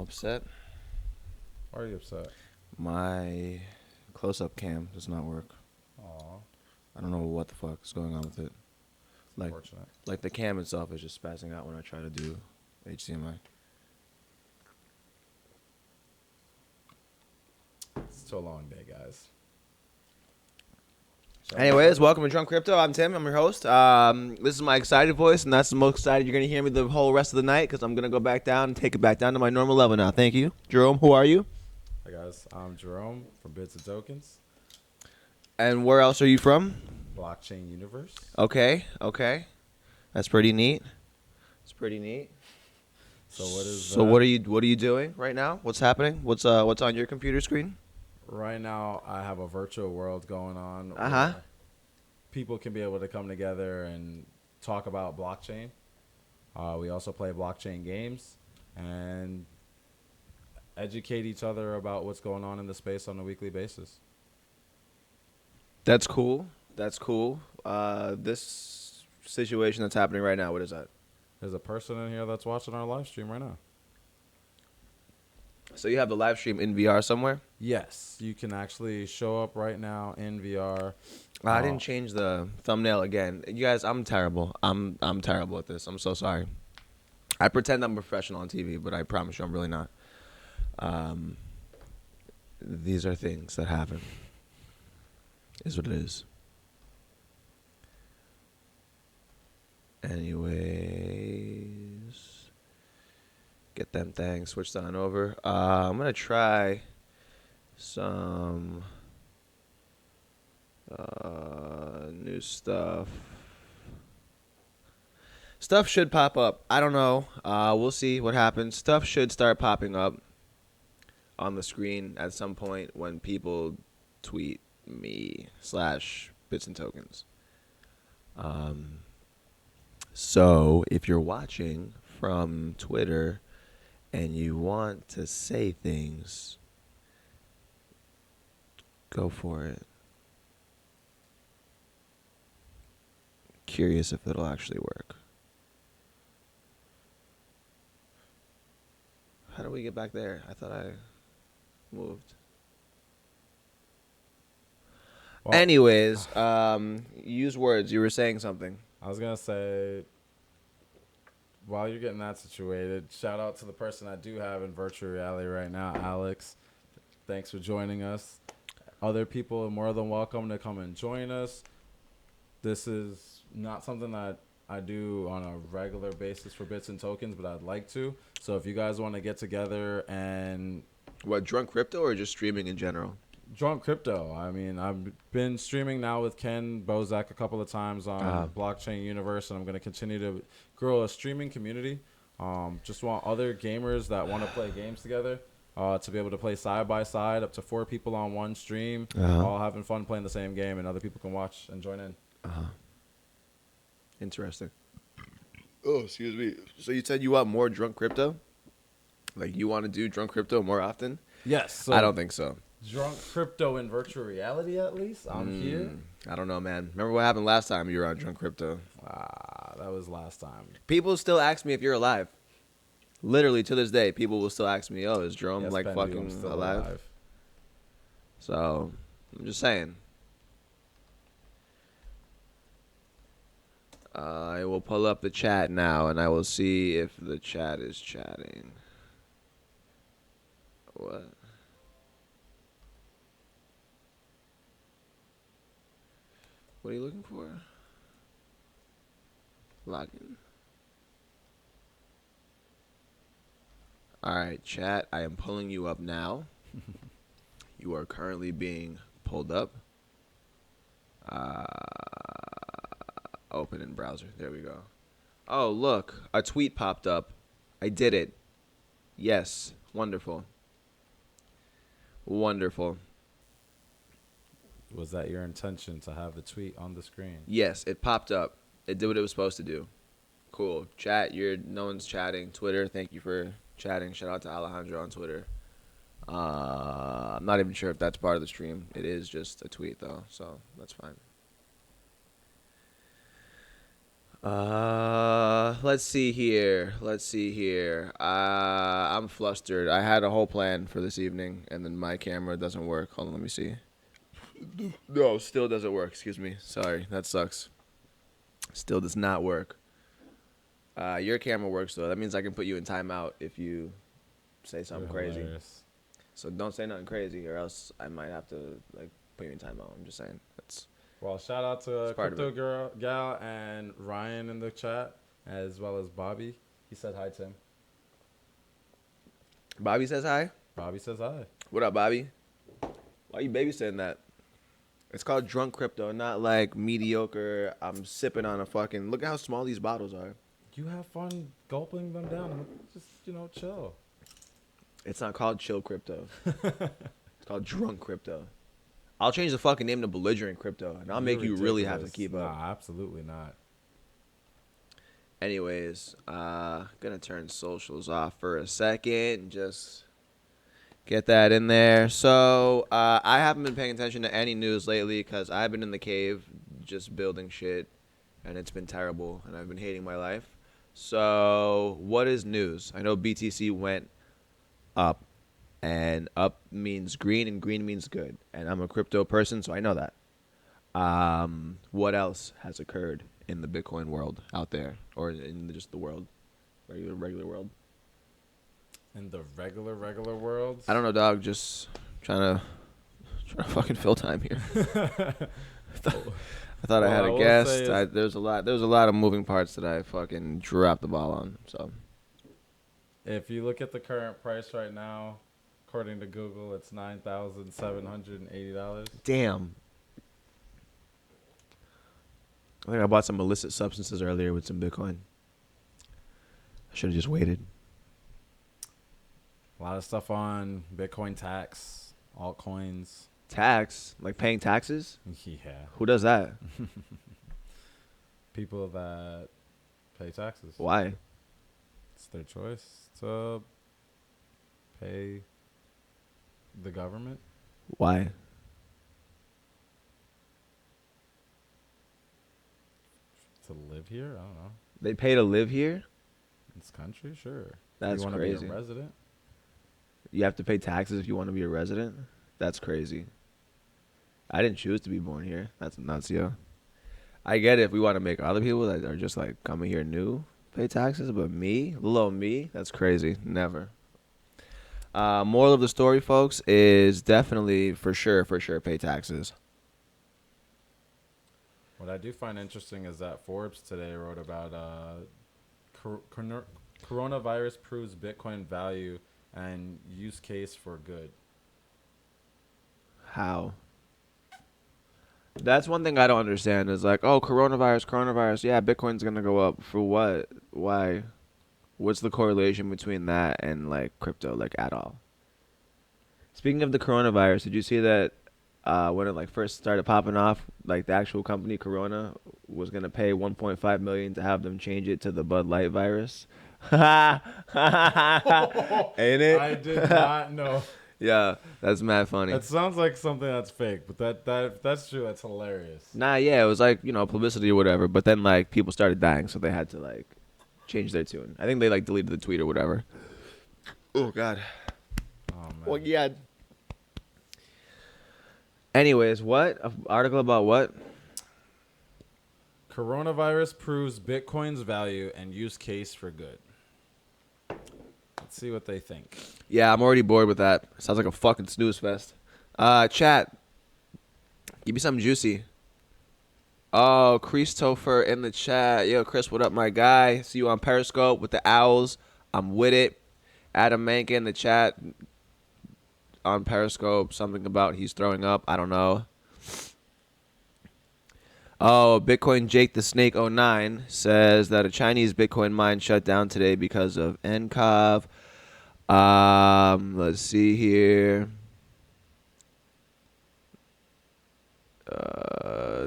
upset. Why are you upset? My close-up cam does not work. Aw, I don't know what the fuck is going on with it. it's Like, unfortunate. like the cam itself is just spazzing out when I try to do HDMI. It's still a long day, guys. Anyways, welcome to Drunk Crypto. I'm Tim. I'm your host. This is my excited voice, and that's the most excited you're going to hear me the whole rest of the night because I'm going to go back down and take it back down to my normal level now. Thank you. Jerome, who are you? Hi, guys. I'm Jerome from Bits and Tokens, And where else are you from? Blockchain Universe. Okay. That's pretty neat. It's pretty neat. So what is So what are you doing right now? What's happening? What's on your computer screen? Right now, I have a virtual world going on Uh-huh. where people can be able to come together and talk about blockchain. We also play blockchain games and educate each other about what's going on in the space on a weekly basis. That's cool. This situation that's happening right now, what is that? There's a person in here that's watching our live stream right now. So you have the live stream in VR somewhere? Yes, you can actually show up right now in VR. I didn't change the thumbnail again. You guys, I'm terrible. I'm terrible at this. I'm so sorry. I pretend I'm professional on TV, but I promise you I'm really not. These are things that happen. Is what it is. Anyways, get them things switched on over. I'm gonna try some new stuff. Stuff should pop up. I don't know. We'll see what happens. Stuff should start popping up on the screen at some point when people tweet me / bits and tokens. So if you're watching from Twitter and you want to say things, go for it. Curious if it'll actually work. How do we get back there? I thought I moved. Well, Anyways, use words. You were saying something. I was going to say, while you're getting that situated, shout out to the person I do have in virtual reality right now, Alex. Thanks for joining us. Other people are more than welcome to come and join us. This is not something that I do on a regular basis for Bits and Tokens, but I'd like to. So if you guys want to get together and... What, drunk crypto or just streaming in general? Drunk crypto. I mean, I've been streaming now with Ken Bozak a couple of times on Blockchain Universe, and I'm going to continue to grow a streaming community. Just want other gamers that want to play games together to be able to play side by side, up to 4 people on one stream, all having fun playing the same game, and other people can watch and join in. Interesting. Oh, excuse me. So you said you want more drunk crypto? Like you want to do drunk crypto more often? Yes. So I don't think so. Drunk crypto in virtual reality, at least. I'm here. I don't know, man. Remember what happened last time you were on drunk crypto? That was last time. People still ask me if you're alive. Literally to this day, people will still ask me, "Oh, is Jerome Yes, like Bendy, I'm fucking still alive?" So I'm just saying. I will pull up the chat now, and I will see if the chat is chatting. What? What are you looking for? Login. All right, chat. I am pulling you up now. You are currently being pulled up. Open in browser. There we go. Oh, look. A tweet popped up. I did it. Yes. Wonderful. Wonderful. Was that your intention to have the tweet on the screen? Yes, it popped up. It did what it was supposed to do. Cool. Chat. No one's chatting. Twitter, thank you for chatting. Shout out to Alejandro on Twitter. I'm not even sure if that's part of the stream. It is just a tweet, though, so that's fine. Let's see here. I'm flustered. I had a whole plan for this evening, and then my camera doesn't work. Hold on, let me see. No, still doesn't work. Excuse me. Sorry, that sucks. Still does not work. Your camera works though. That means I can put you in timeout if you say something crazy. Hilarious. So don't say nothing crazy, or else I might have to like put you in timeout. I'm just saying. That's Well, shout out to part of Crypto it. Girl Gal and Ryan in the chat, as well as Bobby. He said hi, Tim. Bobby says hi. Bobby says hi. What up, Bobby? Why you babysitting that? It's called drunk crypto, not like mediocre. I'm sipping on a fucking. Look at how small these bottles are. You have fun gulping them down. And just, chill. It's not called chill crypto. It's called drunk crypto. I'll change the fucking name to belligerent crypto, and I'll make you really have to keep up. Nah, absolutely not. Anyways, gonna turn socials off for a second. Just get that in there. So, I haven't been paying attention to any news lately because I've been in the cave just building shit, and it's been terrible, and I've been hating my life. So, what is news? I know BTC went up, and up means green, and green means good. And I'm a crypto person, so I know that. What else has occurred in the Bitcoin world out there, or in just the world, regular world? In the regular world? I don't know, dog. Just trying to fucking fill time here. I thought I had a guest. There's a lot of moving parts that I fucking dropped the ball on. So, if you look at the current price right now, according to Google, it's $9,780. damn. I think I bought some illicit substances earlier with some Bitcoin. I should have just waited. A lot of stuff on Bitcoin tax, altcoins. Tax? Like paying taxes? Yeah. Who does that? People that pay taxes. Why? It's their choice to pay the government. Why? To live here? I don't know. They pay to live here? In this country? Sure. That's you wanna crazy. be a resident? You have to pay taxes if you want to be a resident? That's crazy. I didn't choose to be born here. That's nuts, yo. I get it if we want to make other people that are just like coming here new pay taxes, but me, little old me, that's crazy. Never. Moral of the story, folks, is definitely for sure pay taxes. What I do find interesting is that Forbes today wrote about coronavirus proves Bitcoin value and use case for good. How? That's one thing I don't understand is like, oh, coronavirus. Yeah, Bitcoin's going to go up. For what? Why? What's the correlation between that and like crypto, like at all? Speaking of the coronavirus, did you see that when it like first started popping off, like the actual company Corona was going to pay $1.5 million to have them change it to the Bud Light virus? Ain't it? I did not know. Yeah, that's mad funny. That sounds like something that's fake, but if that's true, that's hilarious. Nah, yeah, it was like, publicity or whatever, but then like people started dying, so they had to like change their tune. I think they like deleted the tweet or whatever. Oh god. Oh man. Well, yeah. Anyways, what? An article about what? Coronavirus proves Bitcoin's value and use case for good. Let's see what they think. Yeah, I'm already bored with that. Sounds like a fucking snooze fest. Chat. Give me something juicy. Oh, Christopher in the chat. Yo, Chris, what up, my guy? See you on Periscope with the owls. I'm with it. Adam Manka in the chat on Periscope. Something about he's throwing up. I don't know. Oh, Bitcoin Jake the Snake 09 says that a Chinese Bitcoin mine shut down today because of NCOV. Let's see here.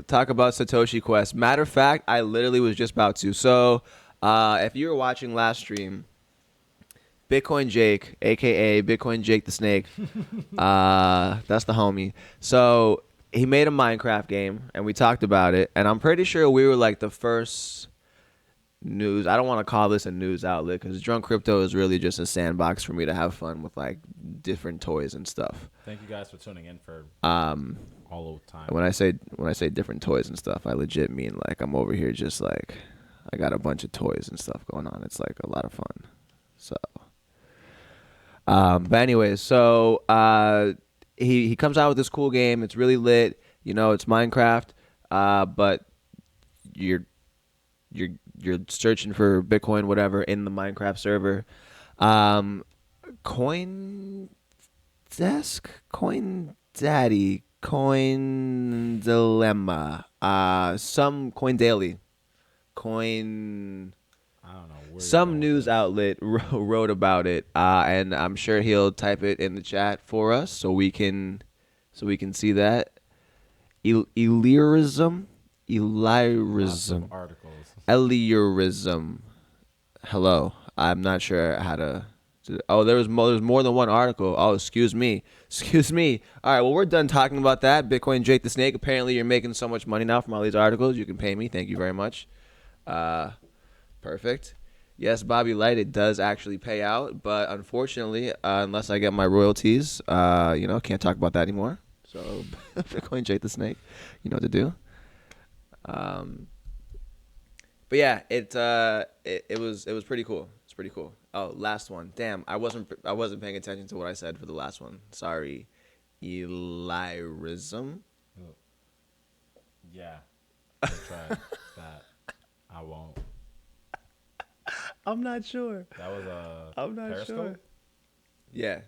Talk about Satoshi Quest. Matter of fact, I literally was just about to. So, if you were watching last stream, Bitcoin Jake, aka Bitcoin Jake the Snake, that's the homie. So he made a Minecraft game, and we talked about it. And I'm pretty sure we were like the first news. I don't want to call this a news outlet because Drunk Crypto is really just a sandbox for me to have fun with like different toys and stuff. Thank you guys for tuning in for Um, all the time. when I say different toys and stuff, I legit mean like I'm over here just like I got a bunch of toys and stuff going on. It's like a lot of fun. So, but anyways, so he comes out with this cool game. It's really lit. You know, it's Minecraft, but you're you're searching for Bitcoin, whatever, in the Minecraft server. Coin Desk, Coin Daddy, Coin Dilemma, some Coin Daily, Coin. I don't know. Where Some news outlet wrote about it, and I'm sure he'll type it in the chat for us so we can see that. Illyrism, Lots of articles. Eliorism. Hello, I'm not sure how to. Oh, there's more than one article. Oh, excuse me. All right, well, we're done talking about that. Bitcoin Jake the Snake. Apparently, you're making so much money now from all these articles. You can pay me. Thank you very much. Perfect. Yes, Bobby Light, it does actually pay out, but unfortunately, unless I get my royalties, can't talk about that anymore. So, Bitcoin Jake the Snake, you know what to do. But yeah, it was pretty cool. It's pretty cool. Oh, last one. Damn, I wasn't paying attention to what I said for the last one. Sorry. Illyrism. Yeah. I tried that. I won't. I'm not sure. That was a I'm not Periscope? sure. Yeah.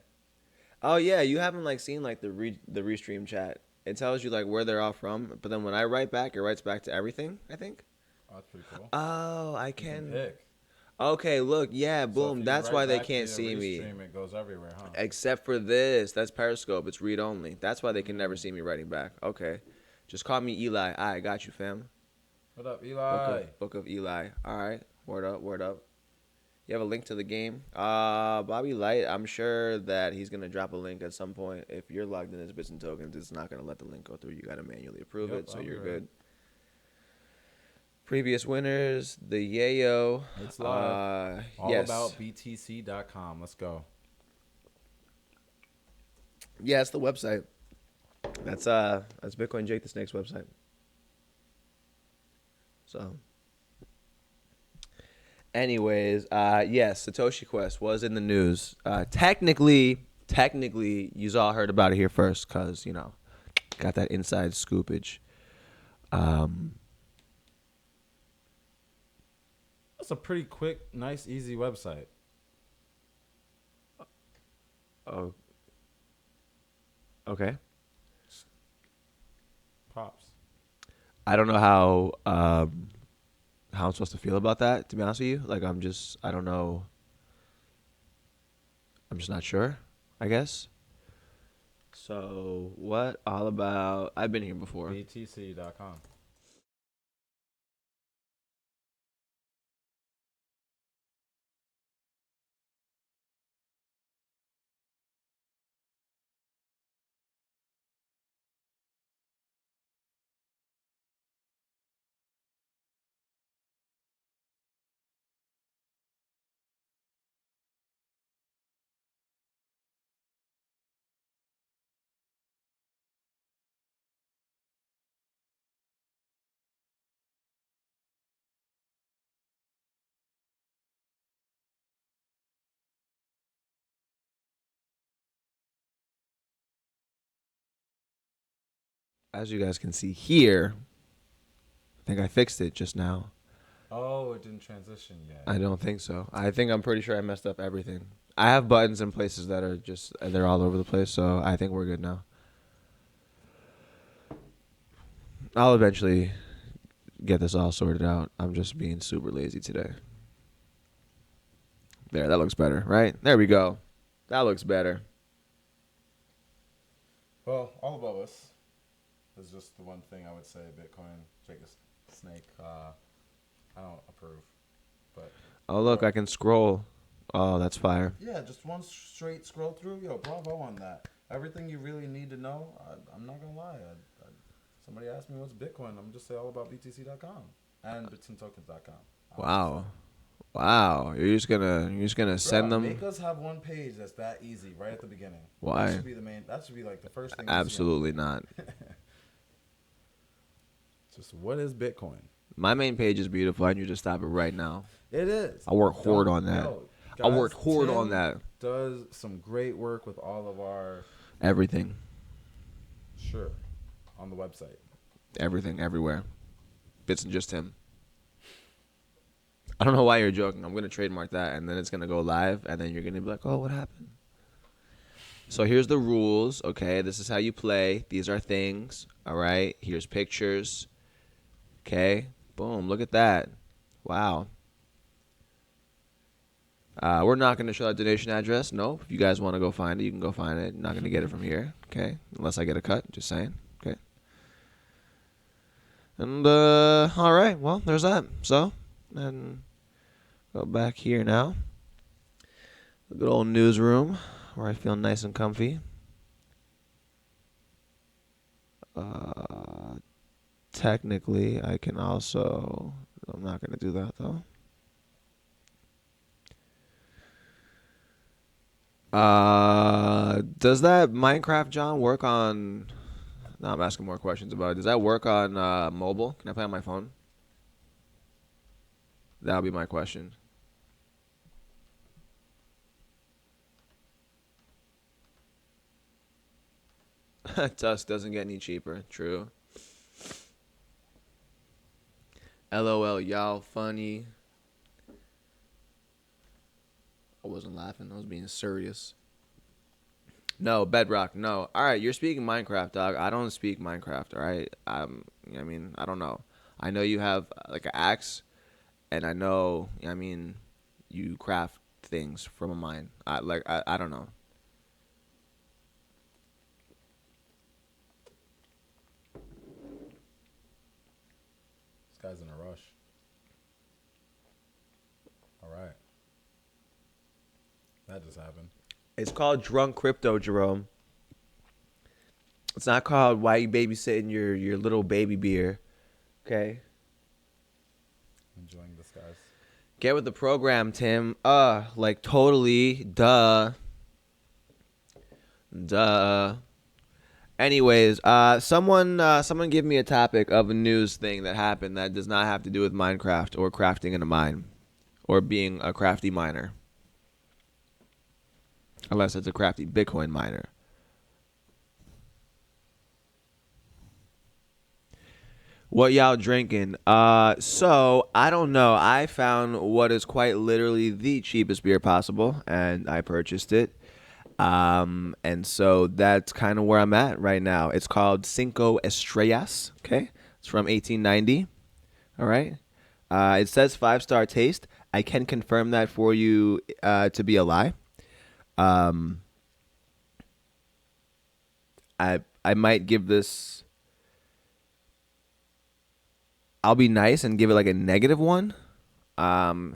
Oh yeah, you haven't like seen like the restream chat. It tells you like where they're all from, but then when I write back, it writes back to everything, I think. Oh, that's pretty cool. Oh, I You can. pick. Okay, look, yeah, So if boom. you That's write why they back can't via see me. Restream, it goes everywhere, huh? Except for this. That's Periscope. It's read only. That's why they can never see me writing back. Okay. Just call me Eli. I got you, fam. What up, Eli? Book of Eli. All right. Word up, word up. You have a link to the game? Bobby Light, I'm sure that he's going to drop a link at some point. If you're logged in as Bits and Tokens, it's not going to let the link go through. You got to manually approve it, so you're good. Previous winners, the Yayo. It's live. All yes. about BTC.com. Let's go. Yeah, it's the website. That's Bitcoin Jake the Snake's website. So, anyways, yes, Satoshi Quest was in the news. Technically, you all heard about it here first, cause got that inside scoopage. That's a pretty quick, nice, easy website. Oh. Okay. Props. I don't know how I'm supposed to feel about that, to be honest with you. Like I don't know. I'm just not sure, I guess. So, what all about I've been here before. BTC.com. As you guys can see here, I think I fixed it just now. Oh, it didn't transition yet. I don't think so. I'm pretty sure I messed up everything. I have buttons in places that are they're all over the place, so I think we're good now. I'll eventually get this all sorted out. I'm just being super lazy today. There, that looks better, right? There we go. That looks better. Well, all above us is just the one thing I would say. Bitcoin, Jake the Snake. I don't approve, but. Oh, look, I can scroll. Oh, that's fire. Yeah, just one straight scroll through. Yo, bravo on that. Everything you really need to know. I'm not gonna lie. Somebody asked me what's Bitcoin. I'm just say all about BTC.com and bitsandtokens.com. Wow. Wow. You're just gonna send Bruh, them. make us have one page that's that easy right at the beginning. Why? That should be the main. That should be like the first thing we see Absolutely on not. Just what is Bitcoin? My main page is beautiful. I need you to stop it right now. It is. I work hard on that. Yo, I worked guys, hard on Tim that. does some great work with all of our Everything. sure on the website. Everything. Everywhere. Bits and just him. I don't know why you're joking. I'm gonna trademark that, and then it's gonna go live, and then you're gonna be like, "Oh, what happened?" So here's the rules. Okay, this is how you play. These are things. All right. Here's pictures. Okay. Boom. Look at that. Wow. We're not gonna show that donation address. No. If you guys want to go find it, you can go find it. Not gonna get it from here. Okay. Unless I get a cut. Just saying. Okay. And all right. Well, there's that. So, and go back here now. The good old newsroom where I feel nice and comfy. Technically, I can also. I'm not going to do that though. Does that Minecraft John work on? No, I'm asking more questions about it. Does that work on mobile? Can I play on my phone? That'll be my question. Tusk doesn't get any cheaper. True. LOL, y'all funny. I wasn't laughing. I was being serious. No, Bedrock, no. All right, you're speaking Minecraft, dog. I don't speak Minecraft, all right? I mean, I don't know. I know you have like an axe, and I know, I mean, you craft things from a mine. I don't know. This guy's in a rush. All right. That just happened. It's called Drunk Crypto, Jerome. It's not called Why You Babysitting Your Little Baby Beer. Okay? Enjoying this, guys. Get with the program, Tim. Like totally. Duh. Anyways, someone give me a topic of a news thing that happened that does not have to do with Minecraft or crafting in a mine or being a crafty miner. Unless it's a crafty Bitcoin miner. What y'all drinking? So I don't know. I found what is quite literally the cheapest beer possible, and I purchased it. And so that's kind of where I'm at right now. It's called Cinco Estrellas. Okay, it's from 1890. All right. It says 5-star taste. I can confirm that for you to be a lie. I might give this. I'll be nice and give it like a -1.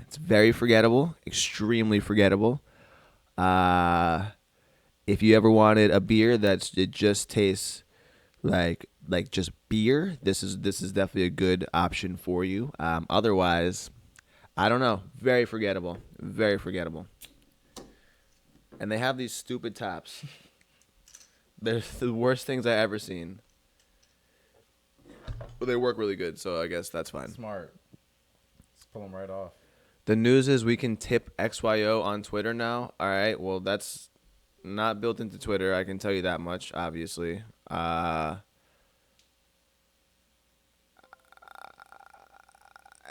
It's very forgettable, extremely forgettable. If you ever wanted a beer it just tastes like just beer, this is definitely a good option for you. Otherwise, I don't know. Very forgettable. Very forgettable. And they have these stupid tops. They're the worst things I've ever seen. But they work really good, so I guess that's fine. Smart. Let's pull them right off. The news is we can tip XYO on Twitter now. All right. Well, that's not built into Twitter. I can tell you that much, obviously.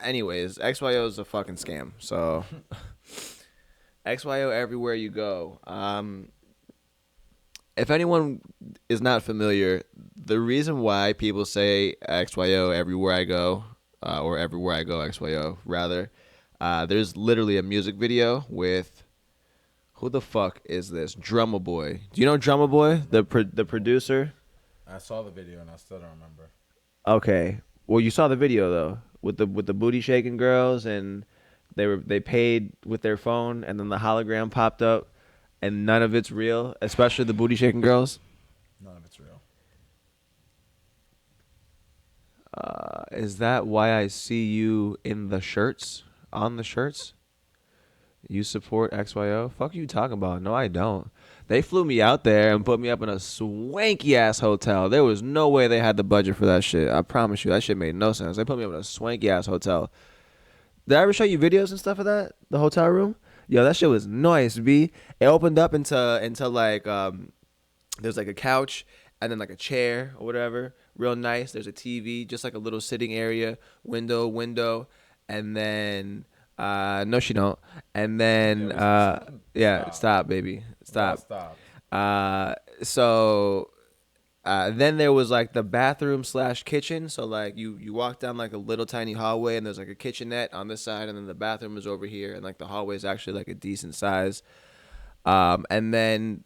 Anyways, XYO is a fucking scam. So XYO everywhere you go. If anyone is not familiar, the reason why people say XYO everywhere I go, or everywhere I go XYO, rather, there's literally a music video with, who the fuck is this? Drumma Boy. Do you know Drumma Boy, the producer? I saw the video and I still don't remember. Okay. Well, you saw the video though, with the booty shaking girls, and they paid with their phone, and then the hologram popped up, and none of it's real, especially the booty shaking girls. None of it's real. Is that why I see you in the shirts? on the shirts. You support XYO? Fuck you talking about? No, I don't. They flew me out there and put me up in a swanky ass hotel. There was no way they had the budget for that shit. I promise you, that shit made no sense. They put me up in a swanky ass hotel. Did I ever show you videos and stuff of that? The hotel room? Yo, that shit was nice, B. It opened up into like there's like a couch and then like a chair or whatever. Real nice. There's a TV, just like a little sitting area, window, and then no she don't. And then yeah, stop baby. Stop. Stop. So then there was like the bathroom / kitchen. So like you walk down like a little tiny hallway and there's like a kitchenette on this side and then the bathroom is over here and like the hallway is actually like a decent size. And then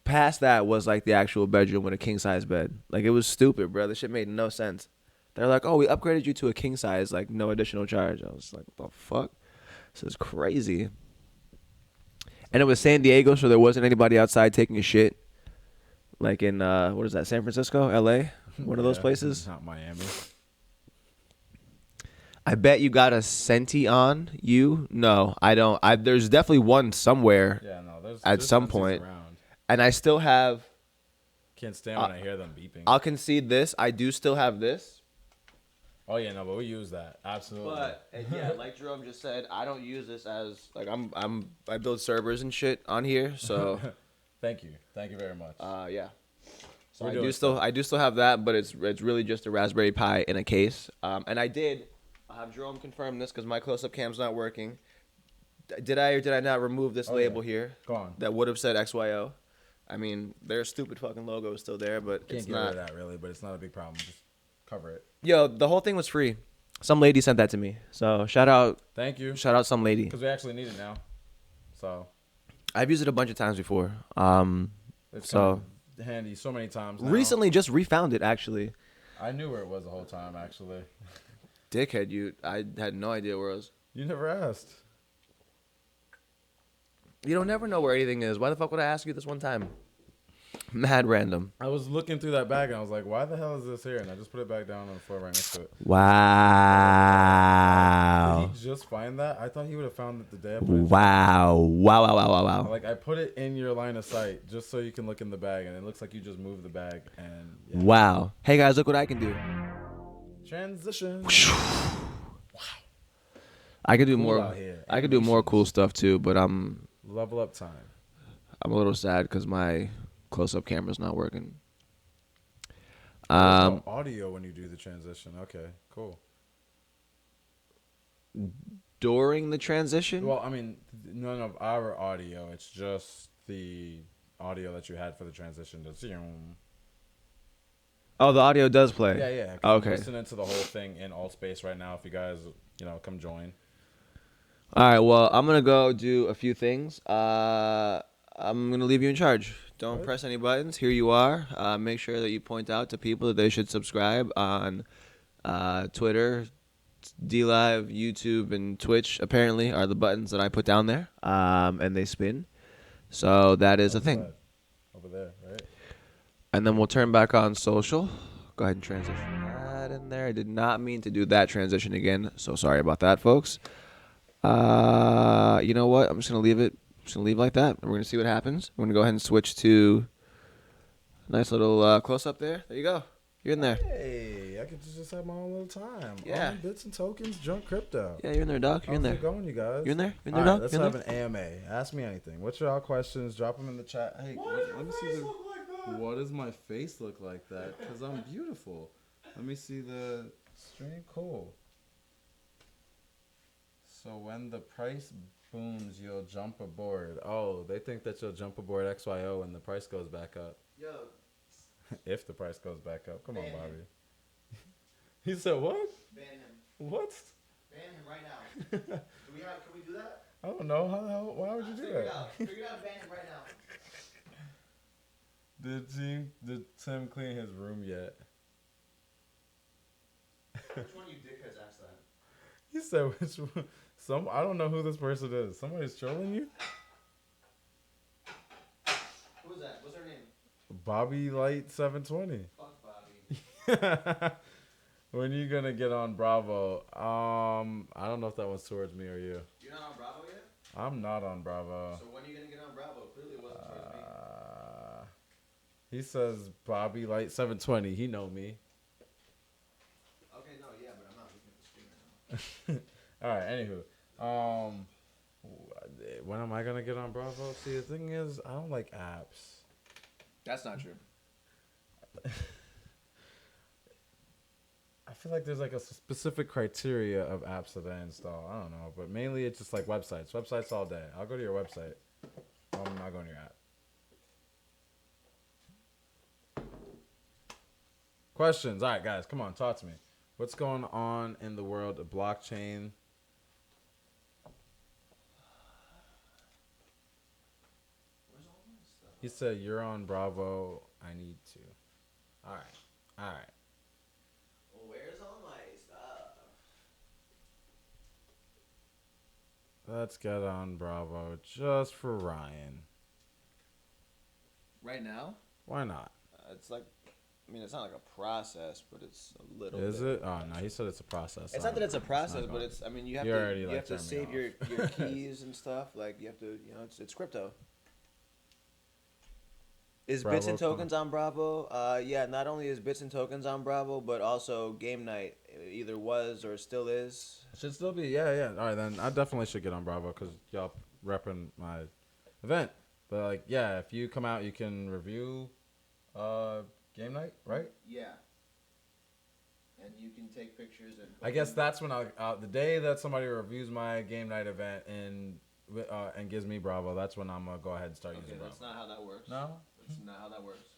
past that was like the actual bedroom with a king size bed. Like it was stupid, bro. This shit made no sense. They're like, oh, we upgraded you to a king size, like no additional charge. I was like, what the fuck? This is crazy. And it was San Diego, so there wasn't anybody outside taking a shit. Like in what is that, San Francisco, LA? One of those places. Not Miami. I bet you got a Senti on you. No, I don't. There's definitely one somewhere. Yeah, no, there's at some Sentis point. around. And I still have. Can't stand when I hear them beeping. I'll concede this. I do still have this. Oh yeah, no, but we use that absolutely. But yeah, like Jerome just said, I don't use this as like I build servers and shit on here. So thank you very much. Yeah. So We're I do still have that, but it's really just a Raspberry Pi in a case. And I'll have Jerome confirm this because my close-up cam's not working. Did I or did I not remove this label here? Go on. That would have said XYO. I mean, their stupid fucking logo is still there, but Can't it's get not. rid of that really, but it's not a big problem. Just cover it. Yo, the whole thing was free. Some lady sent that to me. So shout out. Thank you. Shout out some lady. Because we actually need it now. So. I've used it a bunch of times before. It's so handy so many times now. Recently just refound it actually. I knew where it was the whole time actually. Dickhead, I had no idea where it was. You never asked. You don't never know where anything is. Why the fuck would I ask you this one time? Mad random. I was looking through that bag and I was like, why the hell is this here? And I just put it back down on the floor right next to it. Wow. Did he just find that? I thought he would have found it the day I put it. Wow. Like I put it in your line of sight just so you can look in the bag and it looks like you just moved the bag and yeah. Wow. Hey guys, look what I can do. Transition. Wow. I could do Cool more. out here. I could do more cool stuff too, but I'm Level up time. a little sad because my close-up camera's not working. No audio when you do the transition. Okay, cool. During the transition? Well, I mean, none of our audio. It's just the audio that you had for the transition. Oh, the audio does play. Yeah. Okay. I'm listening to the whole thing in all space right now. If you guys, come join. All right. Well, I'm gonna go do a few things. I'm gonna leave you in charge. Don't press any buttons. Here you are. Make sure that you point out to people that they should subscribe on Twitter, DLive, YouTube, and Twitch. Apparently, are the buttons that I put down there, and they spin. So that is a thing. Over there, right? And then we'll turn back on social. Go ahead and transition that in there. I did not mean to do that transition again. So sorry about that, folks. You know what? I'm just going to leave it. I'm just going to leave it like that. We're going to see what happens. We're going to go ahead and switch to a nice little close-up there. There you go. You're in there. Hey, I could just have my own little time. Yeah. All bits and tokens, junk crypto. Yeah, you're in there, dog. You're in there. How's it going, you guys? You're in there? You're in All there, right, dog? let's You're in have there? an AMA. Ask me anything. What's your questions? Drop them in the chat. Hey, let me see the... What does my face look like that? Because I'm beautiful. Let me see the stream. Cool. So when the price booms, you'll jump aboard. Oh, they think that you'll jump aboard XYO when the price goes back up. Yo. If the price goes back up. Come on, Bobby. He said what? Ban him. What? Ban him right now. Can we do that? I don't know. Why would you do that? Figure it out. Ban him right now. Did Tim clean his room yet? Which one of you dickheads asked that? He said which one? I don't know who this person is. Somebody's trolling you? Who is that? What's her name? Bobby Light 720. Fuck Bobby. When you gonna get on Bravo? I don't know if that one's towards me or you. You're not on Bravo yet? I'm not on Bravo. So when are you gonna get on Bravo? Clearly it wasn't towards me. He says Bobby Light 720. He know me. Okay, no, yeah, but I'm not looking at the screen right now. All right. Anywho, when am I gonna get on Bravo? See, the thing is, I don't like apps. That's not true. I feel like there's like a specific criteria of apps that I install. I don't know, but mainly it's just like websites. Websites all day. I'll go to your website. I'm not going to your app. Questions. All right, guys, come on, talk to me. What's going on in the world of blockchain? Where's all my stuff? He said, you're on Bravo. I need to. All right. All right. Well, where's all my stuff? Let's get on Bravo just for Ryan. Right now? Why not? It's like, I mean, it's not like a process, but it's a little. Is bit. it? Oh no, he said it's a process. It's not that it's a process, but it's. I mean, you have to save your keys and stuff. Like you have to, it's crypto. Is Bravo Bits and Tokens on Bravo? Yeah, not only is Bits and Tokens on Bravo, but also Game Night either was or still is. Should still be, yeah. All right, then I definitely should get on Bravo because y'all repping my event. But like, yeah, if you come out, you can review Game Night, right? Yeah. And you can take pictures and. I guess that's when the day that somebody reviews my Game Night event and gives me Bravo, that's when I'm gonna go ahead and start using Bravo. That's not how that works. No, that's not how that works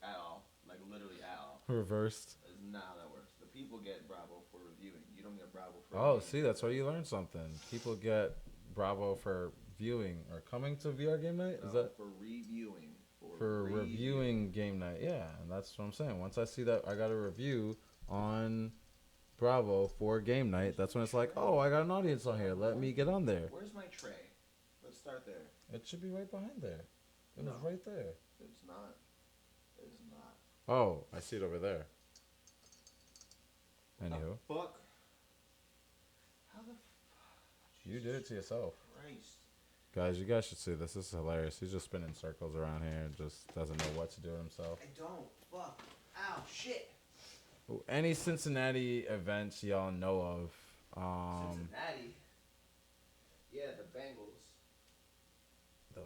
at all. Like literally at all. Reversed. That's not how that works. The people get Bravo for reviewing. You don't get Bravo for. Oh, see, that's where you learn something. People get Bravo for viewing or coming to VR Game Night. Is that for reviewing? For reviewing Game Night, yeah, and that's what I'm saying. Once I see that I got a review on Bravo for Game Night, that's when it's like, oh, I got an audience on here. Let me get on there. Where's my tray? Let's start there. It should be right behind there. It was right there. It's not. It's not. Oh, I see it over there. Anywho. Fuck. How the You did it to yourself. Christ. Guys, you guys should see this. This is hilarious. He's just spinning circles around here and just doesn't know what to do with himself. I don't. Fuck. Ow, shit. Any Cincinnati events y'all know of? Cincinnati? Yeah, the Bengals. I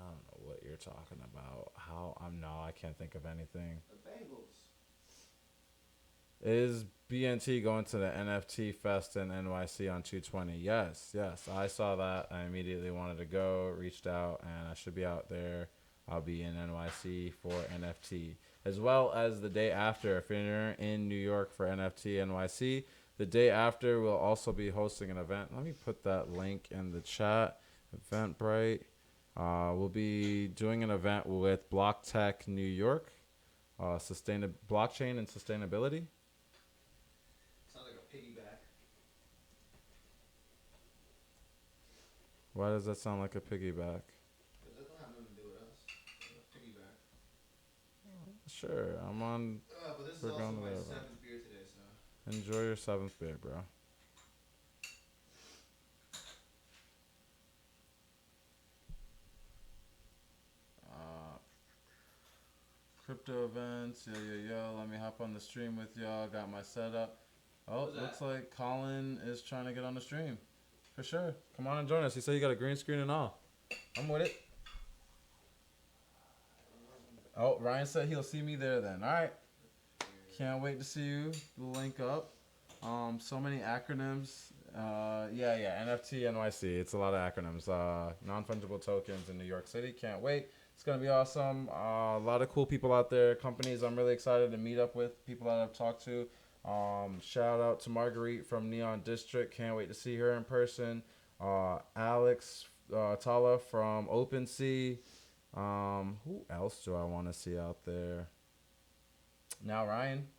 don't know what you're talking about. I can't think of anything. The Bengals. Is BNT going to the NFT Fest in NYC on 220? Yes. I saw that. I immediately wanted to go, reached out, and I should be out there. I'll be in NYC for NFT. As well as the day after, if you're in New York for NFT NYC, the day after we'll also be hosting an event. Let me put that link in the chat. Eventbrite. We'll be doing an event with Block Tech New York, blockchain and sustainability. Sounds like a piggyback. Why does that sound like a piggyback? Because that don't have nothing to do with us. Piggyback. Sure, I'm on. But this is also my 7th beer today, so. Enjoy your 7th beer, bro. Crypto events, yo. Let me hop on the stream with y'all. Got my setup. Oh, looks like Colin is trying to get on the stream. For sure. Come on and join us. He said you got a green screen and all. I'm with it. Oh, Ryan said he'll see me there then. All right. Can't wait to see you. Link up. So many acronyms. Yeah. NFT NYC. It's a lot of acronyms. Non-fungible tokens in New York City. Can't wait. It's going to be awesome. A lot of cool people out there. Companies I'm really excited to meet up with. People that I've talked to. Shout out to Marguerite from Neon District. Can't wait to see her in person. Alex Tala from OpenSea. Who else do I want to see out there? Now Ryan.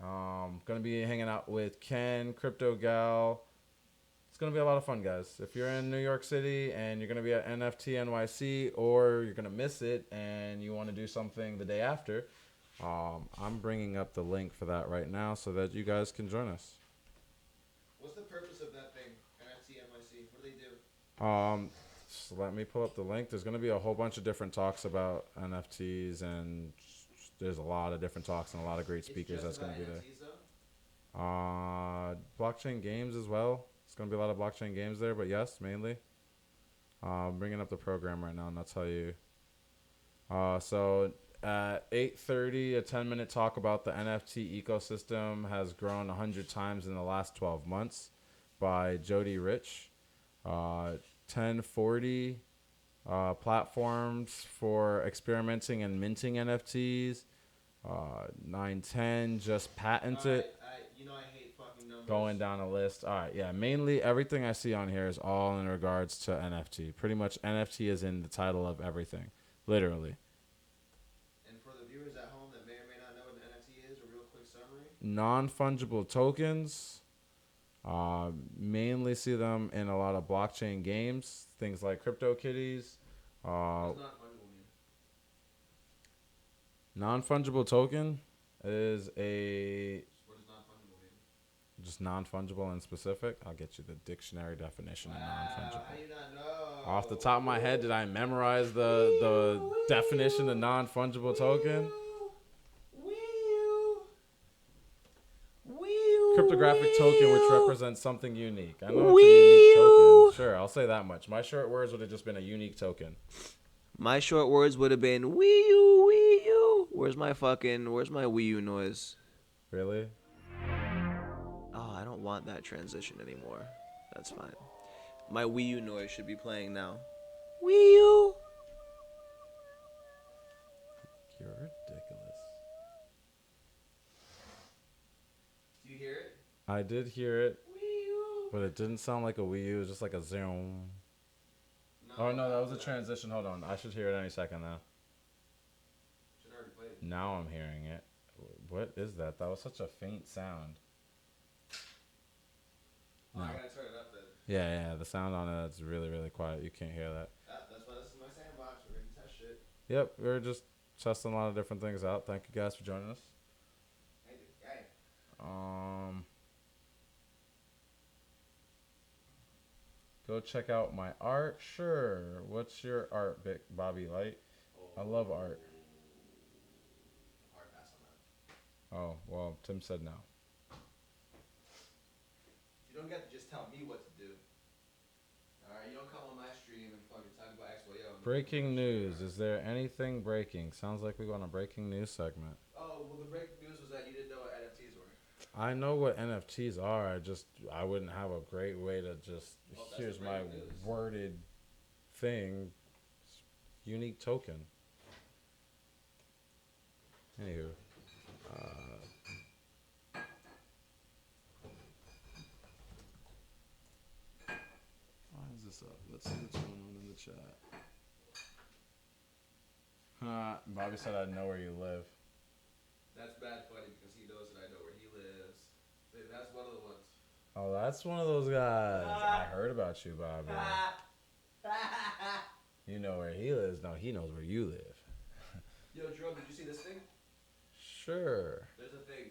Gonna be hanging out with Ken, Crypto Gal. It's gonna be a lot of fun, guys. If you're in New York City and you're gonna be at NFT NYC, or you're gonna miss it and you want to do something the day after, I'm bringing up the link for that right now so that you guys can join us. What's the purpose of that thing? NFT NYC. What do they do? So let me pull up the link. There's going to be a whole bunch of different talks about NFTs, and there's a lot of different talks and a lot of great speakers that's going to be there. Blockchain games as well. It's going to be a lot of blockchain games there, but yes, mainly. I'm bringing up the program right now, and I'll tell you. So at 8:30, a 10-minute talk about the NFT ecosystem has grown 100 times in the last 12 months by Jody Rich. 10:40, platforms for experimenting and minting NFTs. 9:10, just patent it. You know I hate fucking numbers. Going down a list. All right, yeah. Mainly everything I see on here is all in regards to NFT. Pretty much NFT is in the title of everything, literally. And for the viewers at home that may or may not know what an NFT is, a real quick summary. Non-fungible tokens. Mainly see them in a lot of blockchain games, things like CryptoKitties. What does non-fungible mean? Non-fungible token is a What does non-fungible mean? just non-fungible and specific. I'll get you the dictionary definition of non-fungible. How do you not know? Off the top of my head, did I memorize the definition of non-fungible token? Cryptographic token which represents something unique. I know it's a unique token. Sure, I'll say that much. My short words would have just been a unique token. My short words would have been Wii U, Wii U. Where's my Wii U noise? Really? Oh, I don't want that transition anymore. That's fine. My Wii U noise should be playing now. Wii U. You're ridiculous. Do you hear it? I did hear it, Wii U. but it didn't sound like a Wii U. It was just like a zoom. Oh, no, that was a transition. Hold on. I should hear it any second now. Should already play it. Now I'm hearing it. What is that? That was such a faint sound. Oh, I gotta turn it up then. Yeah, the sound on it, that's really, really quiet. You can't hear that. That's why this is my sandbox. We're gonna test shit. Yep, we're just testing a lot of different things out. Thank you guys for joining us. Hey. Go check out my art. Sure. What's your art, Bobby Light? I love art. Hard pass on that. Oh, well, Tim said no. You don't get to just tell me what to do. Alright, you don't come on my stream and fucking talk about XYO. Breaking news. Is there anything breaking? Sounds like we go on a breaking news segment. Oh, well, the breaking news was that you didn't know what NFTs were. I know what NFTs are. I wouldn't have a great way to just, Well, here's my breaking news. worded thing. Unique token. Anywho. Why is this up? Let's see what's going on in the chat. Bobby said I'd know where you live. That's bad funny because he knows that I know where he lives. That's one of the ones. Oh, that's one of those guys. I heard about you, Bobby. You know where he lives. No, he knows where you live. Yo, Jerome, did you see this thing? Sure. There's a thing.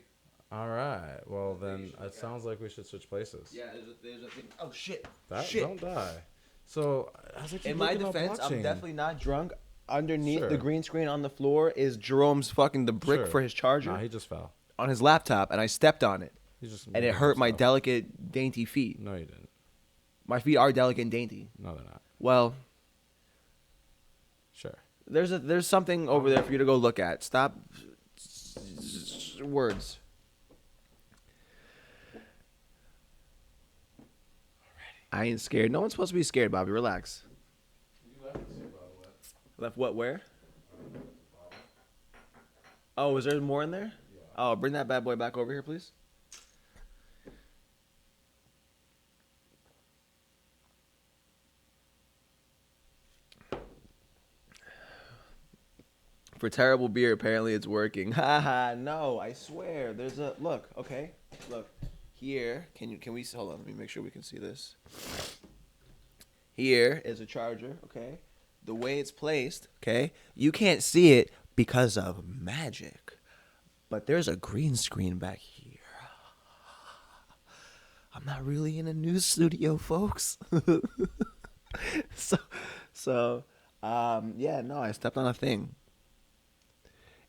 All right. Well, There's a thing then you should it look sounds like we should switch places. Yeah, there's a thing. Oh, shit. Shit. Don't die. So, as I keep in my looking up defense, I'm blockchain- definitely not drunk. Underneath Sure. the green screen on the floor is Jerome's fucking the brick Sure. for his charger Nah, he just fell. on his laptop, and I stepped on it, He just and it hurt my delicate, dainty feet. No, you didn't. My feet are delicate and dainty. No, they're not. Well, Sure. there's something over there for you to go look at. Stop words. I ain't scared. No one's supposed to be scared, Bobby. Relax. You left this here, by the way. Left what? Where? Oh, is there more in there? Yeah. Oh, bring that bad boy back over here, please. For terrible beer, apparently it's working. Haha, no, I swear. There's a look, okay? Look. Here, can we hold on, let me make sure we can see this. Here is a charger, okay? The way it's placed, okay? You can't see it because of magic. But there's a green screen back here. I'm not really in a news studio, folks. so, yeah, no, I stepped on a thing.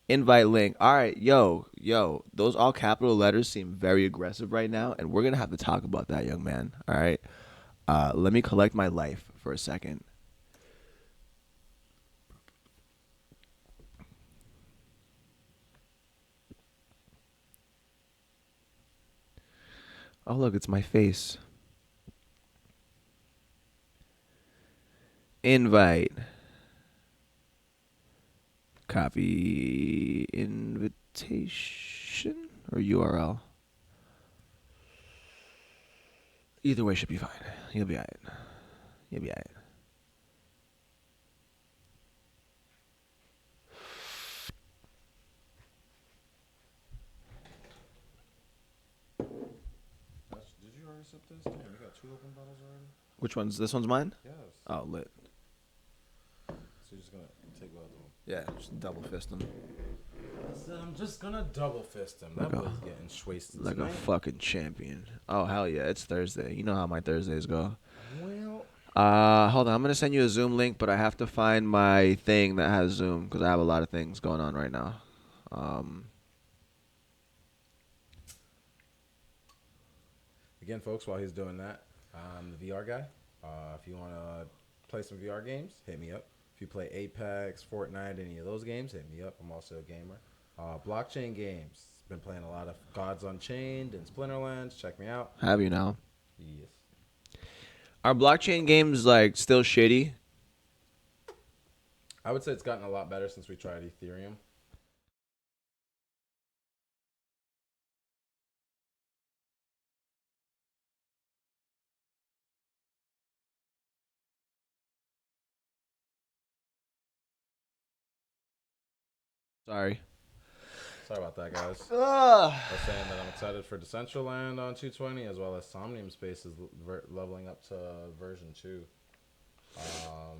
Invite link. All right, yo, those all capital letters seem very aggressive right now, and we're gonna have to talk about that, young man. All right, let me collect my life for a second. Oh, look, it's my face. Invite. Copy invitation or URL. Either way should be fine. You'll be alright. You'll be alright. Did you already sip this? Damn, you got 2 open bottles already? Which one's this? One's mine. Yes. Oh, lit. So you're just gonna take both of them? Yeah, just double fist them. So I'm just gonna double fist him. That boy's getting wasted like tonight. a fucking champion. Oh hell yeah, it's Thursday. You know how my Thursdays go. Well, Hold on. I'm gonna send you a Zoom link, but I have to find my thing that has Zoom because I have a lot of things going on right now. Again, folks, while he's doing that, I'm the VR guy. If you want to play some VR games, hit me up. If you play Apex, Fortnite, any of those games, hit me up. I'm also a gamer. Blockchain games. Been playing a lot of Gods Unchained and Splinterlands. Check me out. Have you now? Yes. Are blockchain games like still shitty? I would say it's gotten a lot better since we tried Ethereum. Sorry. Sorry about that, guys. I was saying that I'm excited for Decentraland on 220, as well as Somnium Space is leveling up to version 2.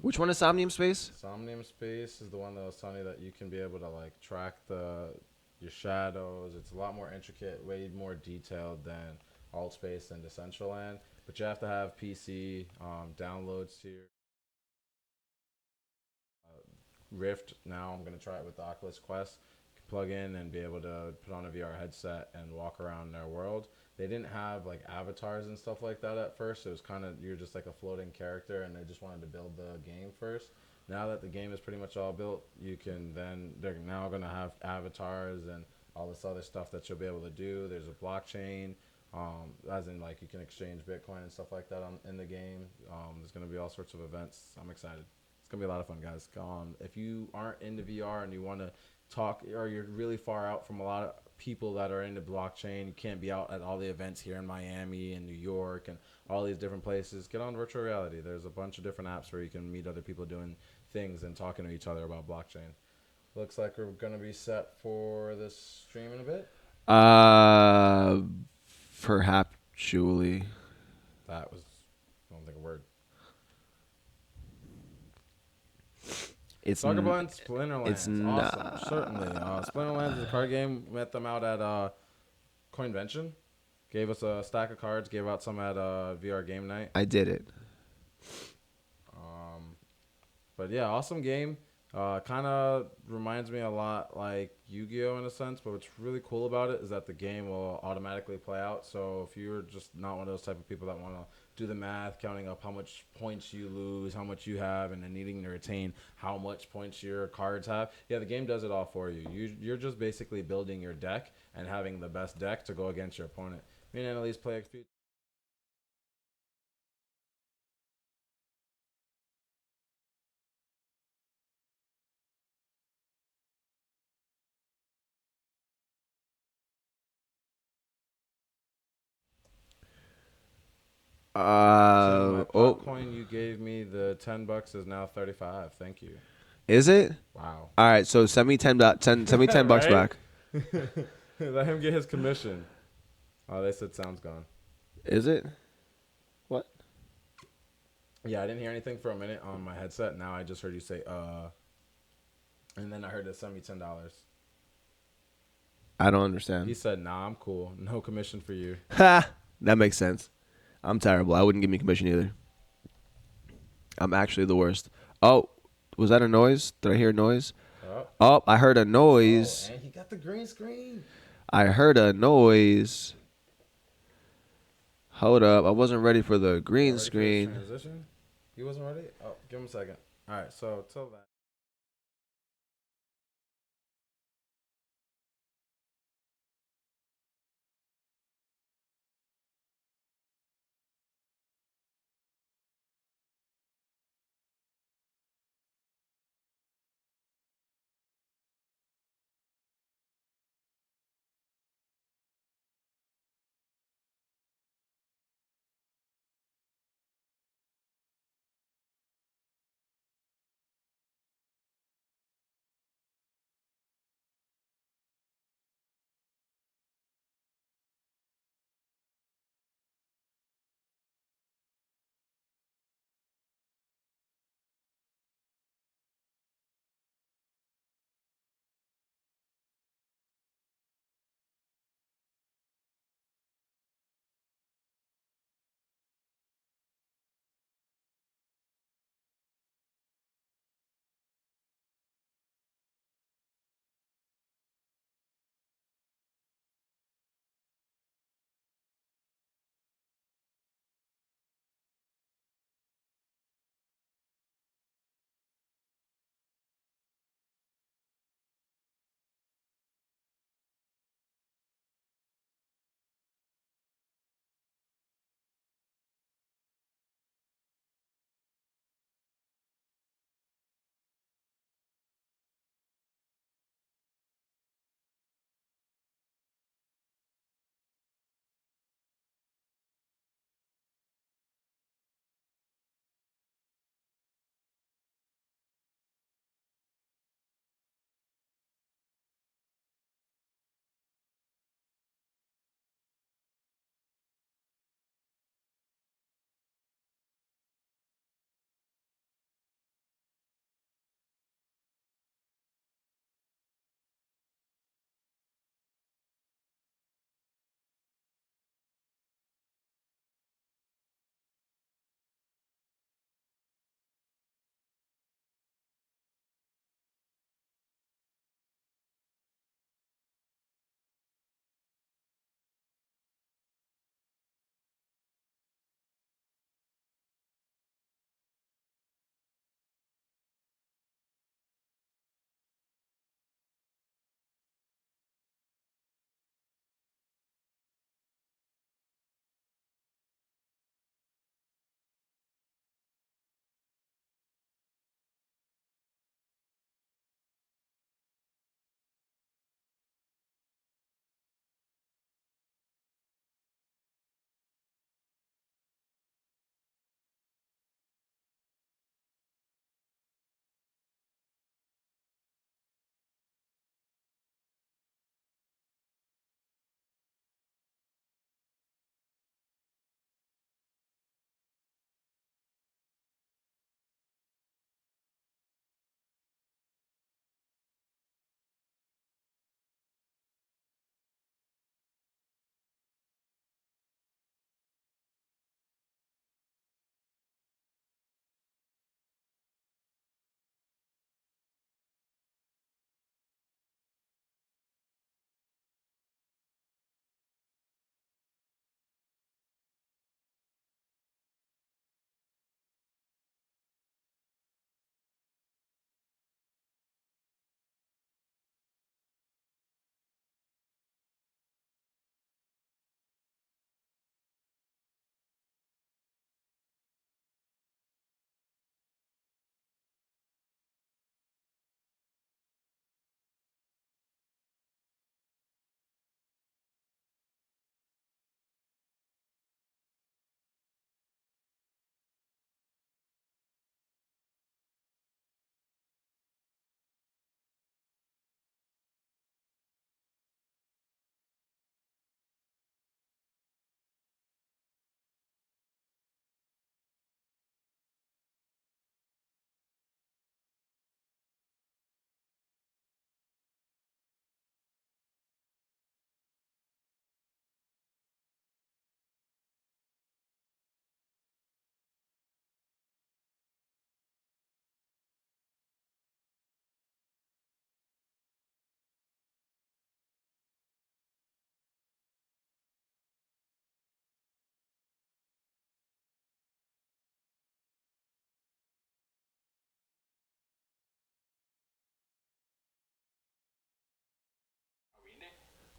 Which one is Somnium Space? Somnium Space is the one that was telling you that you can be able to like track your shadows. It's a lot more intricate, way more detailed than Alt Space and Decentraland. But you have to have PC downloads to your Rift. Now I'm gonna try it with the Oculus Quest. Plug in and be able to put on a VR headset and walk around their world. They didn't have like avatars and stuff like that at first. It was kind of, you're just like a floating character, and they just wanted to build the game first. Now that the game is pretty much all built, they're now gonna have avatars and all this other stuff that you'll be able to do. There's a blockchain, as in like you can exchange Bitcoin and stuff like that in the game. There's gonna be all sorts of events. I'm excited. It's gonna be a lot of fun, guys. If you aren't into VR and you want to talk, or you're really far out from a lot of people that are into blockchain, you can't be out at all the events here in Miami and New York and all these different places, get on virtual reality. There's a bunch of different apps where you can meet other people doing things and talking to each other about blockchain. Looks like we're gonna be set for this stream in a bit. Perhaps Julie. That was, I don't think a word. It's Talk about Splinterlands. It's awesome, not. certainly. Splinterlands is a card game. Met them out at Coinvention. Gave us a stack of cards. Gave out some at VR Game Night. I did it. But yeah, awesome game. Kind of reminds me a lot like Yu-Gi-Oh! In a sense, but what's really cool about it is that the game will automatically play out. So if you're just not one of those type of people that want to do the math, counting up how much points you lose, how much you have, and then needing to retain how much points your cards have, yeah, the game does it all for you. You're just basically building your deck and having the best deck to go against your opponent. Me and Annalese play XP. My coin you gave me, the $10 is now 35. Thank you. Is it? Wow. All right, so send me $10 bucks back. Let him get his commission. Oh, they said sound's gone. Is it? What? Yeah, I didn't hear anything for a minute on my headset. Now I just heard you say, and then I heard it send me $10. I don't He understand. said, "Nah, I'm cool. No commission for you." Ha! That makes sense. I'm terrible. I wouldn't give me commission either. I'm actually the worst. Oh, was that a noise? Did I hear a noise? Oh, Oh, I heard a oh, noise. and he got the green screen. I heard a noise. Hold up. I wasn't ready for the Y'all green ready for this screen. transition? He wasn't ready. Oh, give him a second. All right, so till then.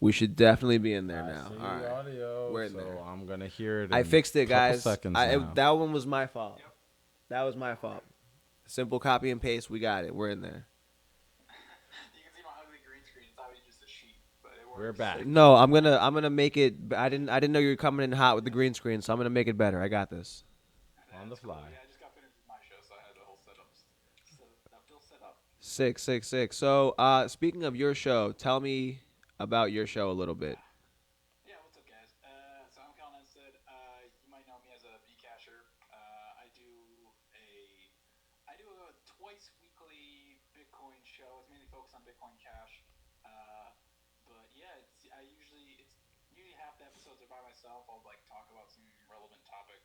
We should definitely be in there I now. see All right. audio, We're in so there. I'm gonna hear it. I in fixed it, a couple guys. seconds now. That one was my fault. Yep. That was my fault. Simple copy and paste. We got it. We're in there. You can see my ugly green screen. It's obviously just a sheet, but it works. We're back. No, I'm gonna make it. I didn't know you were coming in hot with the green screen, so I'm gonna make it better. I got this. On the fly. Cool. Yeah, I just got finished with my show, so I had the whole setup set up. Sick. So, speaking of your show, tell me about your show a little bit. Yeah, what's up, guys? So I'm Colin Enstead. You might know me as a Bcasher. I do a twice weekly Bitcoin show. It's mainly focused on Bitcoin Cash. But yeah, it's usually half the episodes are by myself. I'll like talk about some relevant topic.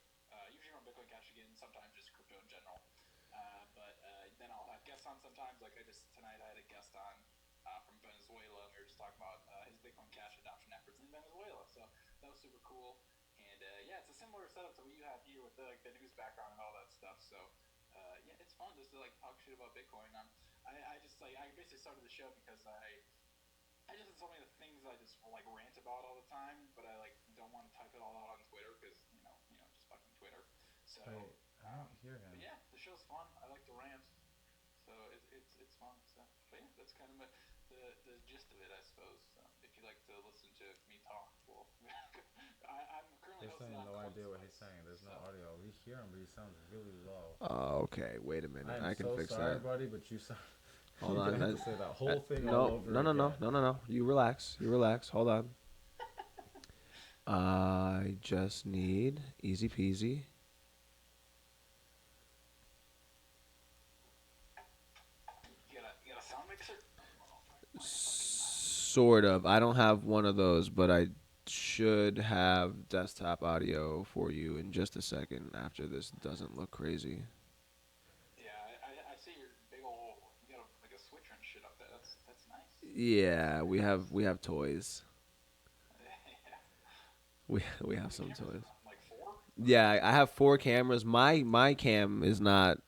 Usually on Bitcoin Cash again, sometimes just crypto in general. But then I'll have guests on sometimes. Like tonight, I had a guest on from Venezuela, and we were just talking about his Bitcoin Cash adoption efforts in Venezuela. So that was super cool. And yeah, it's a similar setup to what you have here with the news background and all that stuff. So yeah, it's fun just to like talk shit about Bitcoin. I basically started the show because I just have so many things I just like rant about all the time, but I like don't want to type it all out on Twitter because just fucking Twitter. So Wait, I don't hear him. but yeah, the show's fun. I like to rant, so it's fun. So but yeah, that's kind of the gist of it, I suppose. So if you like to listen to me talk, well, I'm currently hosting on. No idea what he's saying. There's no audio. We hear him, but he sounds really low. Okay, wait a minute. I can so fix sorry, that. buddy, but you sound. Hold on. You have to say that whole thing all over No. You relax. Hold on. I just need easy peasy. You got a sound mixer? Sort of. I don't have one of those, but I should have desktop audio for you in just a second after this doesn't look crazy. Yeah, I see your big old. You got like a switcher and shit up there. That's nice. Yeah, we have toys. We have some toys. Like 4? Yeah, I have 4 cameras. My cam is not.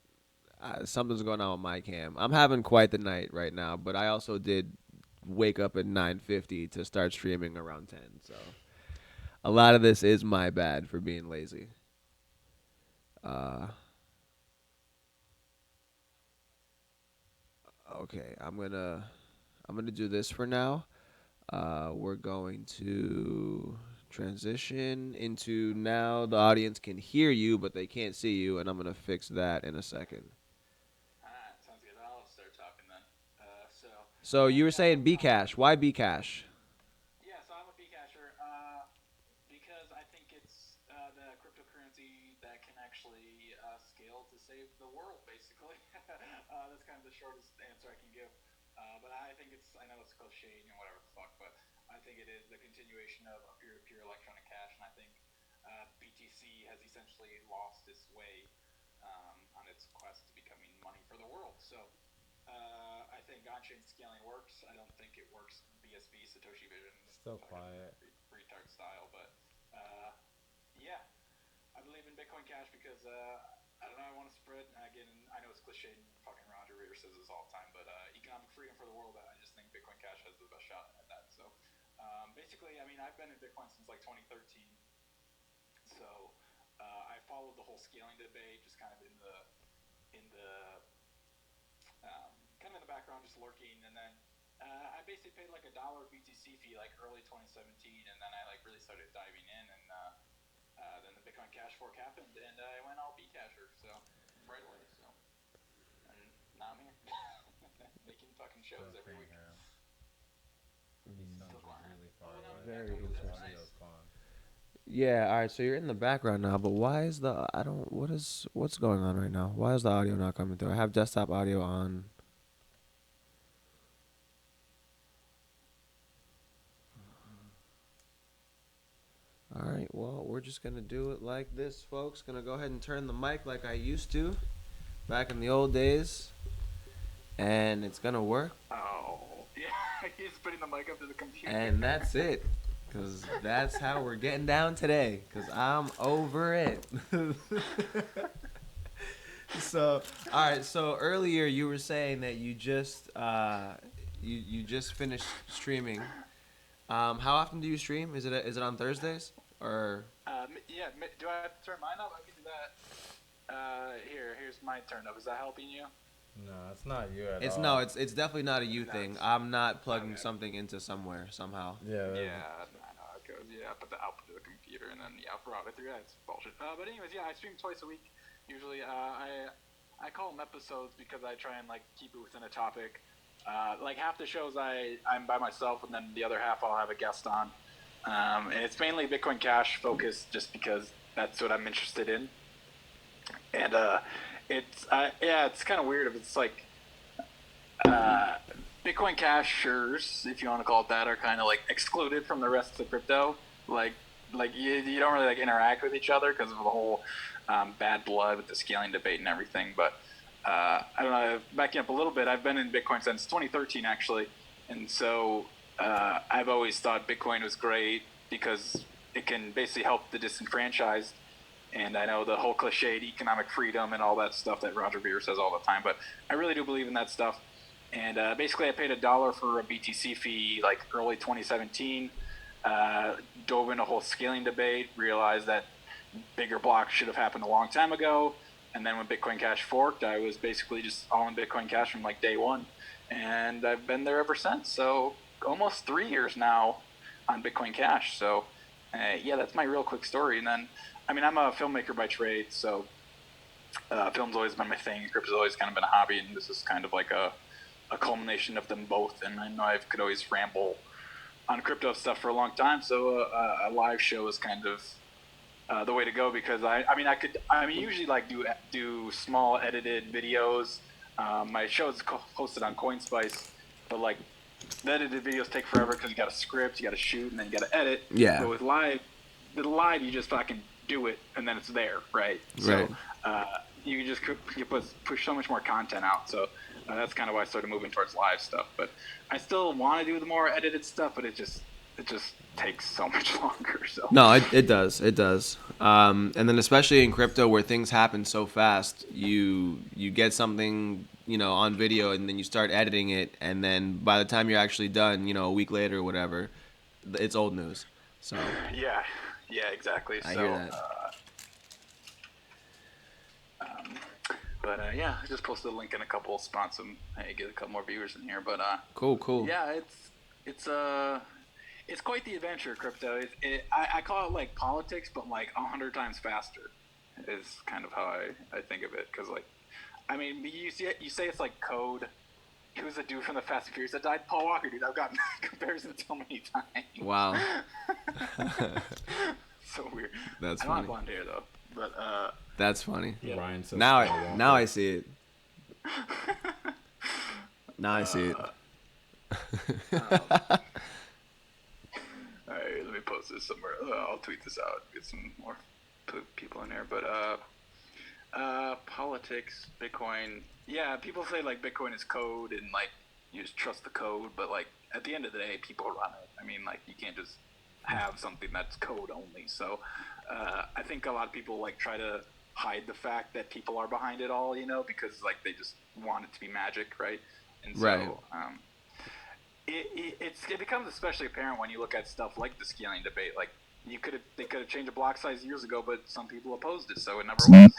Something's going on with my cam. I'm having quite the night right now, but I also did wake up at 9:50 to start streaming around 10. So a lot of this is my bad for being lazy. Okay, I'm gonna do this for now. We're going to transition into now the audience can hear you, but they can't see you, and I'm gonna fix that in a second. Alright, sounds good. I'll start talking then. So you were saying Bcash. Why Bcash? Yeah, so I'm a Bcasher because I think it's the cryptocurrency that can actually scale to save the world, basically. That's kind of the shortest answer I can give. But I think I know it's cliche and whatever the fuck, but I think it is the continuation of peer-to-peer electronic cash, and I think BTC has essentially lost its way on its quest to becoming money for the world. So I think on-chain scaling works. I don't think it works BSV, Satoshi Vision. Still quiet. Retard style, but yeah. I believe in Bitcoin Cash because I don't know. I want to spread. Again, I know it's cliche. And fucking Roger Reader says this all the time, but economic freedom for the world. I just think Bitcoin Cash has the best shot at that. So basically, I mean, I've been in Bitcoin since like 2013. So I followed the whole scaling debate, just kind of in the kind of in the background, just lurking, and then I basically paid like $1 BTC fee like early 2017, and then I like really started diving in, and then the Bitcoin Cash fork happened, and I went all Bcasher, so right away. So and now I'm here making fucking shows every week. He sounds really far away. Very interesting. Gone. Yeah, all right. So you're in the background now, but why is what's going on right now? Why is the audio not coming through? I have desktop audio on. All right, well, we're just going to do it like this, folks. Going to go ahead and turn the mic like I used to back in the old days. And it's going to work. Oh, yeah. He's putting the mic up to the computer. And that's it. Because that's how we're getting down today. Because I'm over it. So, all right. So earlier you were saying that you just you just finished streaming How often do you stream? Is it on Thursdays or? Yeah, do I have to turn mine up? I can do that. Here's my turn up. Is that helping you? No, it's not you at It's all. no, it's definitely not a you thing. I'm not plugging something into somewhere somehow. Yeah. Yeah, I know how it goes. Yeah, I put the output to the computer and then brought it through. Yeah, it's bullshit. But anyways, yeah, I stream twice a week. Usually, I call them episodes because I try and like keep it within a topic. Like half the shows I'm by myself, and then the other half I'll have a guest on. And it's mainly Bitcoin Cash focused, just because that's what I'm interested in. And it's kind of weird if it's like Bitcoin Cashers, if you want to call it that, are kind of like excluded from the rest of the crypto. Like you don't really like interact with each other because of the whole bad blood with the scaling debate and everything. But I don't know. Backing up a little bit, I've been in Bitcoin since 2013 actually, and so I've always thought Bitcoin was great because it can basically help the disenfranchised. And I know the whole cliched economic freedom and all that stuff that Roger Ver says all the time, but I really do believe in that stuff. And basically, I paid $1 for a BTC fee like early 2017. Dove in a whole scaling debate, realized that bigger blocks should have happened a long time ago. And then when Bitcoin Cash forked, I was basically just all in Bitcoin Cash from like day one. And I've been there ever since. So almost 3 years now on Bitcoin Cash. So yeah, that's my real quick story. And then, I mean, I'm a filmmaker by trade, so film's always been my thing. Crypto's always kind of been a hobby, and this is kind of like a culmination of them both. And I know I could always ramble on crypto stuff for a long time, so a live show is kind of the way to go, because I usually like do small edited videos. My show is hosted on CoinSpice, but like the edited videos take forever because you got to script, you got to shoot, and then you got to edit. Yeah. But with live, you just fucking do it, and then it's there, right? So, Right. You just push so much more content out. So that's kind of why I started moving towards live stuff. But I still want to do the more edited stuff, but it just takes so much longer. So No, it does. It does. And then especially in crypto where things happen so fast, you get something, on video, and then you start editing it, and then by the time you're actually done, a week later or whatever, it's old news. So yeah, exactly. I So, hear that. But yeah, I just posted a link in a couple of spots and get a couple more viewers in here. But Cool. yeah, it's quite the adventure, crypto. I call it like politics, but like 100 times faster is kind of how I think of it. Because like, I mean, you say it's like code. Who's the dude from the Fast and Furious that died? Paul Walker, dude. I've gotten comparisons so many times. Wow. So weird. That's I don't funny. have blonde hair though, but That's funny. yeah. Ryan says Now Paul I Walker. see it. Now I see it. All right, let me post this somewhere. I'll tweet this out. Get some more people in there. But politics, Bitcoin. Yeah, people say like Bitcoin is code and like you just trust the code, but like at the end of the day, people run it. I mean, like you can't just have something that's code only. So I think a lot of people like try to hide the fact that people are behind it all, because like they just want it to be magic, right? And so, Right. It becomes especially apparent when you look at stuff like the scaling debate. Like they could have changed the block size years ago, but some people opposed it, so it never was.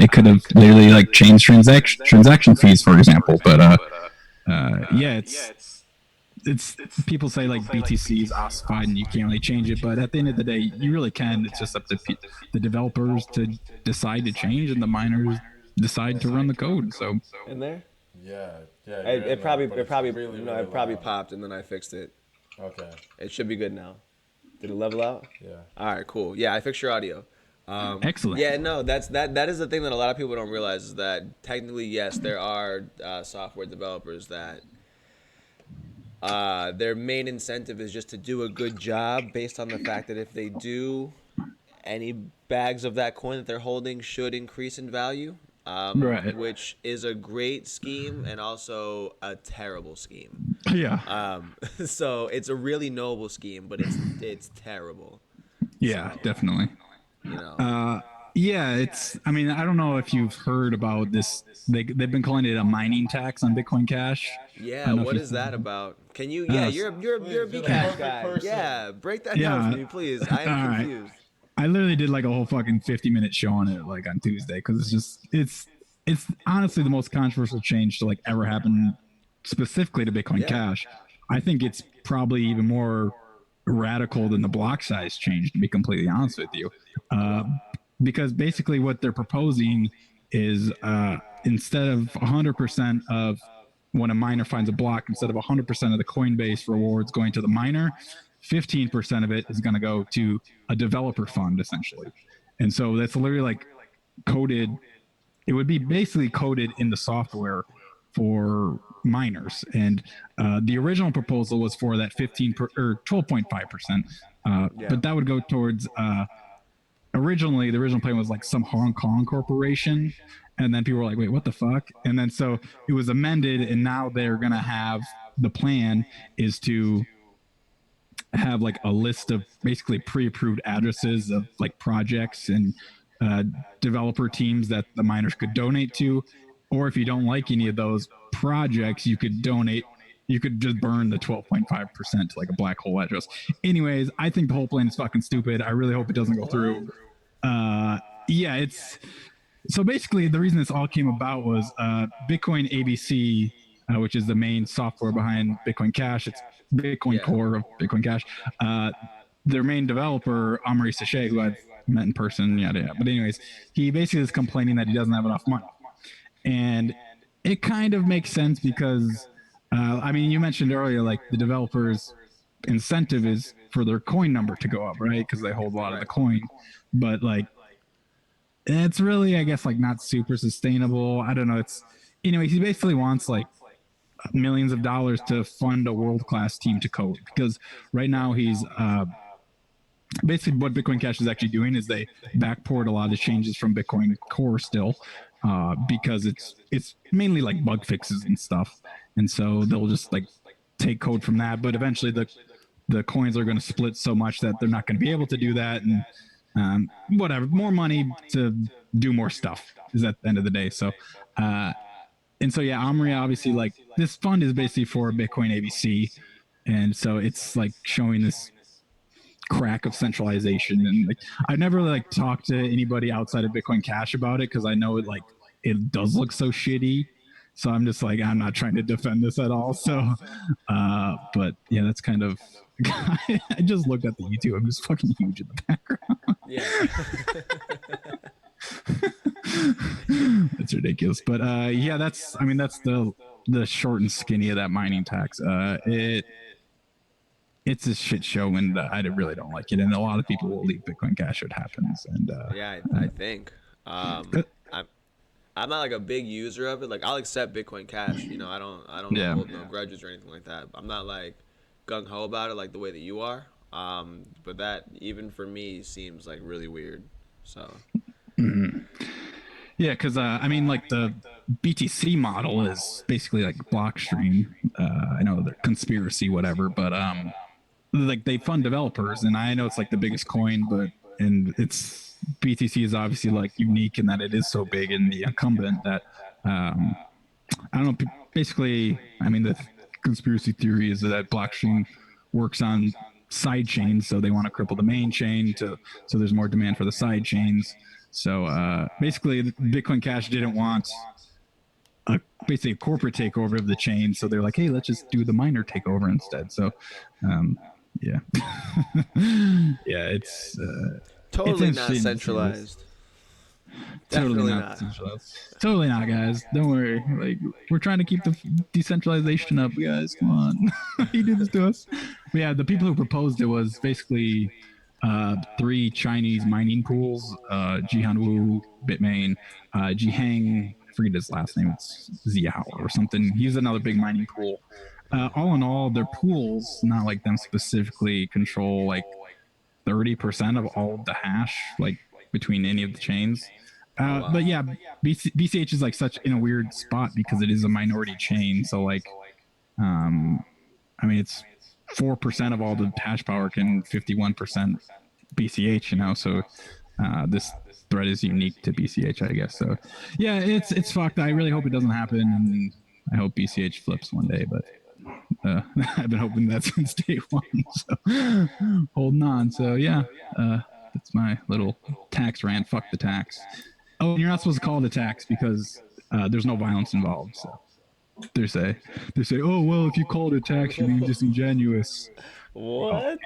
It could have literally like changed transaction fees, for example. But yeah, it's people say like BTC is ossified and you can't really change it, but at the end of the day, you really can. It's just up to the developers to decide to change, and the miners decide to run the code. So In there? Yeah. It probably really loud. popped, and then I fixed it. Okay. It should be good now. Did it level out? Yeah. All right, cool. Yeah, I fixed your audio. excellent. Yeah, no, that is the thing that a lot of people don't realize, is that technically, yes, there are software developers that their main incentive is just to do a good job, based on the fact that if they do, any bags of that coin that they're holding should increase in value. Right. Which is a great scheme and also a terrible scheme. Yeah. So it's a really noble scheme, but it's terrible. Yeah, definitely. Yeah, it's. I mean, I don't know if you've heard about this. They've been calling it a mining tax on Bitcoin Cash. I Yeah, don't know if what you. is that about? Can you? I don't Yeah, know. you're a Please, you're the Bcash perfect guy. person. Yeah, break that down for Yeah. me, please. I am All right. confused. I literally did like a whole fucking 50-minute show on it like on Tuesday because it's honestly the most controversial change to like ever happen specifically to Bitcoin Yeah. Cash. I think it's probably even more radical than the block size change, to be completely honest with you. Uh, because basically what they're proposing is instead of 100% of when a miner finds a block, instead of 100% of the Coinbase rewards going to the miner, 15% of it is going to go to a developer fund, essentially. And so that's literally like coded. It would be basically coded in the software for miners. And the original proposal was for that 12.5%. Yeah. But that would go towards originally the original plan was like some Hong Kong corporation, and then people were like, "Wait, what the fuck?" And then so it was amended, and now they're gonna have the plan is to have like a list of basically pre-approved addresses of like projects and uh, developer teams that the miners could donate to, or if you don't like any of those projects, you could donate. You could just burn the 12.5% to like a black hole address. Anyways, I think the whole plan is fucking stupid. I really hope it doesn't go through. Uh, yeah, it's so basically the reason this all came about was Bitcoin ABC, which is the main software behind Bitcoin Cash. It's Bitcoin Yeah. core of Bitcoin Cash. Their main developer, Amaury Sachet, who I've met in person, yada yada. But anyways, he basically is complaining that he doesn't have enough money, and it kind of makes sense because, I mean, you mentioned earlier, like the developers' incentive is for their coin number to go up, right? Because they hold a lot of the Right. coin, but like it's really, I guess, like not super sustainable. I don't know. It's anyway. He basically wants like millions of dollars to fund a world class team to code because right now he's basically what Bitcoin Cash is actually doing is they backport a lot of changes from Bitcoin Core still because it's mainly like bug fixes and stuff, and so they'll just like take code from that. But eventually the coins are going to split so much that they're not going to be able to do that, and whatever, more money to do more stuff is at the end of the day. So, and so yeah, Omri obviously like this fund is basically for Bitcoin ABC, and so it's like showing this crack of centralization. And like I've never really like talked to anybody outside of Bitcoin Cash about it because I know it like it does look so shitty. So I'm just like I'm not trying to defend this at all. So, but yeah, that's kind of. I just looked at the YouTube. I'm just fucking huge in the background. Yeah. It's ridiculous, but yeah, that's. I mean, that's the short and skinny of that mining tax. It's a shit show, and I really don't like it. And a lot of people will leave Bitcoin Cash if it happens. And Yeah, I think. I'm I'm not like a big user of it. Like I'll accept Bitcoin Cash. You know, I don't Yeah. hold no grudges or anything like that. I'm not like gung ho about it like the way that you are. But that even for me seems like really weird. So yeah, because I mean, like the BTC model is basically like Blockstream. I know the conspiracy, whatever, but like they fund developers, and I know it's like the biggest coin, but and it's BTC is obviously like unique in that it is so big and the incumbent that I don't know. Basically, I mean the conspiracy theory is that Blockstream works on side chains, so they want to cripple the main chain to so there's more demand for the side chains. So basically, Bitcoin Cash didn't want basically a corporate takeover of the chain, so they're like, hey, let's just do the miner takeover instead. So yeah, yeah, it's totally not interesting. centralized. Totally Definitely not not. decentralized. Totally not, guys. Don't worry. Like we're trying to keep the decentralization up, guys. Come on, you do this to us. But yeah, the people who proposed it was basically three Chinese mining pools: Jihanwu, Bitmain, Jihang. I forget his last name. It's Ziao or something. He's another big mining pool. All in all, their pools, not like them specifically, control like 30% of all of the hash, like between any of the chains. Oh wow. But yeah, BCH is like such in a weird spot because it is a minority chain. So like, I mean, it's 4% of all the hash power can 51% BCH. You know, so This thread is unique to BCH, I guess. So, yeah, it's fucked. I really hope it doesn't happen, and I hope BCH flips one day. But I've been hoping that since day one. So, holding on. So, yeah, that's my little tax rant. Fuck the tax. Oh, and you're not supposed to call it a tax because there's no violence involved. So. They say, oh well, if you call it a tax, you're being disingenuous. What?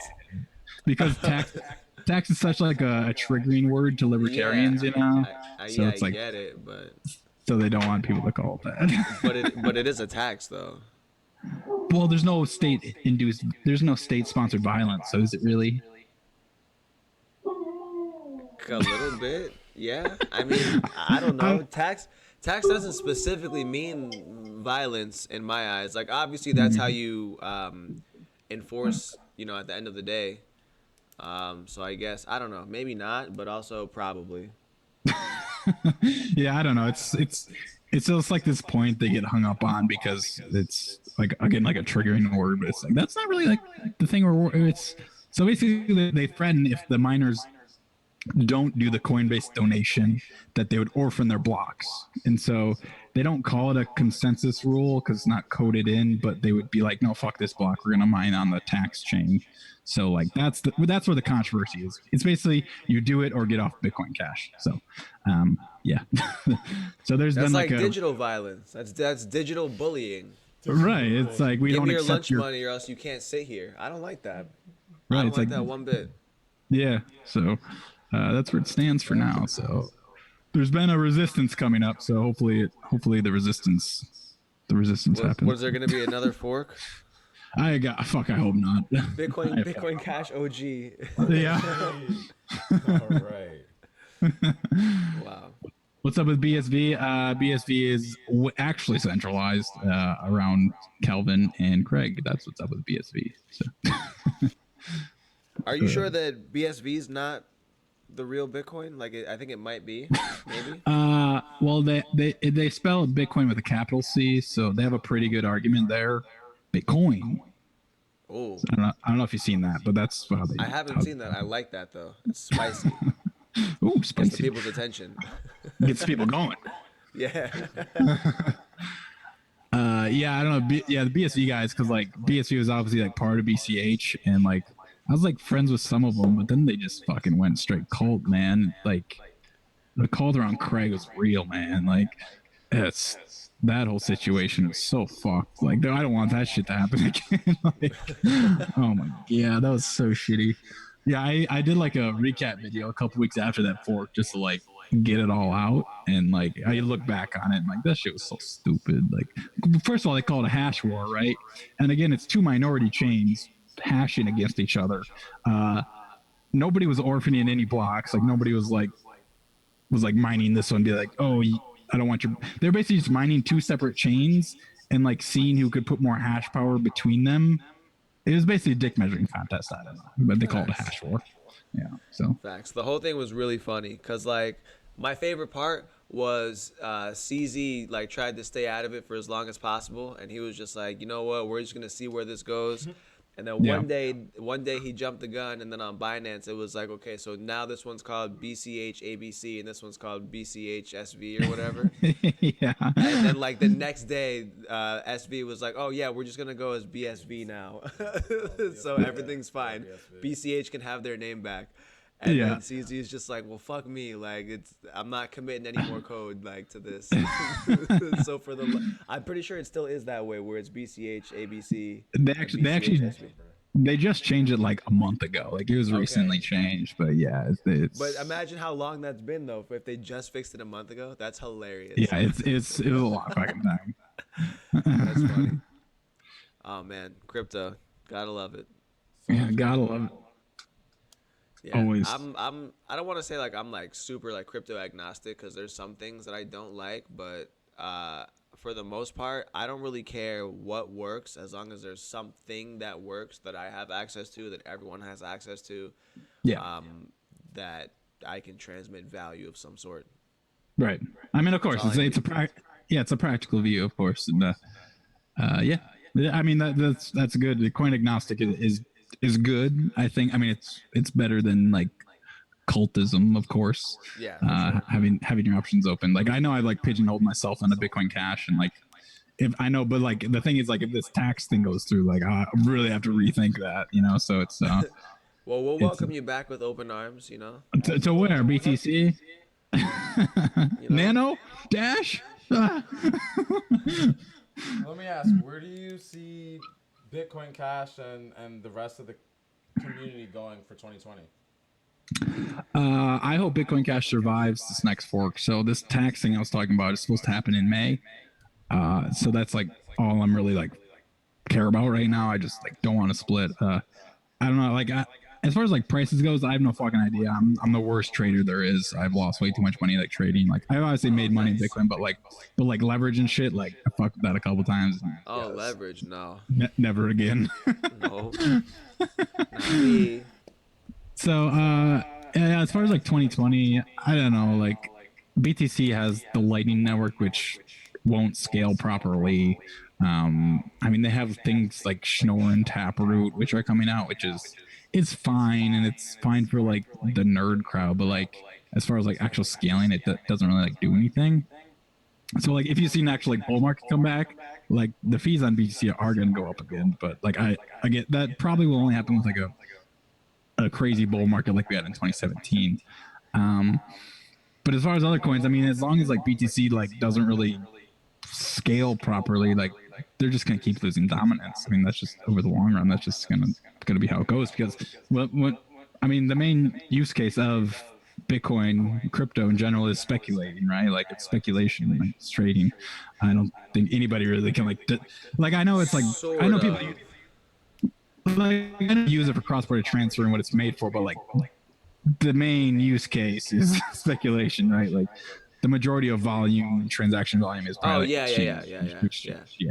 Because tax is such like a triggering word to libertarians, you know. So it's like, I get it, but so they don't want people to call it that. but it is a tax though. Well, there's no state induced, there's no state sponsored violence. So is it really? A little bit, yeah. I mean, I don't know. Tax doesn't specifically mean violence in my eyes. Like, obviously, that's how you enforce, at the end of the day. So I guess, I don't know, maybe not, but also probably. Yeah, I don't know. It's just like this point they get hung up on because it's like, again, like a triggering word, but it's like, that's not really like the thing where it's, so basically they threaten if the miners don't do the Coinbase donation that they would orphan their blocks. And so they don't call it a consensus rule because it's not coded in, but they would be like, no, fuck this block. We're going to mine on the tax chain. So like that's where the controversy is. It's basically you do it or get off Bitcoin Cash. So yeah. So that's been like digital violence. That's digital bullying. Right. It's like we Give don't me your accept lunch money or else you can't sit here. I don't like that. Right. I don't it's like that one bit. Yeah. So that's where it stands for now. So there's been a resistance coming up. So hopefully the resistance happens. Was there going to be another fork? I hope not. Bitcoin Cash OG. Yeah. All right. Wow. What's up with BSV? BSV is actually centralized around Kelvin and Craig. That's what's up with BSV. So. Are you sure that BSV is not the real Bitcoin? Like, I think it might be. Maybe. Well, they spell Bitcoin with a capital C, so they have a pretty good argument there. Bitcoin. Oh. So I don't know if you've seen that, but that's how they. I haven't seen that. I like that though. It's spicy. Ooh, spicy. Gets the people's attention. Gets people going. Yeah. Yeah, I don't know. The BSV guys, because like BSV was obviously like part of BCH, and like I was like friends with some of them, but then they just fucking went straight cult, man. Like the cult around Craig was real, man. Like that whole situation is so fucked. Like I don't want that shit to happen again. Like, oh my god, that was so shitty. Yeah, I did like a recap video a couple weeks after that fork just to like get it all out, and like I look back on it and like that shit was so stupid. Like first of all, they call it a hash war, right? And again, it's two minority chains hashing against each other. Nobody was orphaning any blocks. Like nobody was like mining this one, be like, oh, I don't want your. They're basically just mining two separate chains and like seeing who could put more hash power between them. It was basically a dick measuring contest. I don't know, but they call it a hash war. Yeah. So facts. The whole thing was really funny because like my favorite part was CZ like tried to stay out of it for as long as possible, and he was just like, you know what, we're just gonna see where this goes. And then one day he jumped the gun, and then on Binance it was like, okay, so now this one's called BCH ABC, and this one's called BCH SV or whatever. Yeah. And then like the next day, SV was like, oh yeah, we're just gonna go as BSV now, so everything's fine. BCH can have their name back. And then CZ is just like, well, fuck me, like I'm not committing any more code like to this. So I'm pretty sure it still is that way, where it's BCH ABC. They just changed it like a month ago. Like it was recently changed, but yeah, it's. But imagine how long that's been though. If they just fixed it a month ago, that's hilarious. Yeah, it was a lot of fucking time. That's funny. Oh man, crypto, gotta love it. Yeah, gotta love it. Yeah, always. I don't want to say like I'm like super like crypto agnostic because there's some things that I don't like, but for the most part, I don't really care what works as long as there's something that works that I have access to, that everyone has access to. Yeah. That I can transmit value of some sort. Right. I mean, of course, it's a practical view, of course, and yeah. I mean that's good. The coin agnostic is good. I think. I mean, it's better than like cultism, of course. Yeah, for sure. Having your options open. Like I know I like pigeonholed myself into Bitcoin Cash, and like if I know, but like the thing is, like if this tax thing goes through, like I really have to rethink that, you know. So it's Well, we'll it's welcome you back with open arms, you know. to where BTC, You know? Nano, Dash. Let me ask, where do you see Bitcoin Cash and the rest of the community going for 2020? I hope Bitcoin Cash survives this next fork. So this tax thing I was talking about is supposed to happen in May. So that's like all I'm really like care about right now. I just like don't want to split. I don't know. Like as far as like prices goes, I have no fucking idea. I'm the worst trader there is. I've lost way too much money like trading. Like I've obviously made money in Bitcoin, but like leverage and shit, like I fucked that a couple times. Oh, leverage, no. Never again. No. Not me. So yeah, as far as like 2020, I don't know. Like BTC has the Lightning Network, which won't scale properly. I mean, they have things like Schnorr and Taproot, which are coming out, which is it's fine, and it's fine for like the nerd crowd, but like as far as like actual scaling, it doesn't really like do anything. So like if you see an actual like bull market come back, like the fees on BTC are going to go up again, but like I get that probably will only happen with like a crazy bull market like we had in 2017. But as far as other coins, I mean, as long as like BTC like doesn't really scale properly, like they're just going to keep losing dominance. I mean, that's just over the long run, that's just going to be how it goes, because what I mean, the main use case of Bitcoin, crypto in general, is speculating, right? Like it's speculation, like it's trading. I don't think anybody really can like I know it's like I know people like I don't use it for cross-border transfer and what it's made for, but like the main use case is speculation, right? Like the majority of volume, transaction volume is probably yeah.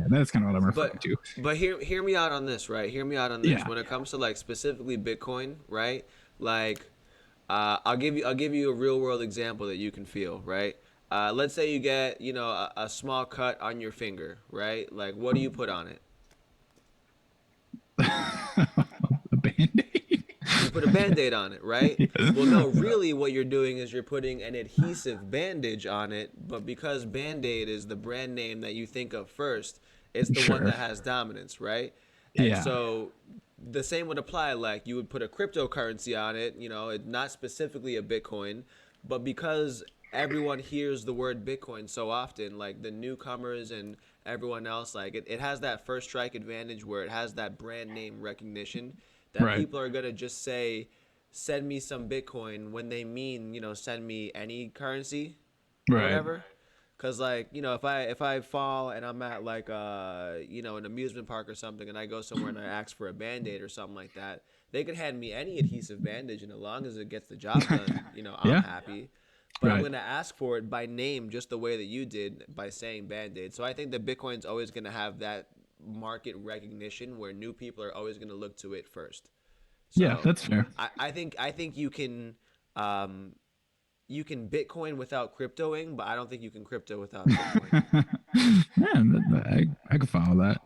That's kind of what I'm referring to. But hear me out on this, right? Hear me out on this. Yeah. When it comes to like specifically Bitcoin, right? Like, I'll give you a real world example that you can feel, right? Let's say you get a small cut on your finger, right? Like, what do you put on it? A Band-Aid. You put a Band-Aid on it, right? Yeah. Well, no, really what you're doing is you're putting an adhesive bandage on it, but because Band-Aid is the brand name that you think of first, it's the one that has dominance, right? And so the same would apply. Like you would put a cryptocurrency on it, not specifically a Bitcoin, but because everyone hears the word Bitcoin so often, like the newcomers and everyone else, like it has that first strike advantage where it has that brand name recognition that people are going to just say, send me some Bitcoin when they mean, send me any currency or whatever. Cause like, if I fall and I'm at like, an amusement park or something and I go somewhere and I ask for a Band-Aid or something like that, they could hand me any adhesive bandage, and as long as it gets the job done, I'm happy. But I'm going to ask for it by name, just the way that you did by saying Band-Aid. So I think that Bitcoin's always going to have that market recognition where new people are always going to look to it first. So yeah, that's fair. I think you can Bitcoin without cryptoing, but I don't think you can crypto without Bitcoin. Yeah, I could follow that.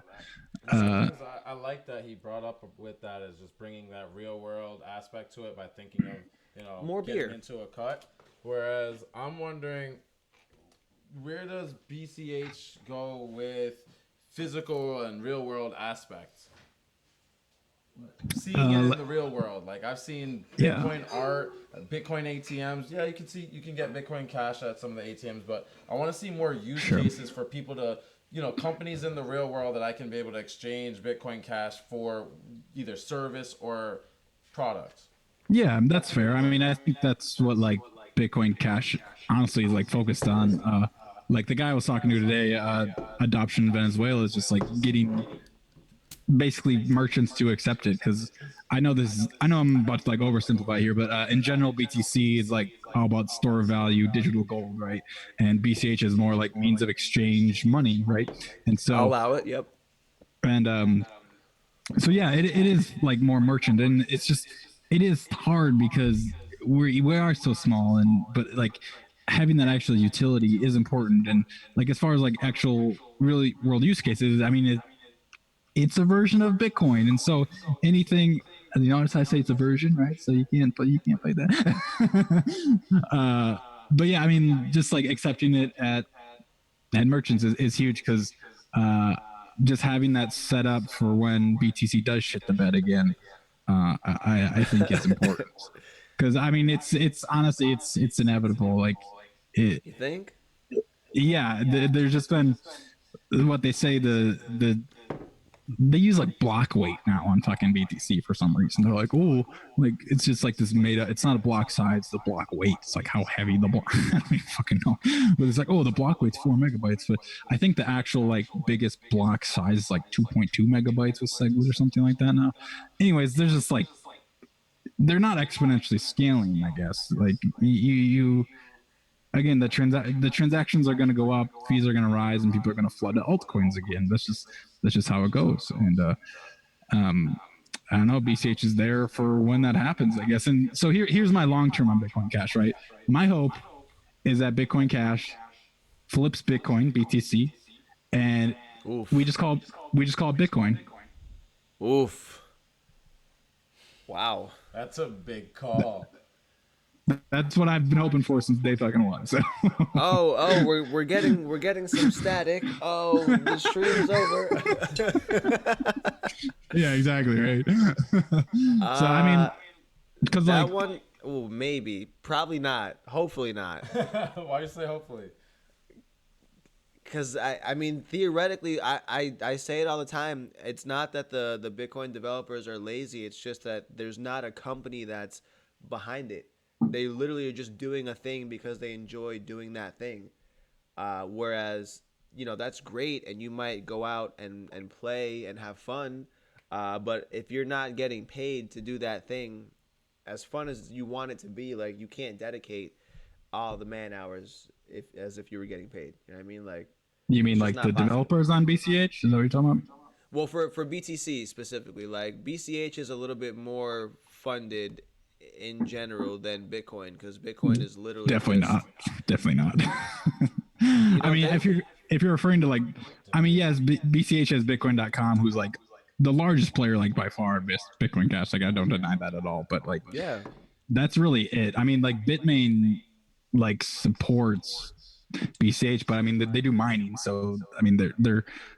I like that he brought up with that is just bringing that real world aspect to it by thinking of more getting beer into a cut. Whereas I'm wondering, where does BCH go with physical and real world aspects? Seeing it in the real world, like I've seen Bitcoin art, Bitcoin ATMs. Yeah, you can get Bitcoin Cash at some of the ATMs, but I want to see more use cases for people to, companies in the real world that I can be able to exchange Bitcoin Cash for either service or product. Yeah, that's fair. I mean, I think that's what like Bitcoin Cash honestly is like focused on. Like the guy I was talking to today, adoption in Venezuela is just like getting basically merchants to accept it, because I know I'm about to like oversimplify here, but in general BTC is like all about store of value, digital gold, right? And BCH is more like means of exchange money, right? And so I'll allow it. Yep. And so yeah, it is like more merchant, and it's just it is hard because we are so small, but like having that actual utility is important. And like as far as like actual really world use cases, I mean it's a version of Bitcoin, and so anything you notice I say it's a version, right? So you can't play that. But yeah, I mean, just like accepting it at merchants is huge because just having that set up for when BTC does shit the bed again, I think it's important. Because I mean, it's honestly it's inevitable. Like it, You think? yeah. There's just been what they say they use like block weight now on fucking BTC for some reason. They're like, oh, like it's just like this made up. It's not a block size, it's the block weight. It's like how heavy the block. I don't even fucking know. But it's like, oh, the block weight's 4 megabytes. But I think the actual like biggest block size is like 2.2 megabytes with Segwit or something like that now. Anyways, there's just like they're not exponentially scaling. I guess like you again, the transactions are going to go up, fees are going to rise, and people are going to flood to altcoins again. That's just how it goes. And I don't know, BCH is there for when that happens, I guess. And so here's my long term on Bitcoin Cash. Right, my hope is that Bitcoin Cash flips Bitcoin BTC, and Oof. we just call it Bitcoin. Oof. Wow. That's a big call. That's what I've been hoping for since day fucking one. So. Oh, we're getting some static. Oh, the stream's over. Yeah, exactly, right. So I mean, because that like one, oh, maybe, probably not. Hopefully not. Why you say hopefully? Because I mean, theoretically, I say it all the time. It's not that the Bitcoin developers are lazy. It's just that there's not a company that's behind it. They literally are just doing a thing because they enjoy doing that thing. Whereas, that's great, and you might go out and play and have fun. But if you're not getting paid to do that thing, as fun as you want it to be, like, you can't dedicate all the man hours as if you were getting paid. You know what I mean? Like, you mean it's like just the not possible. developers on BCH? Is that what you're talking about? Well, for BTC specifically, like BCH is a little bit more funded in general than Bitcoin, because Bitcoin is literally Definitely just, not. Definitely not. I mean, think? if you're referring to like, I mean, yes, BCH has Bitcoin.com, who's like the largest player, like by far, Bitcoin Cash. Like I don't deny that at all. But like, Yeah. that's really it. I mean, like Bitmain like supports BCH, but I mean they do mining, so I mean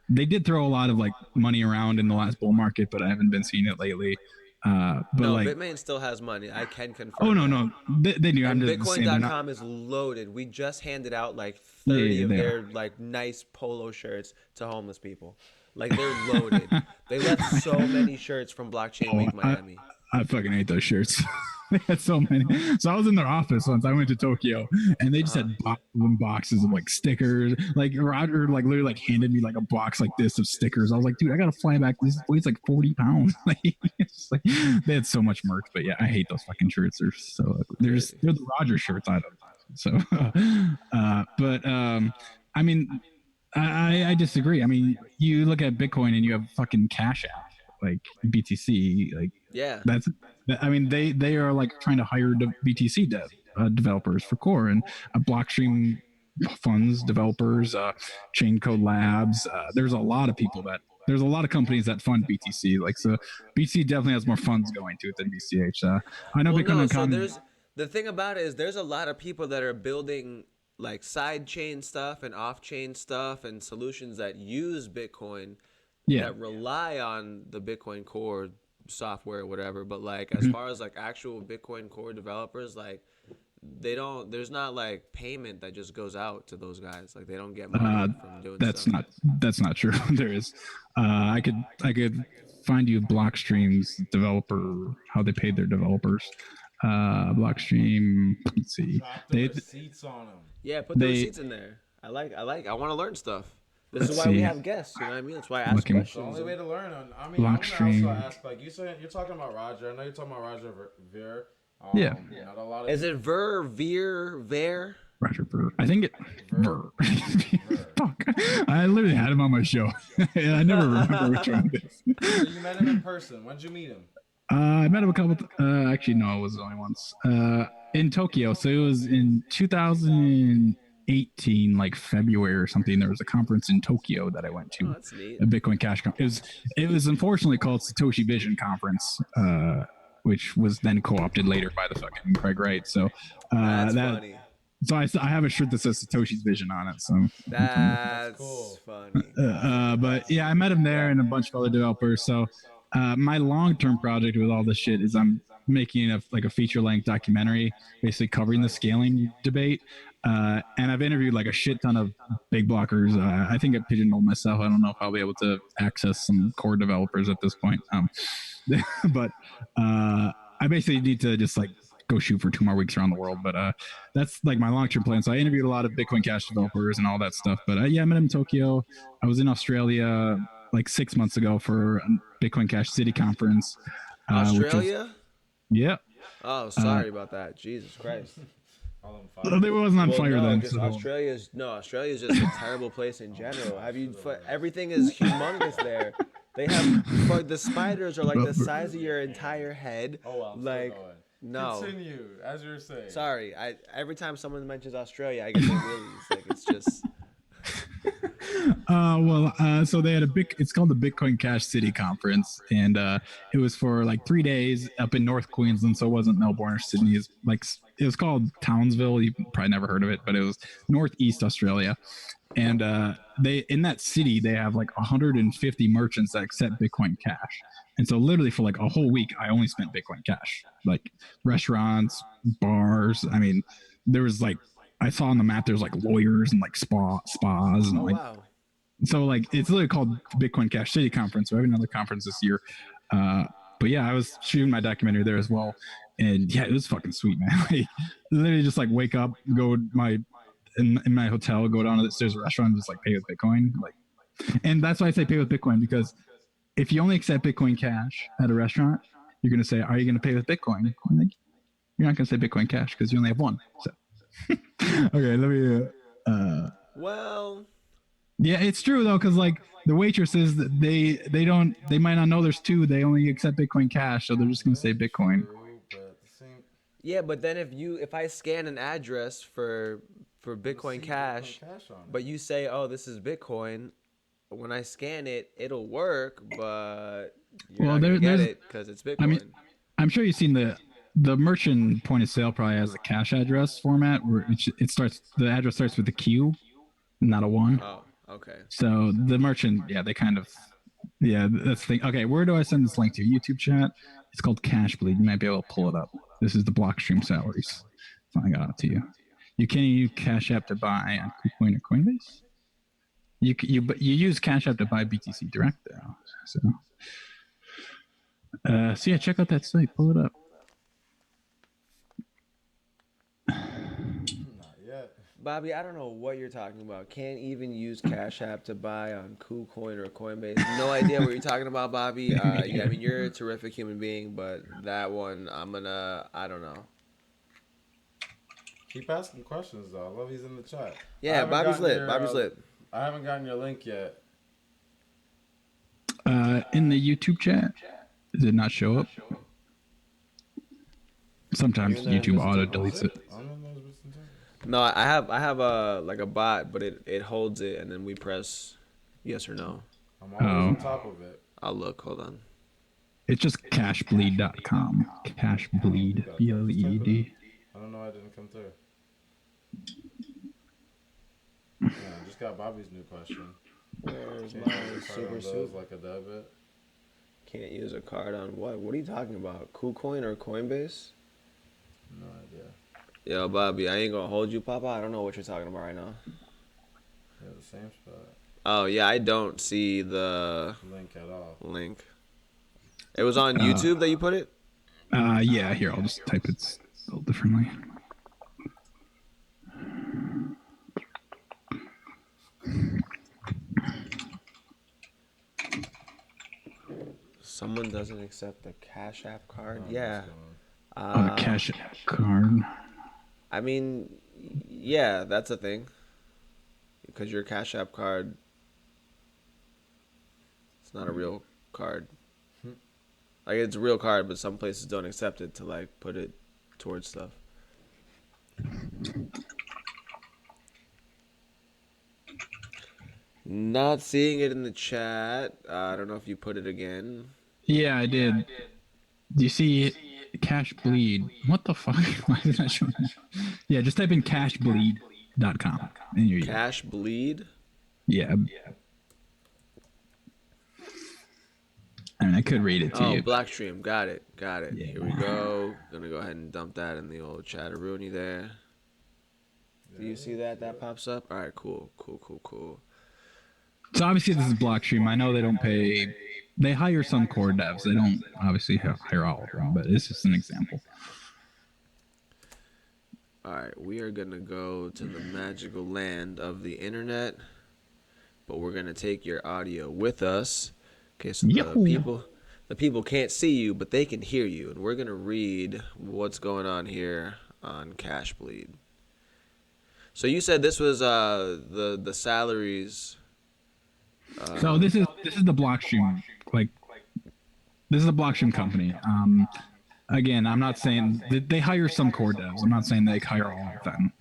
they did throw a lot of like money around in the last bull market, but I haven't been seeing it lately. But No, like, Bitmain still has money. I can confirm. oh no, that. no, they do. I'm And just saying they're not. Bitcoin.com is loaded. We just handed out like 30 Yeah, of they their are. like nice polo shirts to homeless people. Like, they're loaded. They left so many shirts from Blockchain Week Miami. I fucking hate those shirts. They had so many. So I was in their office once. I went to Tokyo, and they just had boxes of like stickers. Like Roger, like literally, like handed me like a box like this of stickers. I was like, dude, I gotta fly back. This weighs like 40 pounds. Like, it's like they had so much merch. But yeah, I hate those fucking shirts. They're the Roger shirts. I don't. So, but I mean, I disagree. I mean, you look at Bitcoin and you have fucking Cash App, like BTC, like Yeah. I mean, they are like trying to hire BTC developers for core and Blockstream funds developers, Chain Code Labs. There's a lot of companies that fund BTC. Like, so BTC definitely has more funds going to it than BCH. I know Well, Bitcoin no, so economy. the thing about it is there's a lot of people that are building like side chain stuff and off chain stuff and solutions that use Bitcoin, Yeah. that rely on the Bitcoin core software or whatever. But like, as far as like actual Bitcoin core developers, like there's not like payment that just goes out to those guys. Like, they don't get money from doing stuff. That's not true. There is. I could find you Blockstream's developer, how they paid their developers. Blockstream. Let's see. Drop the receipts on them. Yeah, put the receipts in there. I want to learn stuff. This is why we have guests. You know what I mean? That's why I ask It's the questions. only way to learn. I mean, Blockstream. I'm also ask, like, you're talking about Roger. I know you're talking about Roger Ver. Yeah. Not a lot of Is it Ver? Roger Ver. I think it. Ver. Fuck. I literally had him on my show. And I never remember which one it is. So you met him in person. When did you meet him? I met him a couple. Actually, no, it was only once. In Tokyo. So it was in 2000. 2018, like February or something, there was a conference in Tokyo that I went Oh, to, that's neat. a Bitcoin Cash conference. It was unfortunately called Satoshi Vision Conference, which was then co-opted later by the fucking Craig Wright. So That's that funny. so I have a shirt that says Satoshi's Vision on it. So That's cool. funny. but yeah, I met him there and a bunch of other developers. So my long-term project with all this shit is I'm making like a feature-length documentary, basically covering the scaling debate. And I've interviewed like a shit ton of big blockers. I think I pigeonholed myself. I don't know if I'll be able to access some core developers at this point. But I basically need to just like go shoot for 2 more weeks around the world. But that's like my long-term plan. So I interviewed a lot of Bitcoin Cash developers and all that stuff. But yeah, I met him in Tokyo. I was in Australia like 6 months ago for a Bitcoin Cash City conference. Australia? Yeah. Oh, sorry about that. Jesus Christ. They wasn't on Well, fire no, then. just So. Australia's just a terrible place in general. Everything is humongous there. They have the spiders are like the size of your entire head. Oh, well, I'm like still going. no. Continue, as you were saying. Sorry, every time someone mentions Australia, I get the willies. Like it's just. So they had it's called the Bitcoin Cash City Conference, and it was for like 3 days up in North Queensland. So it wasn't Melbourne or Sydney. It was called Townsville. You probably never heard of it, but it was Northeast Australia. And they in that city they have like 150 merchants that accept Bitcoin Cash. And so literally for like a whole week, I only spent Bitcoin Cash, like restaurants, bars. I mean, there was like I saw on the map there's like lawyers and like spas and Oh like wow. so like it's literally called Bitcoin Cash City Conference. We have another conference this year. But yeah, I was shooting my documentary there as well. And yeah, it was fucking sweet, man. Like literally just like wake up, go in my hotel, go down to there's a restaurant and just like pay with Bitcoin. Like and that's why I say pay with Bitcoin, because if you only accept Bitcoin Cash at a restaurant, you're gonna say, are you gonna pay with Bitcoin? Like, you're not gonna say Bitcoin Cash because you only have one. So okay, let me Well, yeah, it's true though, because like the waitresses, they might not know there's two. They only accept Bitcoin Cash, so they're just gonna say Bitcoin. yeah, but then if I scan an address for Bitcoin Cash, but you say, oh, this is Bitcoin, when I scan it, it'll work, but you're not gonna get it because it's Bitcoin. I mean, I'm sure you've seen the merchant point of sale probably has a cash address format where the address starts with a Q, not a 1. Oh, okay. So the merchant, yeah, they kind of, yeah, that's the thing. Okay, where do I send this link to? YouTube chat. It's called Cash Bleed. You might be able to pull it up. This is the Blockstream salaries. So I got it to you. You can't use Cash App to buy on KuCoin or Coinbase. You use Cash App to buy BTC Direct though. So yeah, check out that site. Pull it up. Not yet. Bobby, I don't know what you're talking about. Can't even use Cash App to buy on KuCoin or Coinbase. No idea what you're talking about, Bobby. Yeah, I mean, you're a terrific human being, but that one, I don't know. Keep asking questions, though. I love he's in the chat. Yeah, Bobby's lit. Bobby's lit. I haven't gotten your link yet. In the YouTube chat, does it not show up? Sometimes YouTube auto deletes it. No, I have a bot, but it holds it, and then we press yes or no. I'm always on top of it. I'll look. Hold on. It's just cashbleed.com. Cashbleed. BLEED. I don't know why it didn't come through. Yeah, I just got Bobby's new question. Where's my super soup? Like a debit. Can't use a card on what? What are you talking about? KuCoin or Coinbase? No idea. Yo, Bobby, I ain't gonna hold you, Papa. I don't know what you're talking about right now. Yeah, the same spot. Oh yeah, I don't see the Link at all. link. It was on YouTube that you put it? Yeah, here, I'll just type it a little differently. Someone doesn't accept the Cash App card? Oh, yeah. Cash App card. I mean, yeah, that's a thing. Because your Cash App card, it's not a real card. Like, it's a real card, but some places don't accept it to, like, put it towards stuff. Not seeing it in the chat. I don't know if you put it again. Yeah, I did. Do you see Cash Bleed? What the fuck? Why is that showing that? Yeah, just type in cashbleed.com and here you go. Cash bleed. Yeah. I mean, I could read it to you. Oh, Blackstream. Got it. Yeah. Here we go. Gonna go ahead and dump that in the old chatteroonie there. Do you see that? That pops up? All right, cool. So obviously this is Blockstream. I know they don't pay. They hire some core devs. They don't obviously hire all of them, but it's just an example. All right, we are gonna go to the magical land of the internet, but we're gonna take your audio with us. Okay, so the people can't see you, but they can hear you, and we're gonna read what's going on here on Cash Bleed. So you said this was the salaries. So this is the Blockstream, like this is a Blockstream company. Again, I'm not saying they hire some core devs. I'm not saying they hire all of them.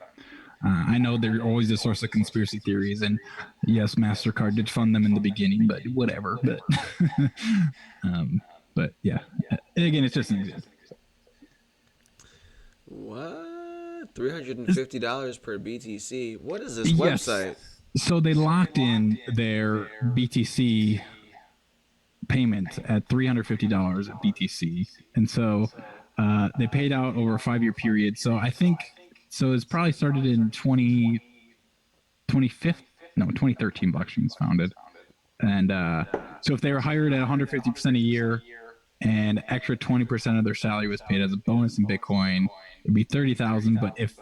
I know they're always a source of conspiracy theories, and yes, MasterCard did fund them in the beginning, but whatever. But but yeah, again, it's just an example. What? $350 per BTC. What is this website? So they locked in their BTC payment at $350 at BTC, and so they paid out over a 5-year period. So I think it's probably started in 2013. Blockstream was founded, and so if they were hired at 150% a year, and extra 20% of their salary was paid as a bonus in Bitcoin, it'd be $30,000. But if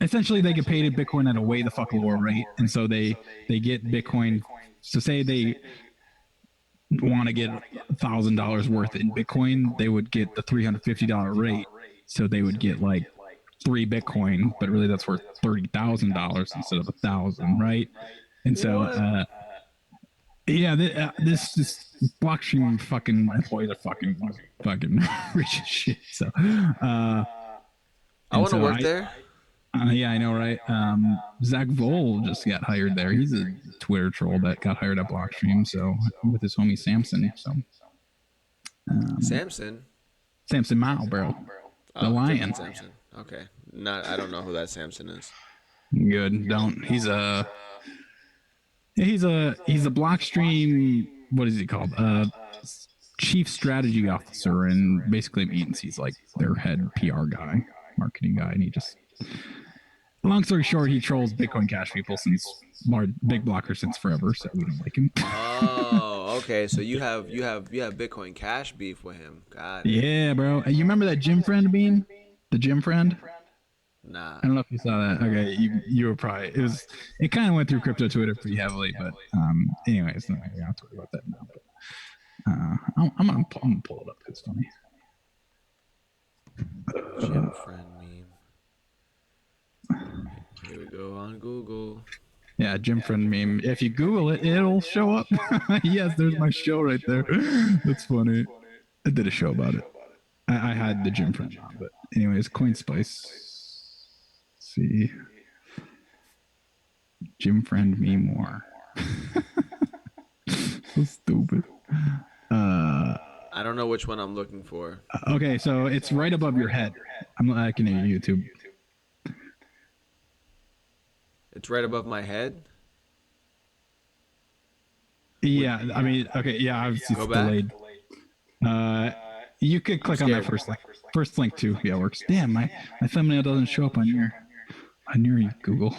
essentially they get paid in Bitcoin at a way the fuck lower rate, and so they get Bitcoin. So say they want to get $1,000 worth in Bitcoin, they would get the $350 rate. So they would get like 3 Bitcoin, but really that's worth $30,000 instead of 1,000, right? And so, this Blockstream fucking employees are fucking rich as shit. So, I want to work there. Yeah, I know, right? Zach Vole just got hired there. He's a Twitter troll that got hired at Blockstream, so with his homie Samson. So, Samson Mao, bro, the lion. Samson. Okay, I don't know who that Samson is. Good, don't. He's a Blockstream. What is he called? Chief Strategy Officer, and basically means he's like their head PR guy, marketing guy, and he just. Long story short, he trolls Bitcoin Cash people since big blocker since forever, so we don't like him. Oh, okay. So you have Bitcoin Cash beef with him. Got it. Yeah, bro. You remember that gym friend meme? The gym friend? Nah. I don't know if you saw that. Okay, you were probably it kind of went through crypto Twitter pretty heavily, but anyways, no, I don't have to worry about that now. But I'm gonna pull it up. It's funny. Gym friend meme. Here we go on Google. Yeah, gym friend meme. If you Google it, it'll show up. Yes, there's my show right there. That's funny. I did a show about it. I had the gym friend on, but anyways, CoinSpice. Let's see. Gym friend meme more. So stupid. I don't know which one I'm looking for. Okay, so it's right above your head. I'm looking at YouTube. It's right above my head? Yeah, I mean, okay, yeah, obviously it's delayed. You could click on that first link too. Yeah, it works. Damn, my thumbnail doesn't show up on your Google.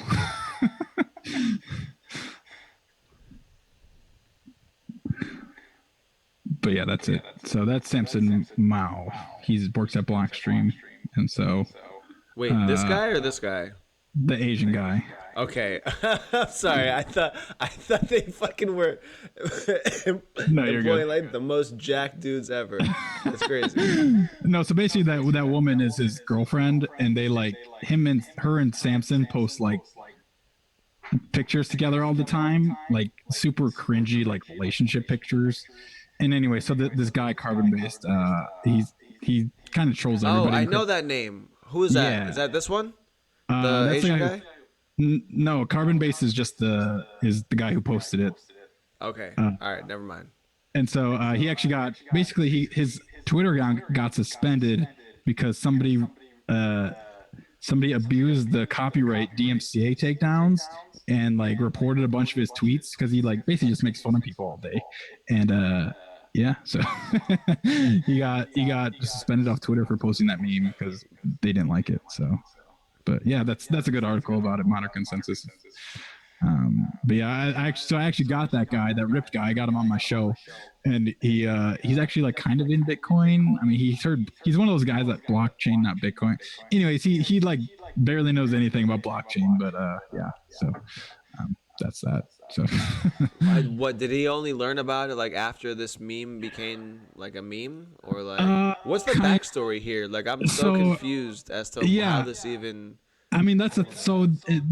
But yeah, that's it. So that's Samson Mao. He works at Blockstream, and so. Wait, this guy or this guy? The Asian guy. Okay, I'm sorry. I thought they fucking were No, you're good. like the most jacked dudes ever. That's crazy. No, so basically that woman is his girlfriend, and they like her and Samson post like pictures together all the time, like super cringy like relationship pictures. And anyway, so this guy Carbon Based, he kind of trolls everybody. Oh, I know that name. Who is that? Yeah. Is that this one? The Asian guy? No, Carbon Base is just the guy who posted it. Okay. All right. Never mind. And so he actually got basically his Twitter account got suspended because uh, somebody abused the copyright DMCA takedowns and like reported a bunch of his tweets because he like basically just makes fun of people all day. And yeah, so he got suspended off Twitter for posting that meme because they didn't like it. So, but yeah, that's a good article about it, Modern Consensus. But yeah, I actually got that guy, that ripped guy. I got him on my show, and he's actually like kind of in Bitcoin. I mean, he's one of those guys that blockchain, not Bitcoin. Anyways, he like barely knows anything about blockchain, but yeah. So that's that. So What did he only learn about it like after this meme became like a meme, or like what's the backstory here? Like I'm so confused as to how this even. I mean,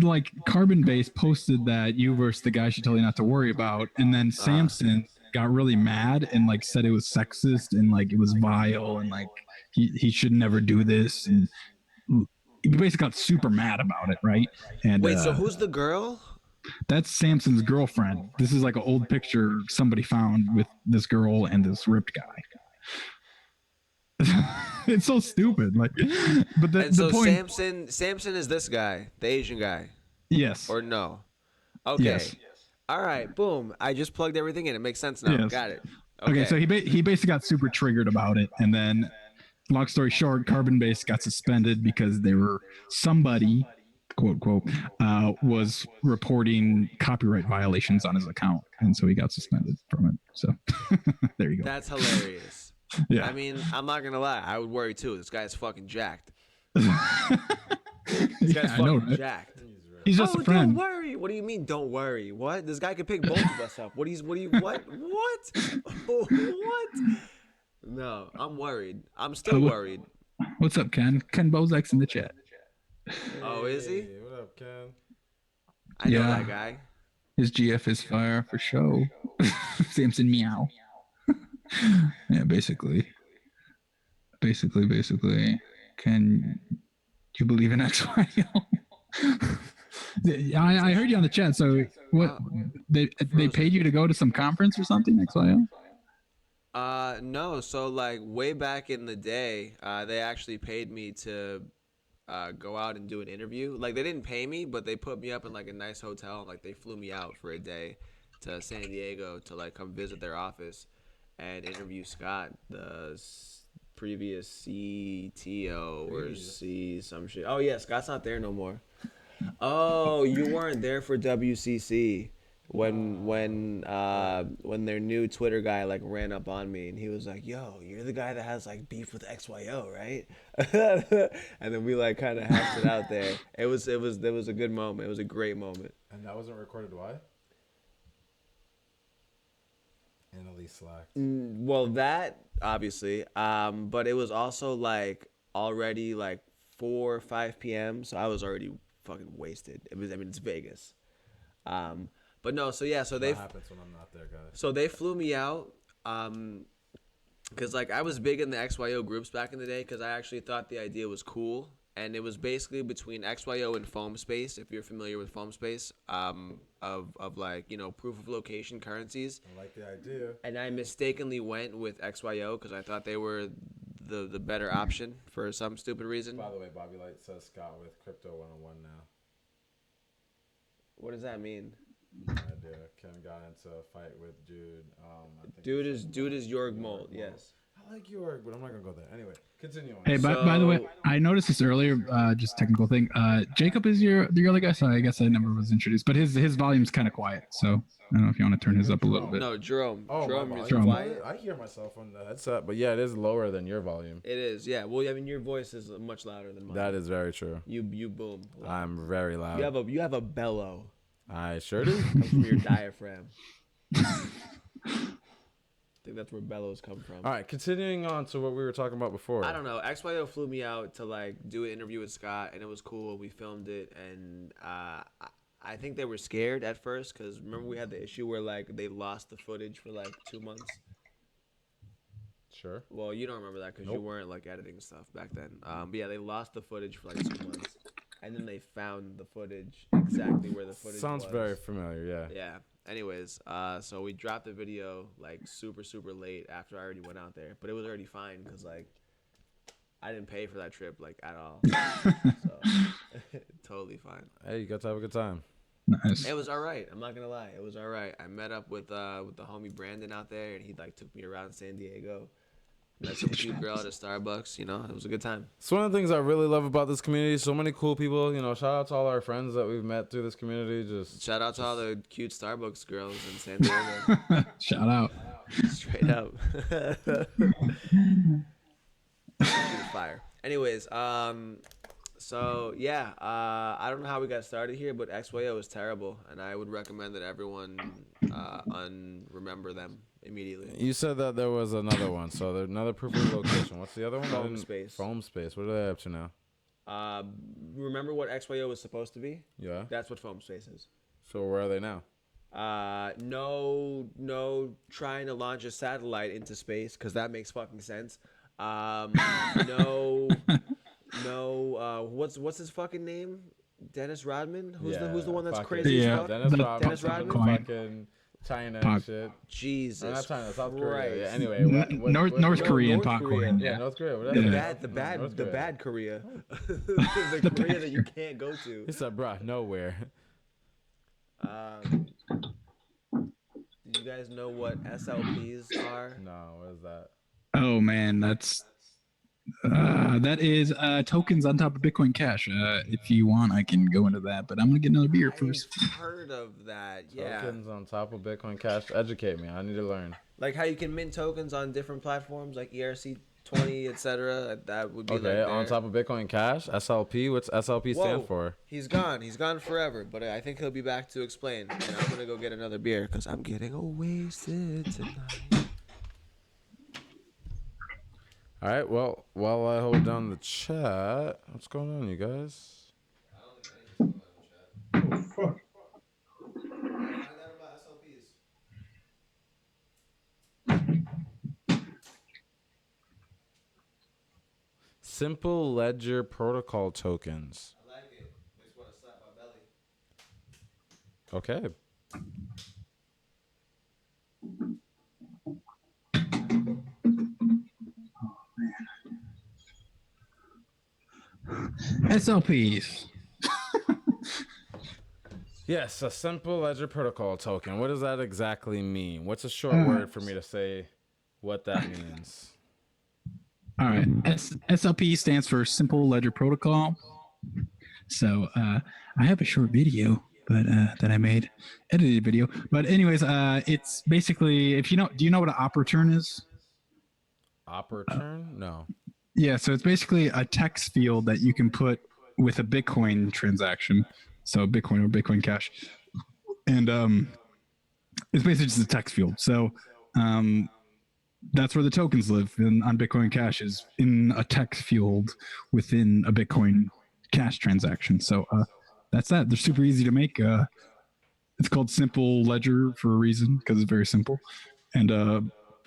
like Carbon Base posted that you versus the guy should tell you not to worry about, and then Samson got really mad and like said it was sexist and like it was vile and like he should never do this, and he basically got super mad about it, right? And wait, so who's the girl? That's Samson's girlfriend. This is like an old picture somebody found with this girl and this ripped guy. It's so stupid. Like, but the point. Samson is this guy, the Asian guy. Yes. Or no? Okay. Yes. All right. Boom. I just plugged everything in. It makes sense now. Yes. Got it. Okay. So he basically got super triggered about it, and then, long story short, Carbon Base got suspended because somebody, quote quote, was reporting copyright violations on his account, and so he got suspended from it. So there you go. That's hilarious. Yeah. I mean, I'm not gonna lie. I would worry too. This guy's fucking jacked. This guy's fucking jacked. He's just a friend. Don't worry. What do you mean? Don't worry. What? This guy could pick both of us up. What? What? No, I'm worried. I'm still worried. What's up, Ken? Ken Bozak's in the chat. Oh, is he? Hey, what up, Ken? I know that guy. His GF is fire for show. Samson meow. Yeah, basically. Can you believe in XYO? I heard you on the chat. So what? They paid you to go to some conference or something? XYO? No. So like way back in the day, they actually paid me to go out and do an interview. Like they didn't pay me, but they put me up in like a nice hotel. Like they flew me out for a day to San Diego to like come visit their office and interview Scott, the previous CTO or C some shit. Oh yeah, Scott's not there no more. Oh, you weren't there for WCC when their new Twitter guy like ran up on me and he was like, "Yo, you're the guy that has like beef with XYO, right?" And then we like kind of hashed it out there. It was a good moment. It was a great moment. And that wasn't recorded. Why? Annalese slacked. Well, that obviously, but it was also like already like 4 or 5 p.m. So I was already fucking wasted. It's Vegas. But no, so yeah, so that happens when I'm not there, guys. So they flew me out, because like I was big in the XYO groups back in the day because I actually thought the idea was cool. And it was basically between XYO and Foam Space, if you're familiar with Foam Space, of like, you know, proof of location currencies. I like the idea. And I mistakenly went with XYO because I thought they were the better option for some stupid reason. By the way, Bobby Light says Scott with Crypto 101 now. What does that mean? No idea. Ken got into a fight with Dude. Dude is Jorg Molt, yes. I like York, but I'm not gonna go there. Anyway, continue on. Hey, by the way, I noticed this earlier. Just technical thing. Jakub is the other guy, so I guess I never was introduced. But his volume's kind of quiet, so I don't know if you want to turn his up a little bit. No, Jerome. Oh, Jerome. I hear myself on the headset, but yeah, it is lower than your volume. It is, yeah. Well, I mean, your voice is much louder than mine. That is very true. You boom. Loud. I'm very loud. You have a bellow. I sure do. Comes from your diaphragm. I think that's where bellows come from. All right, continuing on to what we were talking about before. I don't know. XYO flew me out to like do an interview with Scott, and it was cool. We filmed it, and I think they were scared at first because remember we had the issue where like they lost the footage for like 2 months. Sure. Well, you don't remember that because you weren't like editing stuff back then. But yeah, they lost the footage for like 2 months, and then they found the footage exactly where the footage Sounds was. very familiar, yeah. Yeah. Anyways, so we dropped the video like super late after I already went out there, but it was already fine because like I didn't pay for that trip like at all, so totally fine. Hey, you got to have a good time. Nice. It was all right. I'm not gonna lie, it was all right. I met up with the homie Brandon out there, and he like took me around San Diego. Met some cute girl at a Starbucks. You know, it was a good time. It's one of the things I really love about this community. So many cool people. You know, shout out to all our friends that we've met through this community. Shout out to all the cute Starbucks girls in San Diego. Shout out. Straight up. She was fire. Anyways, so yeah, I don't know how we got started here, but XYO was terrible, and I would recommend that everyone remember them immediately. You said that there was another one, so there's another proof of location. What's the other one? Foam Space. Foam Space. What are they up to now? Remember what XYO was supposed to be? Yeah. That's what Foam Space is. So where are they now? No, trying to launch a satellite into space because that makes fucking sense. What's his fucking name? Dennis Rodman? Who's the one that's crazy? Yeah, as fuck? Dennis Rodman. Fucking China and shit. Jesus. Not China, South Korea. Christ. Yeah, anyway, North Korean North Korea. popcorn. Yeah, Yeah. North Korea. Whatever. The bad Korea. The Korea that you can't go to. He said, bruh, nowhere. Do you guys know what SLPs are? No, what is that? Oh man, that is tokens on top of Bitcoin Cash. If you want, I can go into that, but I'm gonna get another beer first. I've heard of that. Yeah. Tokens on top of Bitcoin Cash. Educate me. I need to learn. Like how you can mint tokens on different platforms like ERC20, etc. That would be Okay, like on top of Bitcoin Cash, SLP. What's SLP stand Whoa. for? He's gone. He's gone forever. But I think he'll be back to explain. And I'm gonna go get another beer because I'm getting wasted tonight. All right. Well, while I hold down the chat, what's going on, you guys? Simple Ledger Protocol tokens. I like it. Makes me want to slap my belly. Okay. SLPs. Yes, a Simple Ledger Protocol token. What does that exactly mean? What's a short word for me to say what that means? All right. SLP stands for Simple Ledger Protocol. So I have a short video, but that I made, edited video. But anyways, it's basically, if you know, do you know what an operaturn is? Operaturn? No. Yeah, so it's basically a text field that you can put with a Bitcoin transaction. So Bitcoin or Bitcoin Cash. And it's basically just a text field. So that's where the tokens live on Bitcoin Cash, is in a text field within a Bitcoin Cash transaction. So that's that. They're super easy to make. It's called Simple Ledger for a reason, because it's very simple. And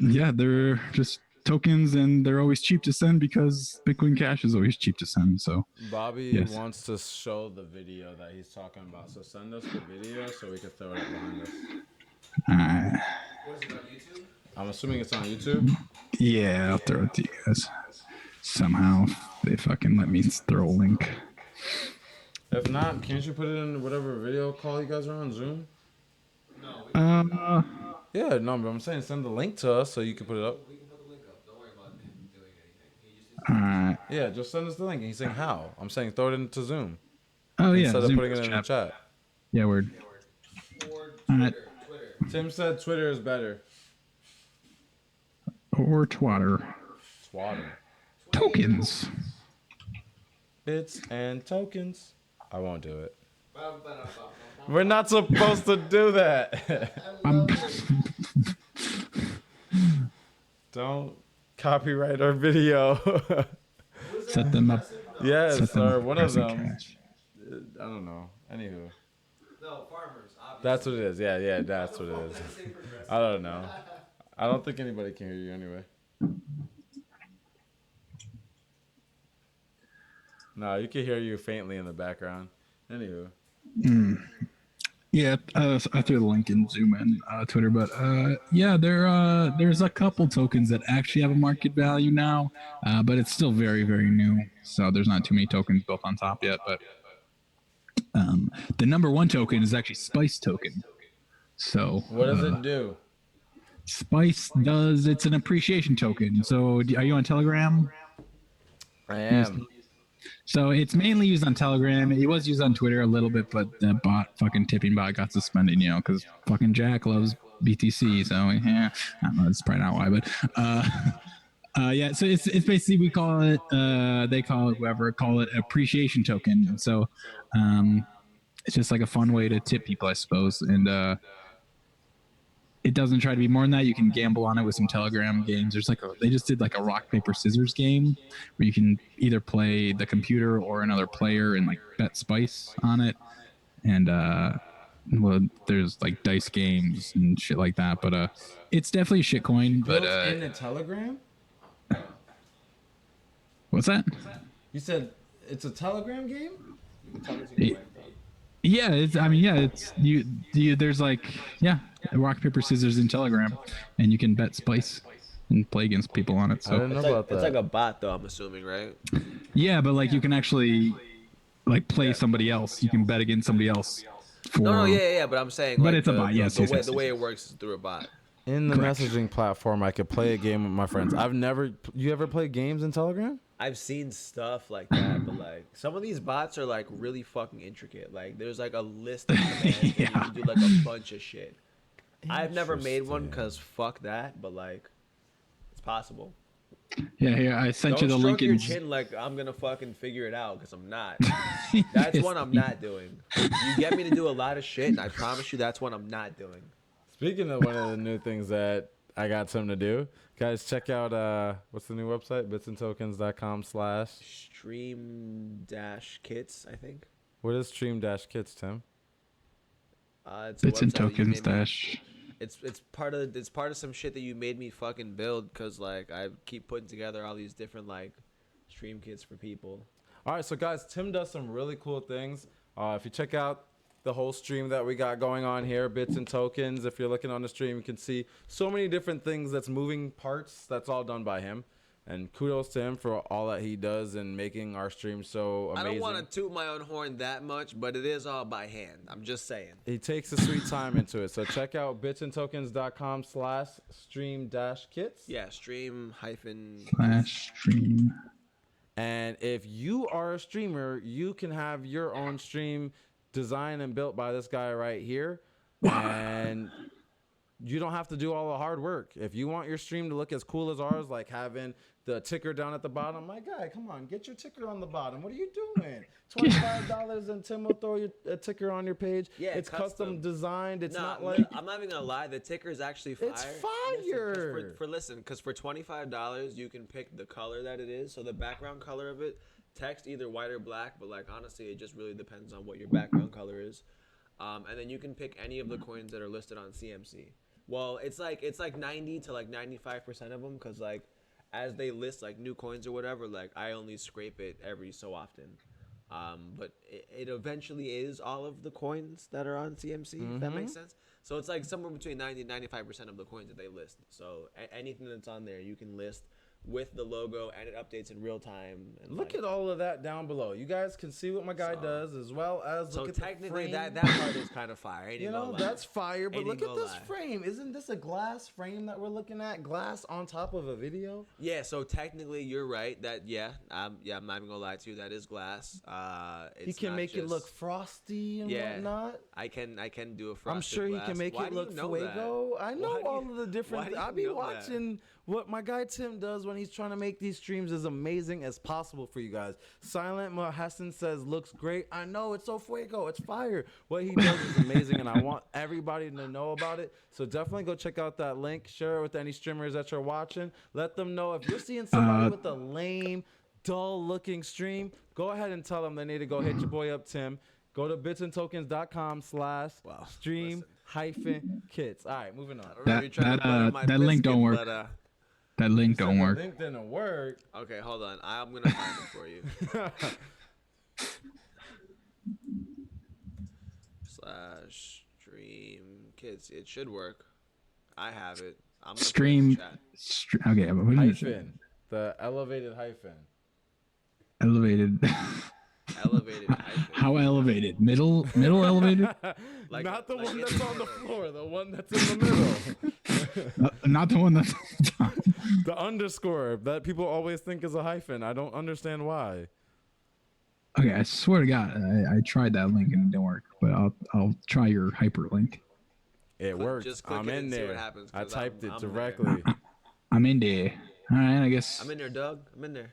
yeah, they're just tokens, and they're always cheap to send because Bitcoin Cash is always cheap to send. So Bobby wants to show the video that he's talking about. So send us the video so we can throw it up behind us. What is it on YouTube? I'm assuming it's on YouTube. Yeah, I'll throw it to you guys. Somehow they fucking let me throw a link. If not, can't you put it in whatever video call you guys are on, Zoom? No. Yeah, no, but I'm saying send the link to us so you can put it up. We can put the link up. Don't worry about him doing anything. Yeah, just send us the link. And he's saying how? I'm saying throw it into Zoom. Oh yeah, Instead of Zoom putting it in the chat. chat. Yeah, word. Or Alright. Twitter. Tim said Twitter is better. Or Twatter. Swatter. Tokens. Bits and tokens. I won't do it. We're not supposed to do that. Don't copyright our video. Set them up. Yes, Set them or up one of pricing them. cash. I don't know. Anywho. No, farmers, obviously. That's what it is. Yeah, that's what it is. I don't know. I don't think anybody can hear you anyway. No, you can hear you faintly in the background. Anywho. Yeah, I threw the link in Zoom and Twitter, but yeah, there's a couple tokens that actually have a market value now, but it's still very, very new, so there's not too many tokens built on top yet. But the number one token is actually Spice token. So What does it do? Spice does, it's an appreciation token. So are you on Telegram? I am. So it's mainly used on Telegram. It was used on Twitter a little bit, but the fucking tipping bot got suspended, because fucking Jack loves BTC. So yeah, I don't know, that's probably not why, but yeah. So it's basically, we call it, they call it, whoever call it, appreciation token. And so it's just like a fun way to tip people, I suppose. And it doesn't try to be more than that. You can gamble on it with some Telegram games. There's they just did like a rock, paper, scissors game where you can either play the computer or another player and like bet Spice on it. And, well, there's like dice games and shit like that, but, it's definitely a shitcoin, but, Built in the Telegram? What's that? You said it's a Telegram game? Yeah, it's you there's like, yeah, rock, paper, scissors in Telegram, and you can bet Spice and play against people on it. I didn't So know It's about that. it's like a bot, though, I'm assuming, right? yeah, but like you can actually like play somebody else. You can bet against somebody else for No, yeah, but I'm saying, But like, it's a bot, yes, the yes, way yes, the way yes. it works is through a bot. In the Correct. messaging platform, I could play a game with my friends. I've never. You ever play games in Telegram? I've seen stuff like that, but like some of these bots are like really fucking intricate. Like there's like a list of commands and you Yeah. can do like a bunch of shit. I've never made one because fuck that, but like it's possible. Yeah, here I sent Don't you the stroke link your in. chin like I'm gonna fucking figure it out because I'm not. That's one I'm not doing. You get me to do a lot of shit, and I promise you that's one I'm not doing. Speaking of one of the new things that I got something to do, guys, check out what's the new website? bitsandtokens.com/ Stream dash kits, I think. What is stream dash kits, Tim? It's a Bits and website that you tokens made me- dash. It's part of some shit that you made me fucking build because like I keep putting together all these different like stream kits for people. All right, so guys, Tim does some really cool things. If you check out the whole stream that we got going on here, Bits and Tokens, if you're looking on the stream, you can see so many different things that's moving parts. That's all done by him. And kudos to him for all that he does in making our stream so amazing. I don't want to toot my own horn that much, but it is all by hand. I'm just saying. He takes a sweet time into it. So check out bitsandtokens.com/ stream-kits. Yeah, stream hyphen. Slash stream. And if you are a streamer, you can have your own stream designed and built by this guy right here. And you don't have to do all the hard work. If you want your stream to look as cool as ours, like having the ticker down at the bottom, my guy, come on, get your ticker on the bottom. What are you doing? $25 and Tim will throw your a ticker on your page. Yeah, it's custom designed. It's not no, like I'm not even gonna lie. The ticker is actually fire. It's fire. Because for $25 you can pick the color that it is. So the background color of it, text either white or black. But like honestly, it just really depends on what your background color is. And then you can pick any of the coins that are listed on CMC. Well, it's like 90 to like 95% of them, because like as they list like new coins or whatever, like I only scrape it every so often. But it eventually is all of the coins that are on CMC, if that makes sense. So it's like somewhere between 90 and 95% of the coins that they list. So anything that's on there, you can list with the logo, and it updates in real time. And look at all of that down below. You guys can see what my guy does, as well as so look at technically the frame. that part is kind of fire. You know, that's fire, but Ain't look even at gonna this lie. frame. Isn't this a glass frame that we're looking at? Glass on top of a video? Yeah, so technically you're right that I'm not even gonna lie to you, that is glass. He can make it look frosty and whatnot. I can do a frosted I'm sure glass. he can make Why it do you look know fuego. that? I know Why do all you- of the why different. do you I'll be know that? watching what my guy Tim does when he's trying to make these streams as amazing as possible for you guys. Silent Mohassan says looks great. I know, it's so fuego. It's fire. What he does is amazing, and I want everybody to know about it. So definitely go check out that link. Share it with any streamers that you're watching. Let them know if you're seeing somebody with a lame, dull-looking stream. Go ahead and tell them they need to go hit your boy up, Tim. Go to bitsandtokens.com/ stream-kits. All right, moving on. I don't know if you're trying to butter my that link don't brisket, work. but, That link don't The work. link didn't work. okay, hold on. I'm gonna find it for you. Slash stream kids. It should work. I have it. I'm gonna put it in Stream. the chat. Okay, but what is it? Hyphen. The elevated hyphen. Elevated. Elevated hyphen. How elevated? Middle elevated? Like, Not the like one in that's the on the middle. floor, the one that's in the middle. Not the one that's The underscore that people always think is a hyphen. I don't understand why. Okay, I swear to God, I tried that link and it didn't work. But I'll try your hyperlink. It worked. Just click I'm it in and see what there. happens, I 'cause typed I'm it there. directly. I'm in there. All right, I guess. I'm in there, Doug. I'm in there.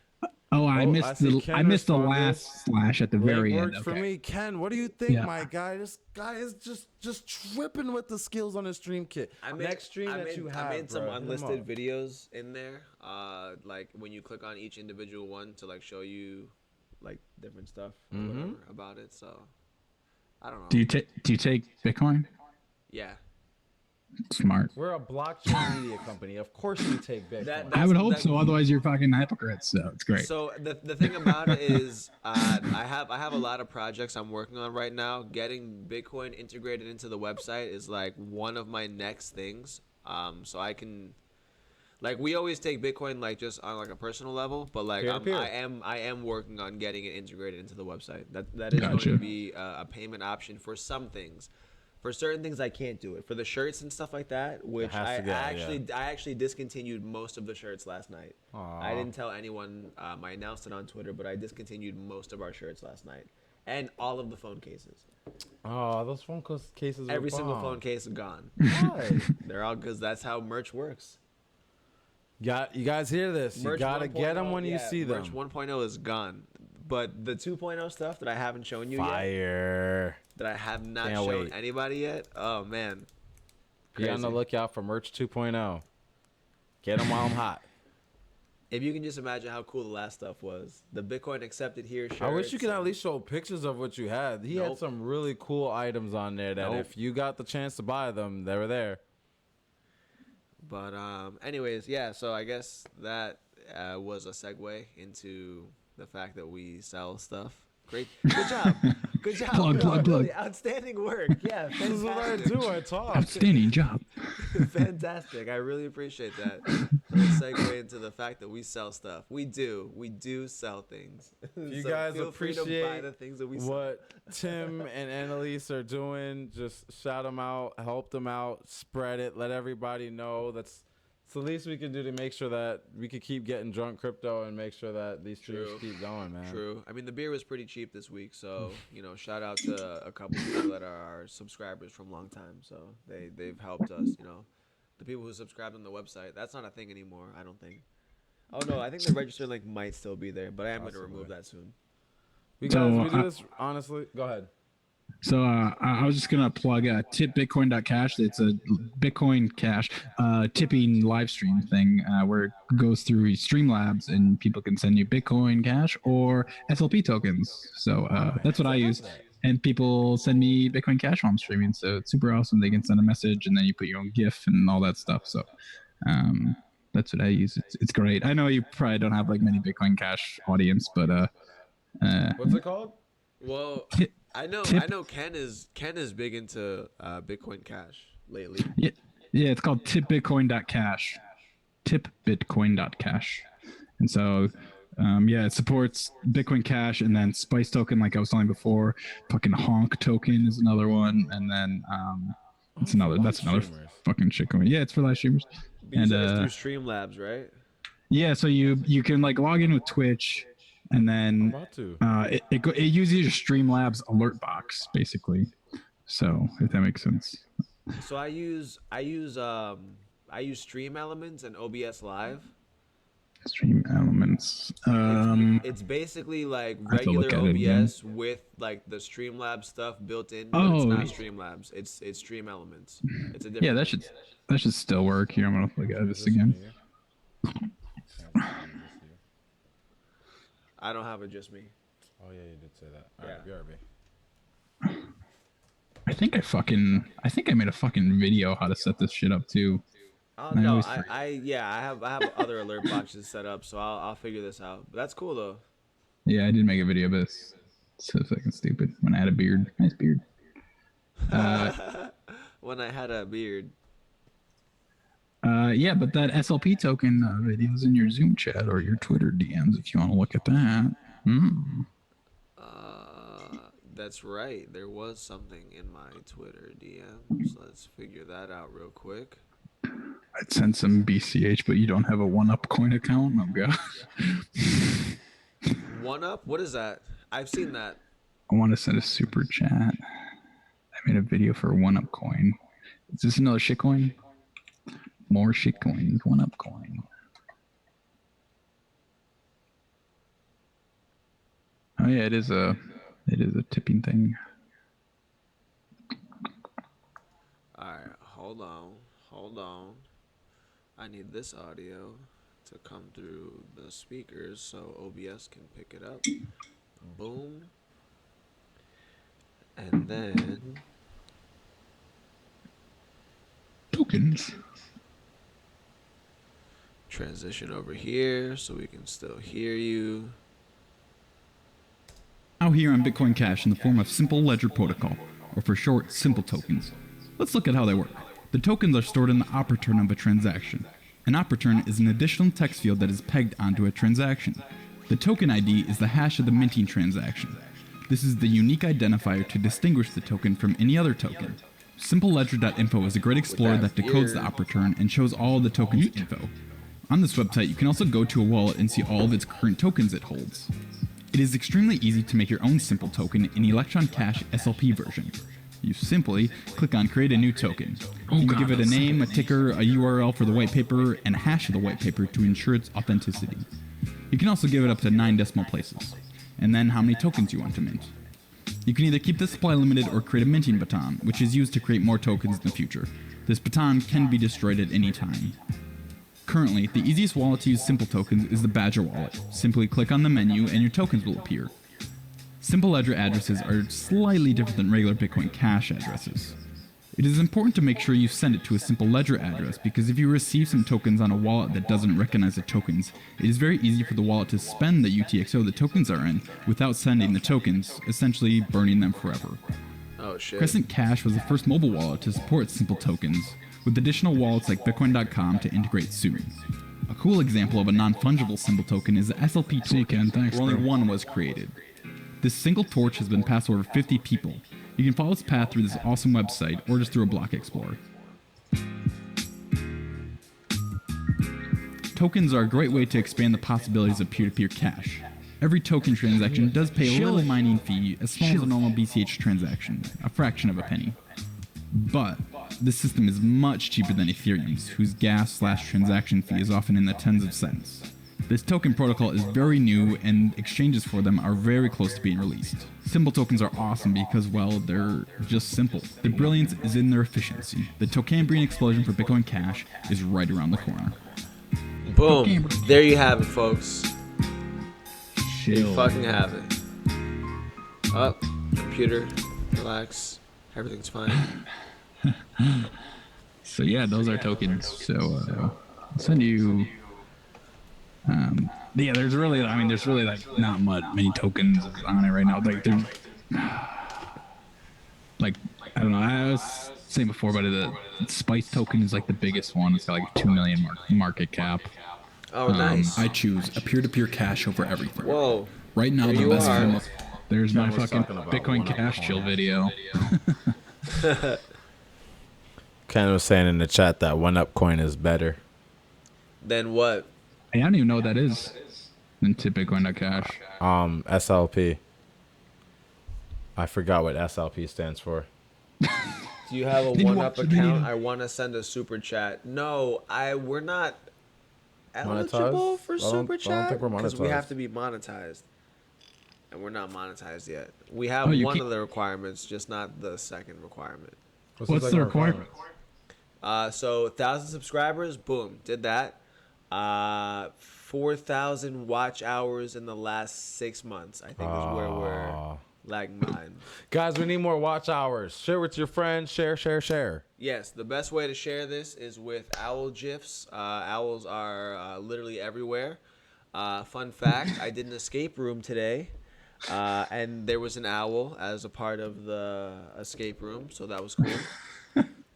Oh, I I missed see the Ken the responded. last slash at the Link very end. worked for Okay. me. Ken, what do you think, Yeah. my guy? This guy is just tripping with the skills on his stream kit. Next stream that you have, I made some bro, hit him unlisted up. videos in there. Like when you click on each individual one to like show you like different stuff or whatever about it. So I don't know. Do you take Bitcoin? Yeah. Smart. We're a blockchain media company. Of course you take Bitcoin. That- I would hope that- so. Otherwise, you're fucking hypocrites. So it's great. So the thing about it is, I have a lot of projects I'm working on right now. Getting Bitcoin integrated into the website is like one of my next things. So I can, like, we always take Bitcoin like just on like a personal level, but like Peer-to-peer. I am working on getting it integrated into the website. That is going Gotcha. to be a payment option for some things. For certain things, I can't do it. For the shirts and stuff like that, which has I to go, actually discontinued most of the shirts last night. Aw. I didn't tell anyone. I announced it on Twitter, but I discontinued most of our shirts last night, and all of the phone cases. Oh, those phone cases. Every are single bomb. phone case is gone. Why? They're all because that's how merch works. You guys hear this? You Merch gotta 1.0, get them when you yeah, see them. Merch 1.0 is gone, but the 2.0 stuff that I haven't shown you yet, Fire. that I have not Can't shown wait. anybody yet. Oh man, Be on the Crazy. lookout for merch 2.0. Get them while I'm hot. If you can just imagine how cool the last stuff was, the Bitcoin accepted here shirt. I wish you could at least show pictures of what you had. He had Nope. some really cool items on there that Nope. if you got the chance to buy them, they were there. But anyways, yeah. So I guess that was a segue into the fact that we sell stuff. Great, good job, good job. Plug. Really outstanding work. Yeah, This is what I fantastic. do. I talk. Outstanding job. Fantastic. I really appreciate that. For the segue into the fact that we sell stuff. We do sell things. If you So guys feel free to buy appreciate the things that we sell. what Tim and Annalese are doing, just shout them out, help them out, spread it, let everybody know. That's the least we can do to make sure that we could keep getting drunk crypto and make sure that these streams True. keep going, man. True. I mean, the beer was pretty cheap this week, so shout out to a couple people that are our subscribers from a long time. So they've helped us. The people who subscribed on the website. That's not a thing anymore. I don't think. Oh no, I think the register link might still be there, but I am going to Possibly. remove that soon. We So, guys, we do this honestly. Go ahead. So I was just gonna plug tipbitcoin.cash. It's a Bitcoin Cash tipping live stream thing where it goes through Streamlabs and people can send you Bitcoin Cash or SLP tokens. So that's what I use. And people send me Bitcoin Cash while I'm streaming. So it's super awesome. They can send a message and then you put your own GIF and all that stuff. So that's what I use. It's great. I know you probably don't have like many Bitcoin Cash audience, but What's it called? Well, Tip- I know tip- I know Ken is big into Bitcoin Cash lately. yeah, it's called tipbitcoin.cash. Tipbitcoin.cash. And so, it supports Bitcoin Cash and then Spice token, like I was telling before. Fucking Honk token is another one. And then that's another streamers. fucking shitcoin. Yeah, it's for live streamers. But you And said it's through Streamlabs, right? yeah, so you can like log in with Twitch and then About to. it uses your Streamlabs alert box basically. So if that makes sense. So I use Stream Elements and OBS Live. Stream elements. It's basically like I have to look regular at it again. OBS with like the Streamlabs stuff built in, but Oh. it's not Streamlabs. It's Stream Elements. It's a different. Yeah, that should still work. Here, I'm gonna look at this again. I don't have it, just me. Oh yeah, you did say that. All right, Yeah. BRB. I think I made a fucking video how to set this shit up too. Oh I no, always I have other alert boxes set up, so I'll figure this out. But that's cool though. Yeah, I did make a video of this. So fucking stupid. When I had a beard, nice beard. When I had a beard. Yeah, but that SLP token video's in your Zoom chat or your Twitter DMs if you want to look at that. That's right. There was something in my Twitter DMs. Let's figure that out real quick. I'd send some BCH, but you don't have a 1UP coin account? Oh, gosh. 1UP? What is that? I've seen that. I want to send a super chat. I made a video for 1UP coin. Is this another shitcoin? More shitcoins. 1UP coin. Oh yeah, it is a tipping thing. Alright, hold on. I need this audio to come through the speakers so OBS can pick it up. Boom. And then Tokens. transition over here so we can still hear you. Now here on Bitcoin Cash in the form of Simple Ledger Protocol, or for short, Simple Tokens. Let's look at how they work. The tokens are stored in the operaturn of a transaction. An operaturn is an additional text field that is pegged onto a transaction. The token ID is the hash of the minting transaction. This is the unique identifier to distinguish the token from any other token. SimpleLedger.info is a great explorer that decodes the operaturn and shows all the tokens info. On this website, you can also go to a wallet and see all of its current tokens it holds. It is extremely easy to make your own simple token in Electron Cash SLP version. You simply click on Create a New Token. You can give it a name, a ticker, a URL for the white paper, and a hash of the white paper to ensure its authenticity. You can also give it up to 9 decimal places, and then how many tokens you want to mint. You can either keep the supply limited or create a minting baton, which is used to create more tokens in the future. This baton can be destroyed at any time. Currently, the easiest wallet to use Simple Tokens is the Badger wallet. Simply click on the menu and your tokens will appear. Simple Ledger addresses are slightly different than regular Bitcoin Cash addresses. It is important to make sure you send it to a Simple Ledger address because if you receive some tokens on a wallet that doesn't recognize the tokens, it is very easy for the wallet to spend the UTXO the tokens are in without sending the tokens, essentially burning them forever. Oh shit. Crescent Cash was the first mobile wallet to support Simple Tokens, with additional wallets like Bitcoin.com to integrate soon. A cool example of a non-fungible Simple token is the SLP token, thanks, where only bro. one was created. This single torch has been passed over 50 people. You can follow its path through this awesome website or just through a block explorer. Tokens are a great way to expand the possibilities of peer-to-peer cash. Every token transaction does pay a little mining fee as small as a normal BCH transaction, a fraction of a penny. But this system is much cheaper than Ethereum's, whose gas/transaction fee is often in the tens of cents. This token protocol is very new and exchanges for them are very close to being released. Simple tokens are awesome because, well, they're just simple. The brilliance is in their efficiency. The Tocambrian explosion for Bitcoin Cash is right around the corner. Boom. There you have it, folks. There you Chill. fucking have it. Up, computer, relax. Everything's fine. So yeah, those are tokens. So I'll send you. Yeah, there's really like not many tokens on it right now. Like there's, like I don't know. I was saying before, but the Spice token is like the biggest one. It's got like 2 million market cap. Oh, nice. I choose a peer-to-peer cash over everything. Whoa. Right now, There the you best are. form of There's my Ken was fucking talking about Bitcoin 1UP Cash coin. chill video. Ken was saying in the chat that 1UP coin is better. Then what? Hey, I don't even know what that is. Into Bitcoin.cash. SLP. I forgot what SLP stands for. Do you have a Did you 1UP watch the account? video? I want to send a super chat. No, we're not Monetized? eligible for I don't super chat think we're because we monetized. have to be monetized, and we're not monetized yet. We have Oh, you one can't- of the requirements, just not the second requirement. What's the requirement? So 1,000 subscribers, boom, did that. 4,000 watch hours in the last 6 months, I think, is where we're lagging behind. Guys, we need more watch hours. Share with your friends. Share. Yes, the best way to share this is with owl GIFs. Owls are literally everywhere. Fun fact, I did an escape room today. And there was an owl as a part of the escape room, so that was cool.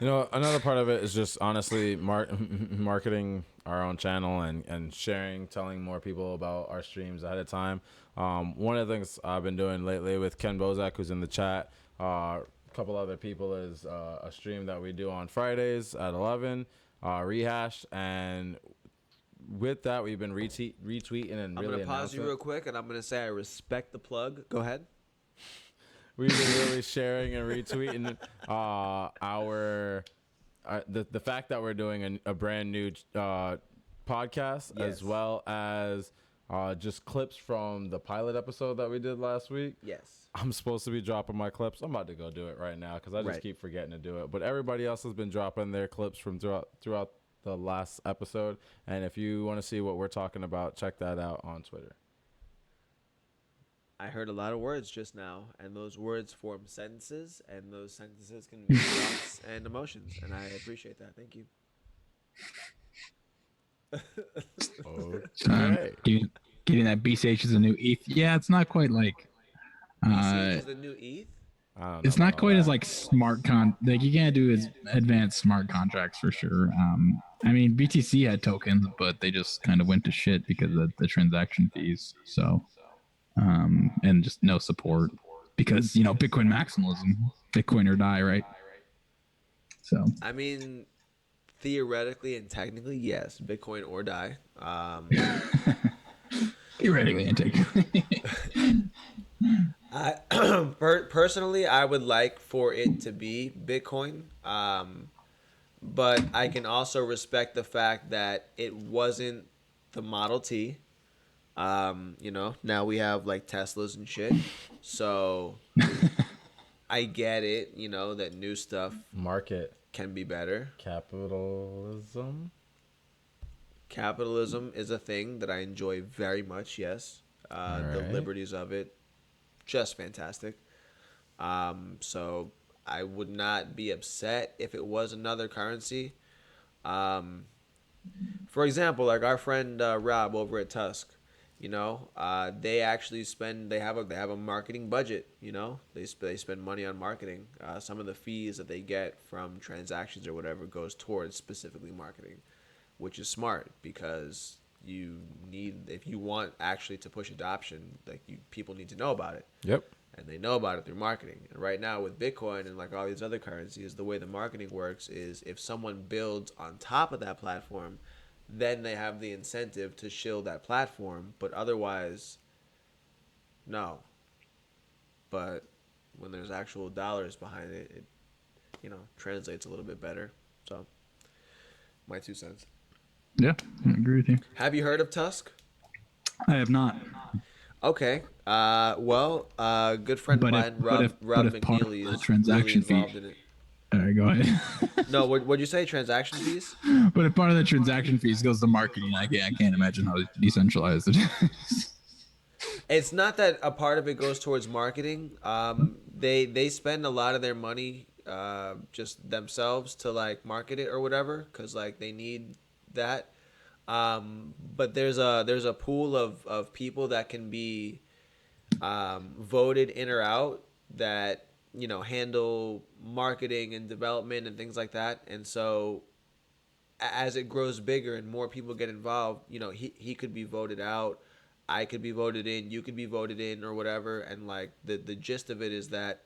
You know, another part of it is just honestly marketing our own channel and sharing, telling more people about our streams ahead of time. One of the things I've been doing lately with Ken Bozak, who's in the chat, a couple other people, is a stream that we do on Fridays at 11, Rehash. And with that, we've been retweeting and I'm really gonna pause you announcing. real quick, and I'm gonna say I respect the plug. Go ahead. We've been really sharing and retweeting the fact that we're doing a brand new podcast, Yes. as well as just clips from the pilot episode that we did last week. Yes. I'm supposed to be dropping my clips. I'm about to go do it right now because I just Right. keep forgetting to do it. But everybody else has been dropping their clips from throughout the last episode. And if you want to see what we're talking about, check that out on Twitter. I heard a lot of words just now, and those words form sentences, and those sentences can be thoughts and emotions, and I appreciate that. Thank you. Okay. Getting that BCH is a new ETH. Yeah, it's not quite like. BCH is the new ETH? I don't know It's about not all quite as that. like like you can't do as advanced smart contracts for sure. I mean BTC had tokens, but they just kind of went to shit because of the transaction fees. So, and just no support because Bitcoin maximalism, Bitcoin or die, right? So I mean, theoretically and technically, yes, Bitcoin or die. theoretically and technically. I personally, I would like for it to be Bitcoin, but I can also respect the fact that it wasn't the Model T. Now we have like Teslas and shit, so I get it. That new stuff Market can be better. capitalism. Capitalism is a thing that I enjoy very much. Yes, the Alright. liberties of it, just fantastic. So I would not be upset if it was another currency. For example, like our friend Rob over at Tusk, they actually they have a marketing budget. They spend money on marketing. Some of the fees that they get from transactions or whatever goes towards specifically marketing, which is smart because if you want actually to push adoption, people need to know about it. Yep. And they know about it through marketing. And right now with Bitcoin and like all these other currencies, the way the marketing works is if someone builds on top of that platform, then they have the incentive to shill that platform. But otherwise, no. But when there's actual dollars behind it, it translates a little bit better. So, my 2 cents. Yeah, I agree with you. Have you heard of Tusk? I have not. Okay. Good friend But of if- mine, but if- Rob but if part of McNeely, the is transaction really fee- involved in it. All right, go ahead. No, what'd you say? Transaction fees? But if part of the transaction fees goes to marketing, I can't imagine how decentralized it is. It's not that a part of it goes towards marketing. They spend a lot of their money just themselves to like market it or whatever, because like they need that. But there's a pool of people that can be voted in or out that handle marketing and development and things like that. And so as it grows bigger and more people get involved, he could be voted out, I could be voted in, you could be voted in or whatever. And like the gist of it is that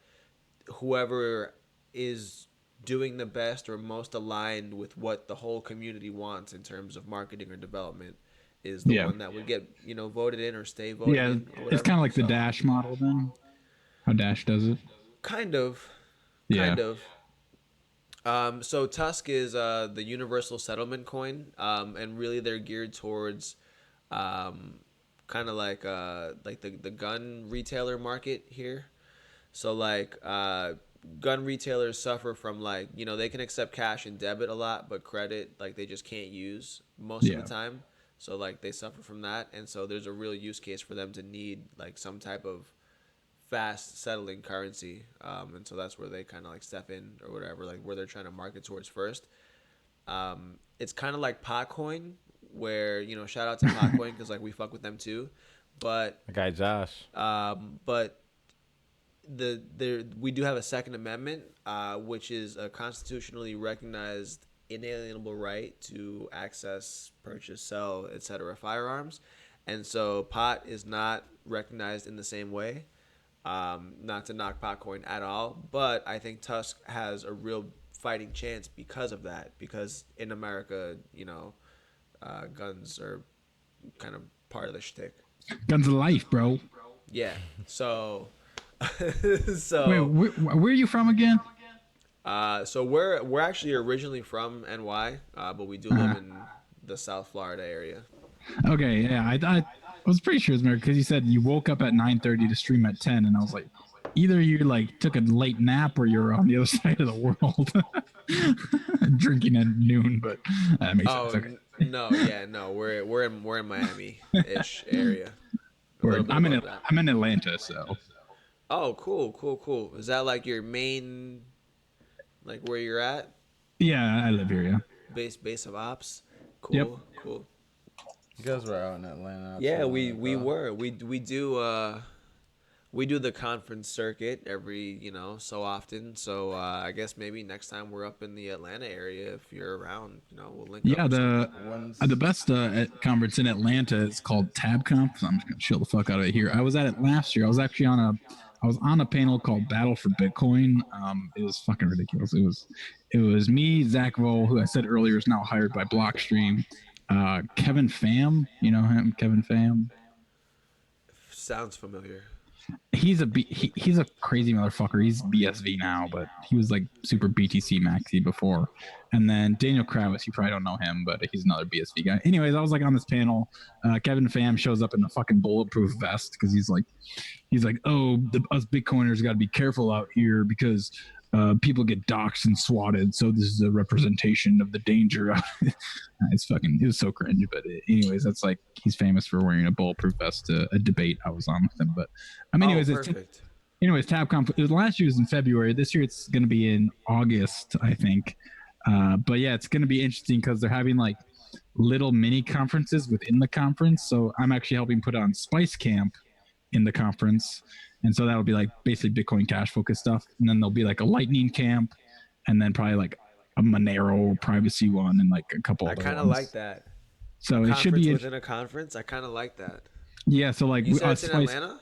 whoever is doing the best or most aligned with what the whole community wants in terms of marketing or development is the one that would get voted in or stay voted Yeah, in or it's whatever. kind of like the So, Dash model then. How Dash does it. kind of. Yeah. So Tusk is the universal settlement coin, and really they're geared towards kind of like the gun retailer market here. So like gun retailers suffer from like they can accept cash and debit a lot, but credit like they just can't use most of the time. So like they suffer from that, and so there's a real use case for them to need like some type of fast settling currency, and so that's where they kind of like step in or whatever, like where they're trying to market towards first. It's kind of like Potcoin, where shout out to Potcoin because like we fuck with them too, but My guy Josh. but we do have a Second Amendment, which is a constitutionally recognized inalienable right to access, purchase, sell, etc. firearms, and so pot is not recognized in the same way. Not to knock Potcoin at all, but I think Tusk has a real fighting chance because of that. Because in America, guns are kind of part of the shtick. Guns of life, bro. Yeah. So, Wait, where are you from again? So we're actually originally from NY, but we do live in the South Florida area. Okay, yeah, I was pretty sure it was America because you said you woke up at 9:30 to stream at 10, and I was like, either you like took a late nap or you're on the other side of the world, drinking at noon. But that makes sense. Okay. No, we're in Miami-ish area. I'm in Atlanta, so. Oh, cool. Is that like your main, like where you're at? Yeah, I live here. Yeah. Base of ops. Cool. Yep. Cool. You guys were out in Atlanta. Yeah, we were. We do the conference circuit every so often. So I guess maybe next time we're up in the Atlanta area, if you're around, we'll link up. Yeah, the best conference in Atlanta is called TabConf. So I'm just gonna chill the fuck out of it here. I was at it last year. I was actually on a panel called Battle for Bitcoin. It was fucking ridiculous. It was me, Zach Vole, who I said earlier is now hired by Blockstream. Kevin Pham, you know him, Kevin Pham. Sounds familiar. He's a crazy motherfucker. He's BSV now, but he was like super BTC maxi before. And then Daniel Kravitz, you probably don't know him, but he's another BSV guy. Anyways, I was like on this panel. Kevin Pham shows up in a fucking bulletproof vest because he's like, us Bitcoiners got to be careful out here because people get doxxed and swatted. So this is a representation of the danger. It was so cringe. But anyways, that's like, he's famous for wearing a bulletproof vest to a debate I was on with him. But anyways, perfect. TabConf, it was last year was in February. This year it's going to be in August, I think. But yeah, it's going to be interesting because they're having like little mini conferences within the conference. So I'm actually helping put on Spice Camp in the conference. And so that'll be like basically Bitcoin Cash focused stuff. And then there'll be like a Lightning camp and then probably like a Monero privacy one and like a couple other ones. I kind of like that. So it should be within a conference. I kind of like that. Yeah. So like you said it's in Atlanta?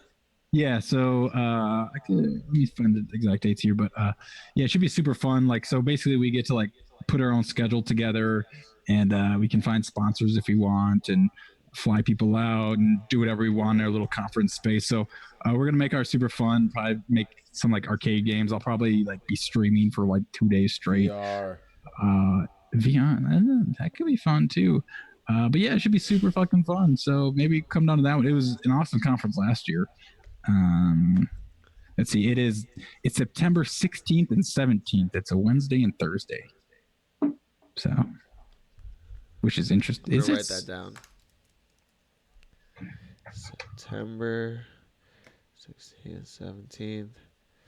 Yeah. So let me find the exact dates here, but yeah, it should be super fun. Like, so basically we get to like put our own schedule together and we can find sponsors if we want and fly people out and do whatever we want in our little conference space. So we're going to make ours super fun, probably make some like arcade games. I'll probably like be streaming for like 2 days straight. VR, that could be fun too. But yeah, it should be super fucking fun. So maybe come down to that one. It was an awesome conference last year. Let's see. It's September 16th and 17th. It's a Wednesday and Thursday. So, which is interesting. Write that down. September 16th, 17th.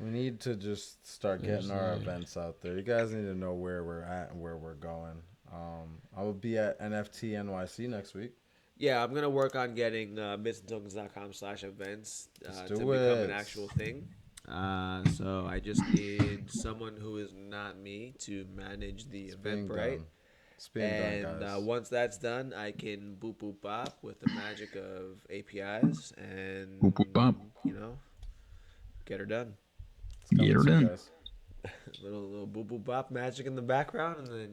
We need to just start getting our events out there. You guys need to know where we're at and where we're going. I will be at NFT NYC next week. Yeah, I'm going to work on getting bitsandtokens.com/events to become an actual thing. So I just need someone who is not me to manage the Eventbrite. And once that's done, I can boop boop bop with the magic of APIs and boop boop bop. Get her done. Get her done. little boop boop bop magic in the background, and then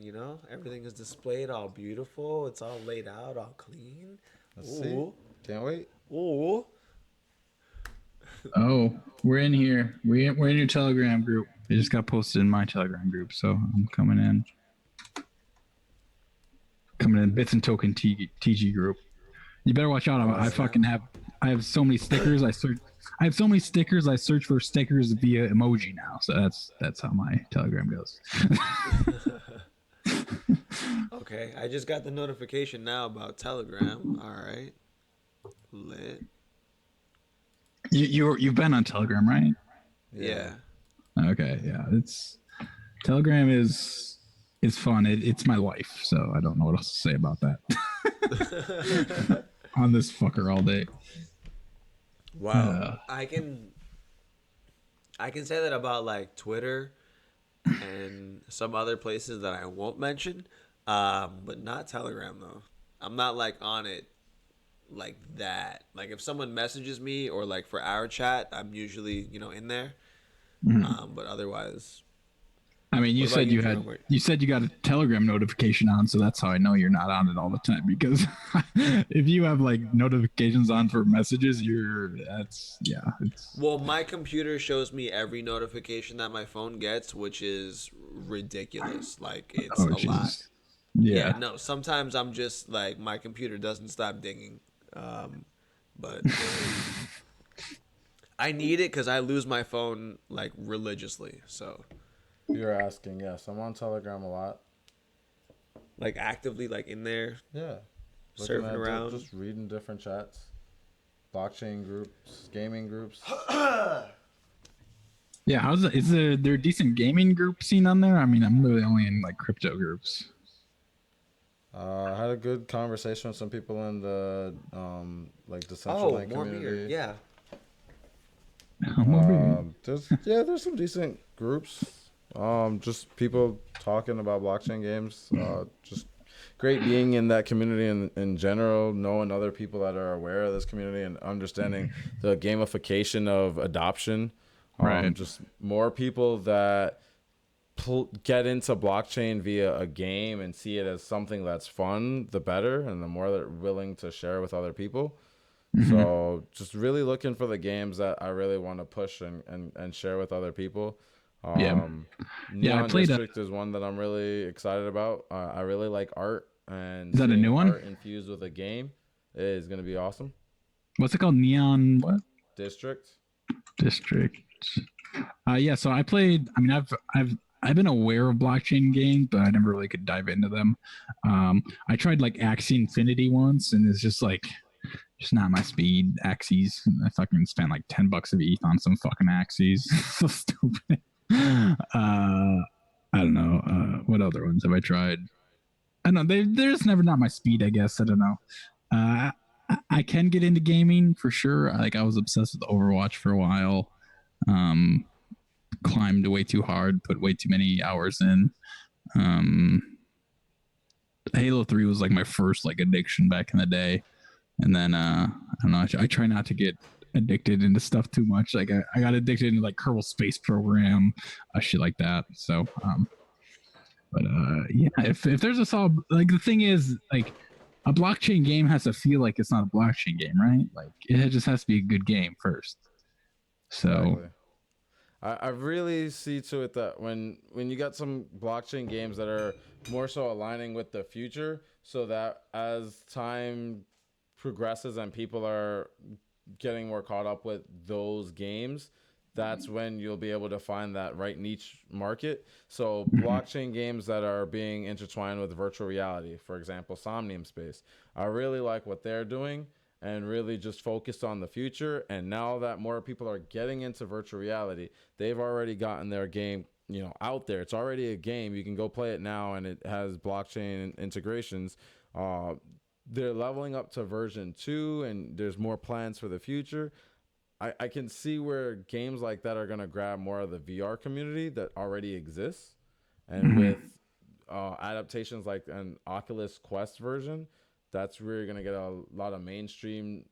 everything is displayed all beautiful. It's all laid out, all clean. Let's see. Can't wait. Ooh. Oh, we're in here. We're in your Telegram group. It just got posted in my Telegram group, so I'm coming in. Bits and Token TG group. You better watch out. I have so many stickers. I have so many stickers. I search for stickers via emoji now. So that's how my Telegram goes. Okay, I just got the notification now about Telegram. All right, lit. You've been on Telegram, right? Yeah. Okay, yeah. Telegram is fun. It's my life, so I don't know what else to say about that. On this fucker all day. Wow. I can say that about like Twitter and some other places that I won't mention, but not Telegram though. I'm not like on it like that. Like if someone messages me or like for our chat, I'm usually in there. But otherwise, I mean, what about you, Jerome? you said you got a Telegram notification on, so that's how I know you're not on it all the time. Because if you have like notifications on for messages, it's Well, my computer shows me every notification that my phone gets, which is ridiculous. Like it's oh a lot. Jesus, Yeah, yeah. no. Sometimes I'm just like my computer doesn't stop dinging, but I need it because I lose my phone like religiously. So You're asking, yes. I'm on Telegram a lot. like actively like in there Yeah. Looking surfing at around. just reading different chats, blockchain groups, gaming groups. Yeah, is there a decent gaming group scene on there? I mean, I'm really only in like crypto groups. I had a good conversation with some people in the like Oh, Decentraland more beer. community. Yeah. There's some decent groups. Just people talking about blockchain games. Just great being in that community in general, knowing other people that are aware of this community and understanding the gamification of adoption. Right. Just more people that get into blockchain via a game and see it as something that's fun, the better, and the more they're willing to share with other people. So just really looking for the games that I really want to push and share with other people. Yeah. Yeah, I Neon played District is one that I'm really excited about. I really like art, and Is that a seeing new one? art infused with a game is going to be awesome. What's it called? Neon what? District. District. Yeah, so I played. I mean, I've been aware of blockchain games, but I never really could dive into them. I tried like Axie Infinity once, and it's just not my speed. Axies. I fucking spent like $10 of ETH on some fucking Axies. So stupid. I don't know. What other ones have I tried? I don't know. They're just never not my speed. I guess I don't know. I can get into gaming for sure. Like I was obsessed with Overwatch for a while. Um, Climbed way too hard, put way too many hours in. Um, Halo 3 was like my first like addiction back in the day. And then I don't know, I try not to get addicted into stuff too much. Like I got addicted into like Kerbal Space Program, shit like that. So but yeah, if there's a solid, like the thing is like a blockchain game has to feel like it's not a blockchain game, right? Like it just has to be a good game first. So Exactly. I really see to it that when you got some blockchain games that are more so aligning with the future, so that as time progresses and people are getting more caught up with those games, that's when you'll be able to find that right niche market. So blockchain games that are being intertwined with virtual reality, for example, Somnium Space, I really like what they're doing and really just focused on the future. And now that more people are getting into virtual reality, they've already gotten their game, out there. It's already a game. You can go play it now, and it has blockchain integrations. They're leveling up to version 2, and there's more plans for the future. I can see where games like that are going to grab more of the VR community that already exists. And with adaptations like an Oculus Quest version, that's really going to get a lot of mainstream,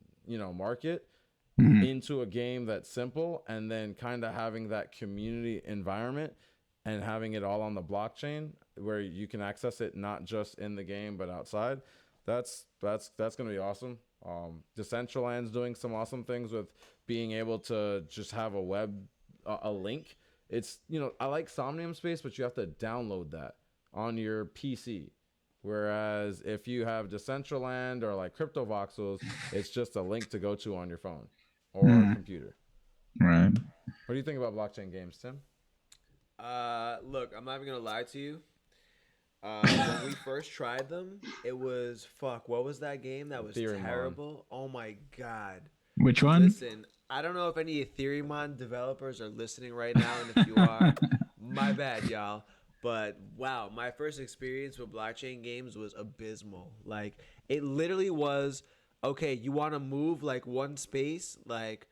market into a game that's simple, and then kind of having that community environment and having it all on the blockchain where you can access it not just in the game but outside. That's going to be awesome. Decentraland's doing some awesome things with being able to just have a web a link. It's I like Somnium Space, but you have to download that on your PC. Whereas if you have Decentraland or like Crypto Voxels, it's just a link to go to on your phone or computer. right. What do you think about blockchain games, Tim? Look, I'm not even gonna lie to you. When we first tried them, it was What was that game that was Ethereum terrible? Oh my god! Which one? Listen, I don't know if any Ethereum developers are listening right now, and if you are, my bad, y'all. But wow, my first experience with blockchain games was abysmal. Like it literally was okay, you want to move like one space, like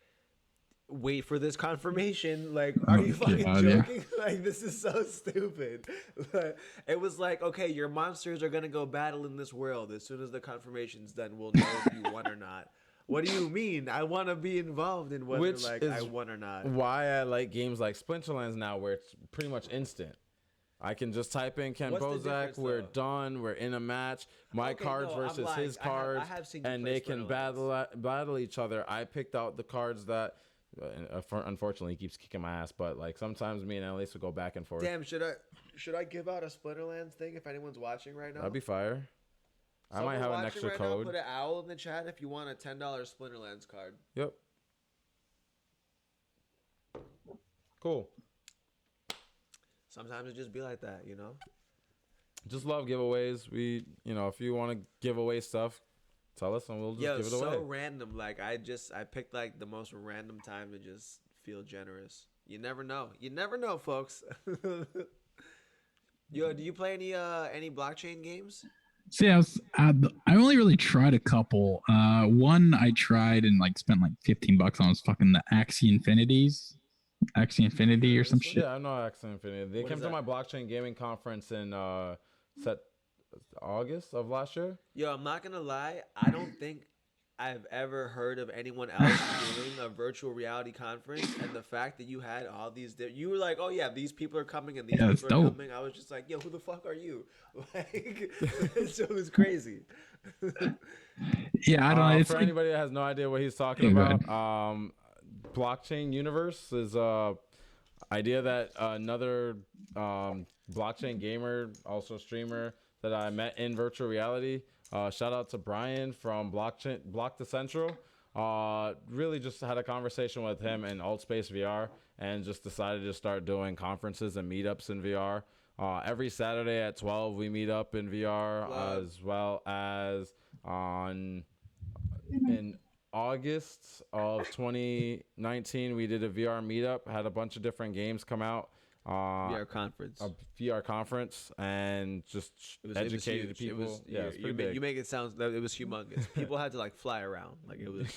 wait for this confirmation. Like, are you fucking God, yeah. joking? Like, this is so stupid. It was like, okay, your monsters are gonna go battle in this world. As soon as the confirmation's done, we'll know if you won or not. What do you mean? I want to be involved in whether Which like is I won or not. why I like games like Splinterlands now, where it's pretty much instant. I can just type in Ken What's the Bozak. difference, We're though? done. We're in a match. My Okay, cards no, I'm versus lying. his I have cards, seen you and play they can battle each other. I picked out the cards that, unfortunately, he keeps kicking my ass. But like sometimes me and Annalese will go back and forth. Damn, should I give out a Splinterlands thing if anyone's watching right now? That'd be fire. I Someone might have an watching extra right code. Now, put an owl in the chat if you want a $10 Splinterlands card. Yep. Cool. Sometimes it just be like that, you know. Just love giveaways. If you want to give away stuff, tell us and we'll just give it so away. random. Like I picked like the most random time to just feel generous. You never know. You never know, folks. Yo, do you play any blockchain games? See, I only really tried a couple. One I tried and like spent like $15 on was fucking the Axie Infinity or some shit. Yeah, I know Axie Infinity. They came to my blockchain gaming conference in August of last year. Yo, I'm not gonna lie. I don't think I've ever heard of anyone else doing a virtual reality conference, and the fact that you had all these, you were like, oh yeah, these people are coming and these Yeah, people that's are dope. coming. I was just like, yo, who the fuck are you? Like, it was crazy. Yeah, I don't know. It's For like, anybody that has no idea what he's talking Yeah, go about, blockchain universe is a idea that another blockchain gamer, also streamer, that I met in virtual reality. Shout out to Brian from Block to Central. Really just had a conversation with him in Altspace VR and just decided to start doing conferences and meetups in VR. Every Saturday at 12 we meet up in VR, as well as in August of 2019 we did a VR meetup, had a bunch of different games come out. VR conference. A VR conference, and just educated huge. people. It's pretty big. You make it sound that it was humongous. People had to like fly around, like it was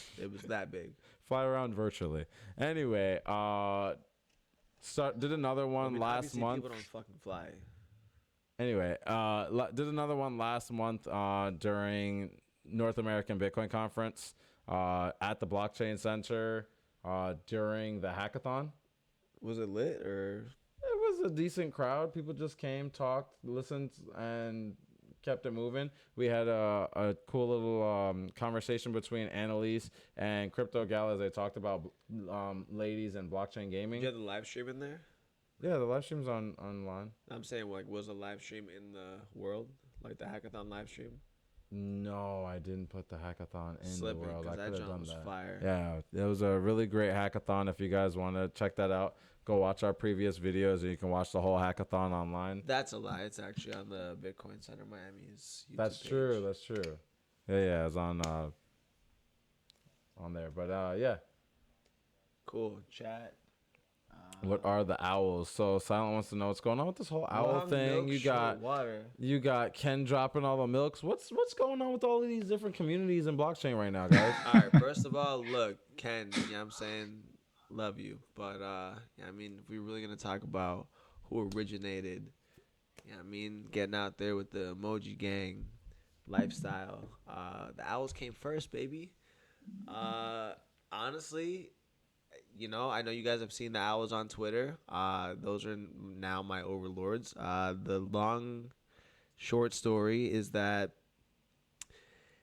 that big. Fly around virtually. Anyway, did another one last obviously month. People don't fucking fly. Anyway, did another one last month during North American Bitcoin Conference at the Blockchain Center during the hackathon. Was it lit or? It was a decent crowd. People just came, talked, listened, and kept it moving. We had a cool little conversation between Annalese and Crypto Gal as they talked about ladies and blockchain gaming. You had the live stream in there? Yeah, the live stream's online. I'm saying, like, was a live stream in the world? Like the hackathon live stream? No, I didn't put the hackathon in the world. I could have done that. Fire. Yeah, it was a really great hackathon. If you guys want to check that out, go watch our previous videos, and you can watch the whole hackathon online. That's a lie. It's actually on the Bitcoin Center Miami's YouTube That's page. true. That's true. Yeah, it's on there. But yeah. Cool. Chat. What are the owls? So Silent wants to know what's going on with this whole owl Long thing. milk, short water. You got Ken dropping all the milks. What's going on with all of these different communities in blockchain right now, guys? All right. First of all, look, Ken. You know what I'm saying? Love you, but yeah, I mean, if we're really gonna talk about who originated, yeah, I mean, getting out there with the emoji gang lifestyle, the owls came first, baby. Honestly, you know, I know you guys have seen the owls on Twitter. Those are now my overlords. The long, short story is that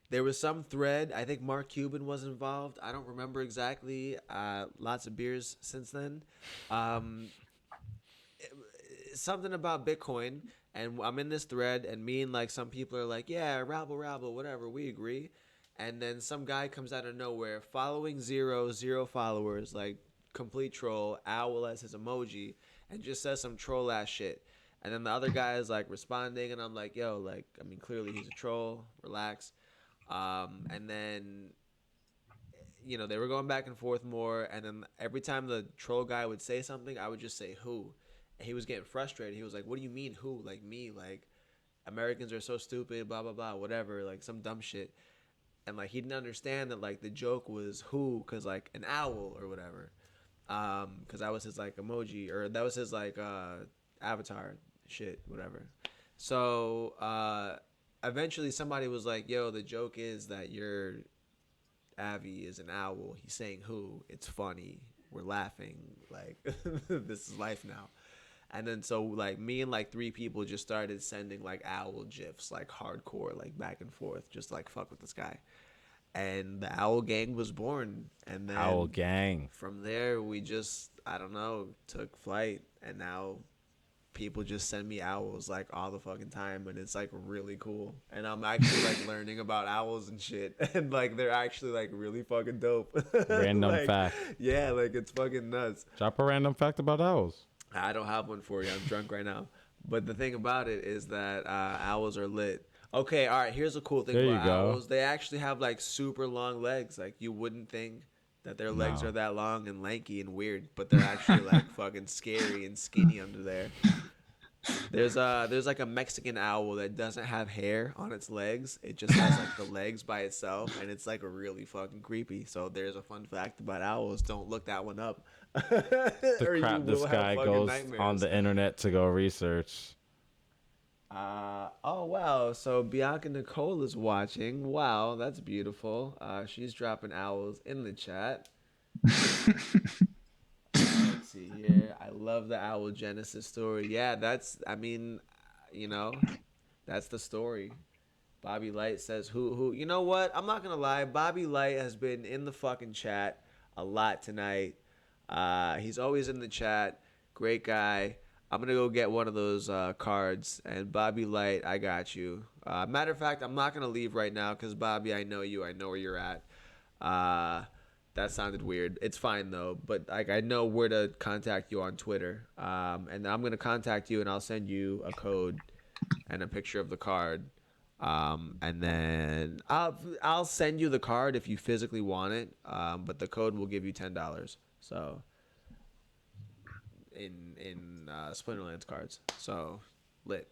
there was some thread. I think Mark Cuban was involved. I don't remember exactly. Lots of beers since then. Something about Bitcoin, and I'm in this thread, and me and like some people are like, yeah, rabble, whatever, we agree. And then some guy comes out of nowhere, following 0 followers, like complete troll, owl as his emoji, and just says some troll ass shit. And then the other guy is like responding, and I'm like, yo, like, I mean, clearly he's a troll, relax. And then, you know, they were going back and forth more, and then every time the troll guy would say something, I would just say who. And he was getting frustrated. He was like, what do you mean who? Like me, like Americans are so stupid, blah, blah, blah, whatever, like some dumb shit. and like he didn't understand that like the joke was who, cause like an owl or whatever, cause that was his like emoji or that was his like avatar shit, whatever. So eventually somebody was like, yo, the joke is that your Avi is an owl. He's saying who. It's funny. We're laughing. Like, this is life now. And then so, like, me and, like, 3 people just started sending, like, owl GIFs, like, hardcore, like, back and forth, just, like, fuck with this guy. And the Owl Gang was born. And then Owl Gang. from there, we just, I don't know, took flight. And now people just send me owls like all the fucking time, and it's like really cool. And I'm actually like learning about owls and shit, and like they're actually like really fucking dope. Random like, fact. Yeah, like it's fucking nuts. Drop a random fact about owls. I don't have one for you. I'm drunk right now. But the thing about it is that owls are lit. Okay, all right. Here's a cool thing There about you go. owls. They actually have like super long legs. Like you wouldn't think that their legs No. are that long and lanky and weird, but they're actually like fucking scary and skinny under there. There's like a Mexican owl that doesn't have hair on its legs. It just has like the legs by itself, and it's like really fucking creepy. So there's a fun fact about owls. Don't look that one up. The crap this guy goes on the internet to go research. Oh wow, so Bianca Nicole is watching. Wow, that's beautiful. She's dropping owls in the chat. Let's see here. I love the owl genesis story. Yeah, that's that's the story. Bobby Light says who you know what? I'm not gonna lie, Bobby Light has been in the fucking chat a lot tonight. He's always in the chat. Great guy. I'm gonna go get one of those cards, and Bobby Light, I got you. Matter of fact, I'm not gonna leave right now because Bobby, I know you. I know where you're at. That sounded weird. It's fine though, but like I know where to contact you on Twitter. And I'm gonna contact you, and I'll send you a code and a picture of the card. And then I'll send you the card if you physically want it. But the code will give you $10. So. In Splinterlands cards. So lit.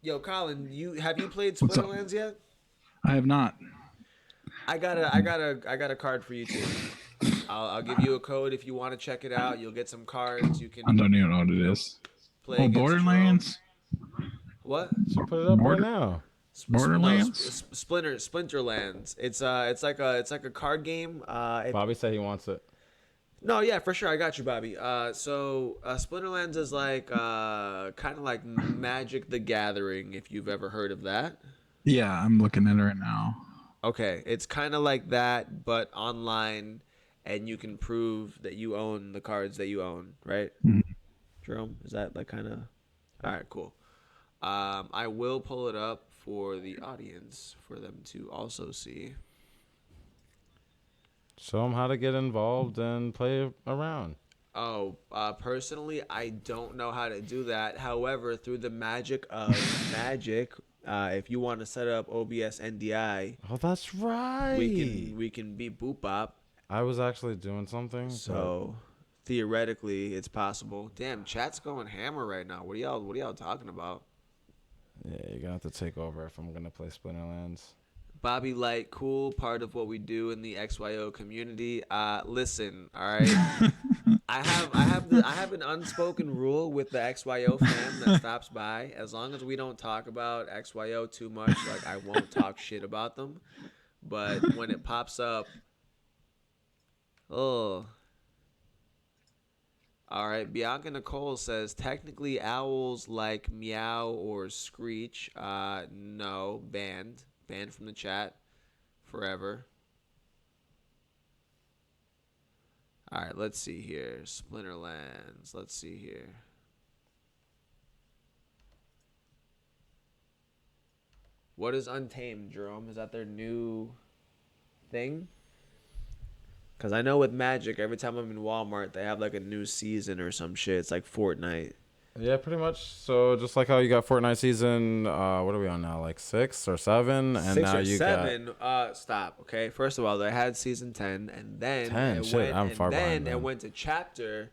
Yo, Colin, have you played Splinterlands yet? I have not. I got a card for you too. I'll give you a code if you want to check it out. You'll get some cards. You can. I don't even know what it is. Play Oh, against Borderlands. What? So put it up right now. Borderlands. Splinterlands. It's like a card game. Bobby said he wants it. No, yeah, for sure. I got you, Bobby. So Splinterlands is like kind of like Magic the Gathering, if you've ever heard of that. Yeah, I'm looking at it right now. Okay, it's kind of like that, but online, and you can prove that you own the cards that you own, right? Mm-hmm. Jerome, is that like kind of... All right, cool. I will pull it up for the audience for them to also see. Show them how to get involved and play around. Oh, personally, I don't know how to do that. However, through the magic of magic, if you want to set up OBS NDI, Oh, that's right. we can beat Boop Bop. I was actually doing something. So theoretically, it's possible. Damn, chat's going hammer right now. What are y'all talking about? Yeah, you're gonna have to take over if I'm gonna play Splinterlands. Bobby Light, cool, part of what we do in the XYO community. Listen, all right. I have an unspoken rule with the XYO fam that stops by. As long as we don't talk about XYO too much, like I won't talk shit about them. But when it pops up, oh. All right, Bianca Nicole says technically owls like meow or screech. No, banned from the chat forever. All right, let's see here. Splinterlands. Let's see here. What is Untamed, Jerome? Is that their new thing? Because I know with Magic, every time I'm in Walmart, they have like a new season or some shit. It's like Fortnite. Yeah, pretty much. So just like how you got Fortnite season, what are we on now? Like 6 or 7, and 6 now or you 7. Stop. Okay. First of all, they had season 10, and then 10. Shit, I'm far behind. It went to chapter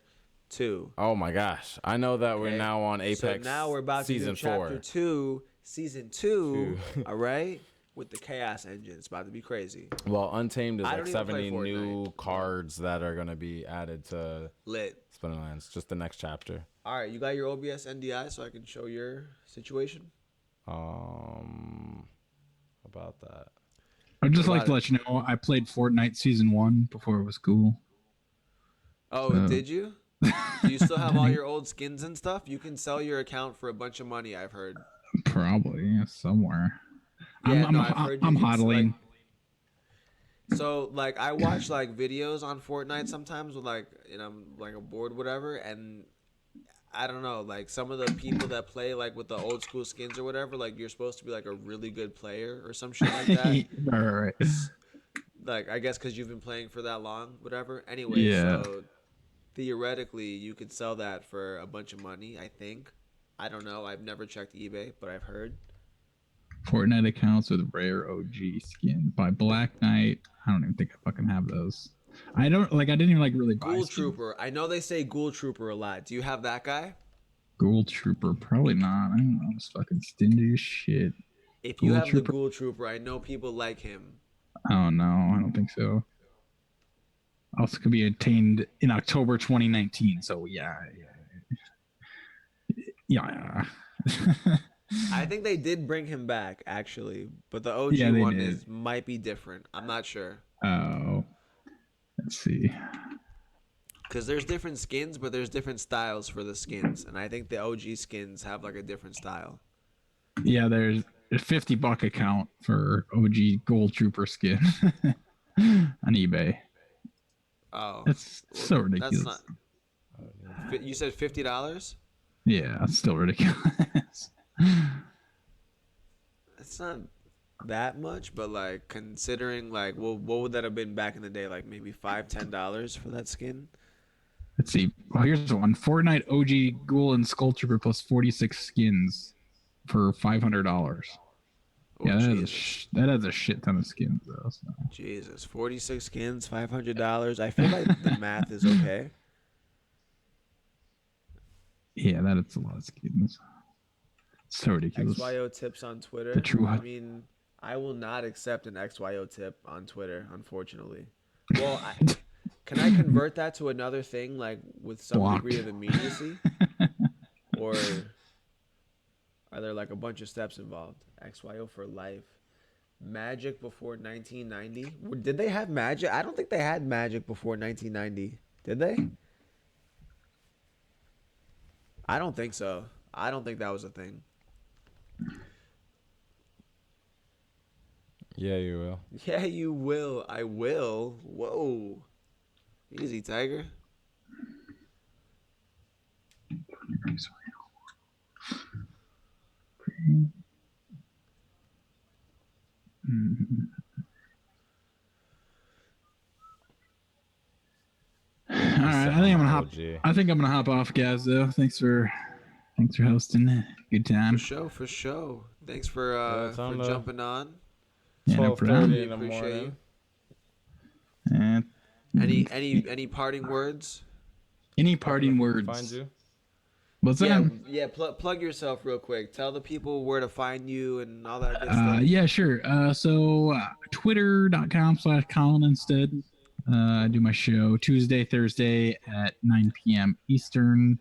2. Oh my gosh, I know that we're now on Apex. So now we're about season to do chapter 4. 2, Season 2, all right, with the Chaos Engine. It's about to be crazy. Well, Untamed is I like don't even play 70 new Fortnite. cards that are going to be added to Lit. Spinning Lands. Just the next chapter. All right, you got your OBS NDI so I can show your situation? About that. I'd just What like about to it? let you know I played Fortnite Season 1 before it was cool. Oh, So- did you? Do you still have all your old skins and stuff? You can sell your account for a bunch of money, I've heard. Probably somewhere. Yeah, I'm I've heard you I'm can, hodling. So like I watch like videos on Fortnite sometimes with like I'm like bored whatever, and I don't know, like some of the people that play like with the old school skins or whatever, like you're supposed to be like a really good player or some shit like that. Right. Like I guess because you've been playing for that long, whatever. Anyway, Yeah. so theoretically you could sell that for a bunch of money. I think. I don't know. I've never checked eBay, but I've heard. Fortnite accounts with rare OG skins by Black Knight. I don't even think I fucking have those. I don't like. I didn't even like really buy Ghoul skins. Trooper. I know they say Ghoul Trooper a lot. Do you have that guy? Ghoul Trooper, probably not. I don't know. It's fucking stingy as shit. If you Ghoul have Trooper? the Ghoul Trooper, I know people like him. Oh no, I don't think so. Also, could be attained in October 2019. So yeah. I think they did bring him back actually, but the OG Yeah, they one did. might be different. I'm not sure Oh, let's see. because there's different skins, but there's different styles for the skins, and I think the OG skins have like a different style. Yeah, there's a $50 account for OG Gold Trooper skin on eBay. Oh, That's so ridiculous. That's not. You said $50? Yeah, it's still ridiculous. It's not that much, but like considering like what would that have been back in the day? Like maybe $5-10 for that skin. Let's see. Well, here's one. Fortnite OG Ghoul and Skull Trooper plus 46 skins for $500. Oh, Yeah, Jesus. that has a shit ton of skins though. So. Jesus, 46 skins, $500. I feel like the math is okay. Yeah, that is a lot of skins. So ridiculous. XYO tips on Twitter. The true- I mean, I will not accept an XYO tip on Twitter, unfortunately. Well, can I convert that to another thing, like with some Blocked. degree of immediacy? Or are there like a bunch of steps involved? XYO for life. Magic before 1990? Did they have Magic? I don't think they had Magic before 1990. Did they? I don't think so. I don't think that was a thing. Yeah, you will. Yeah, you will. I will. Whoa. Easy, Tiger. All right, I think I'm gonna hop off, guys. Though, thanks for hosting. Good time. For show. Thanks for it's on for the- jumping on. Yeah, no 12:30 problem. in the Appreciate morning. Any parting words? Any parting words? Find you. What's Yeah, that? yeah. Plug yourself real quick. Tell the people where to find you and all that good stuff. Yeah, sure. So twitter.com/Colin instead. I do my show Tuesday, Thursday at 9 p.m. Eastern.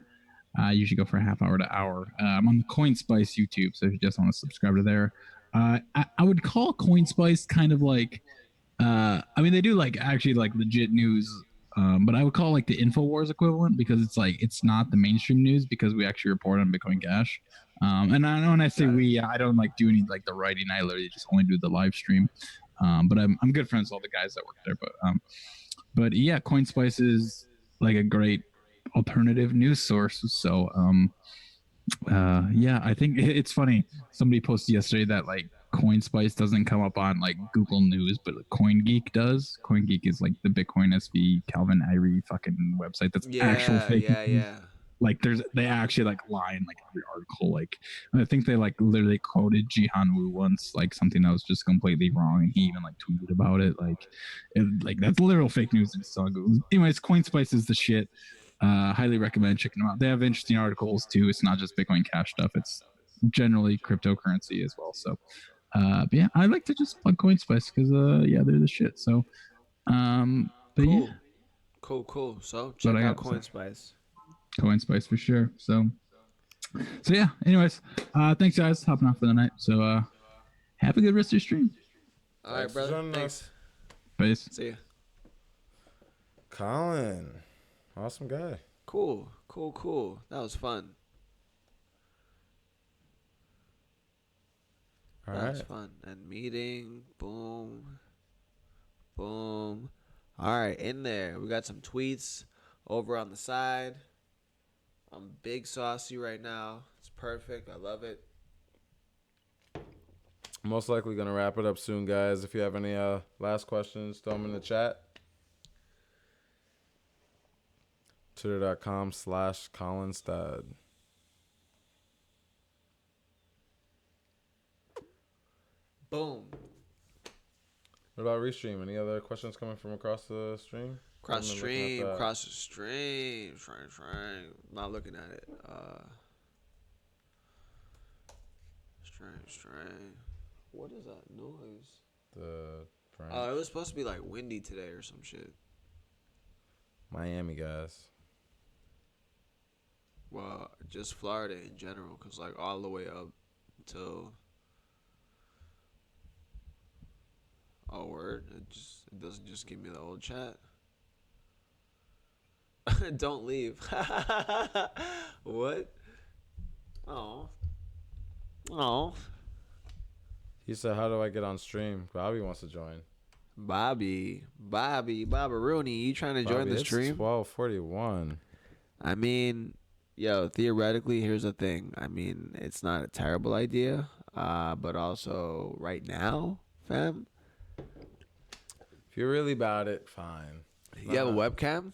I usually go for a half hour to hour. I'm on the CoinSpice YouTube, so if you just want to subscribe to there. I would call CoinSpice kind of like, I mean, they do like actually like legit news, but I would call it like the InfoWars equivalent because it's like it's not the mainstream news because we actually report on Bitcoin Cash. And I know when I say we, I don't like do any like the writing. I literally just only do the live stream. But I'm good friends with all the guys that work there. But yeah, CoinSpice is like a great alternative news source. So yeah, I think it's funny. Somebody posted yesterday that like CoinSpice doesn't come up on like Google News, but CoinGeek does. CoinGeek is like the Bitcoin SV Calvin Irie fucking website that's actual fake news. Yeah. Like they actually like lie in like every article. Like I think they like literally quoted Jihan Wu once, like something that was just completely wrong, and he even like tweeted about it. Like that's literal fake news. And it's on Google. Anyways, CoinSpice is the shit. Highly recommend checking them out. They have interesting articles too. It's not just Bitcoin Cash stuff. It's generally cryptocurrency as well. So, but yeah, I like to just plug CoinSpice because yeah, they're the shit. So, but Cool. yeah, Cool. So but check I out got so, CoinSpice. CoinSpice for sure. So yeah. Anyways, thanks guys hopping off for the night. So have a good rest of your stream. All right, Thanks for brother. joining Thanks. us. Peace. See ya. Colin, awesome guy. Cool. That was fun. All That was right. fun. And meeting. Boom. Boom. All right, in there. We got some tweets over on the side. I'm big saucy right now. It's perfect. I love it. Most likely gonna wrap it up soon, guys. If you have any last questions, throw them in the chat. Twitter.com/Colinstad. Boom. What about restream? Any other questions coming from across the stream? Cross the I'm looking at stream. that. Cross the stream. Shrine. Not looking at it. Shrine. What is that noise? The branch. Oh, it was supposed to be like windy today or some shit. Miami, guys. Well, just Florida in general, cause like all the way up till. Oh, word! It doesn't just give me the old chat. Don't leave. What? Oh. He said, "How do I get on stream?" Bobby wants to join. Bobby Rooney, you trying to join Bobby, the it's stream? 12:41. I mean, yo, theoretically, here's the thing. I mean, it's not a terrible idea, but also right now, fam, If you're really about it, fine. you have a webcam.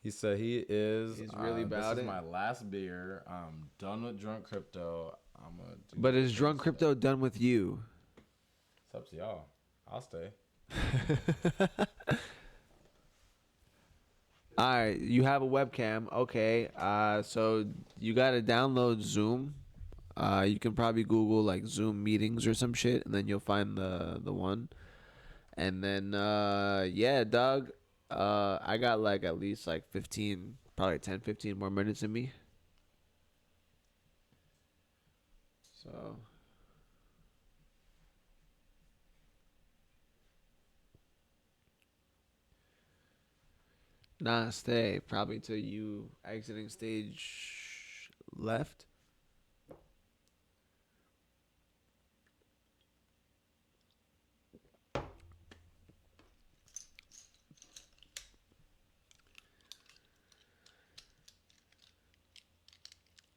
He said he is. He's really about this it. is my last beer. I'm done with drunk crypto. I'm gonna do. But is things drunk crypto done with you? It's up to y'all. I'll stay. All right, you have a webcam. Okay. So you gotta download Zoom. You can probably Google like Zoom meetings or some shit, and then you'll find the one. And then yeah, dog. I got like at least like 15, probably 10, 15 more minutes in me. So nah, stay. Probably till you exiting stage left.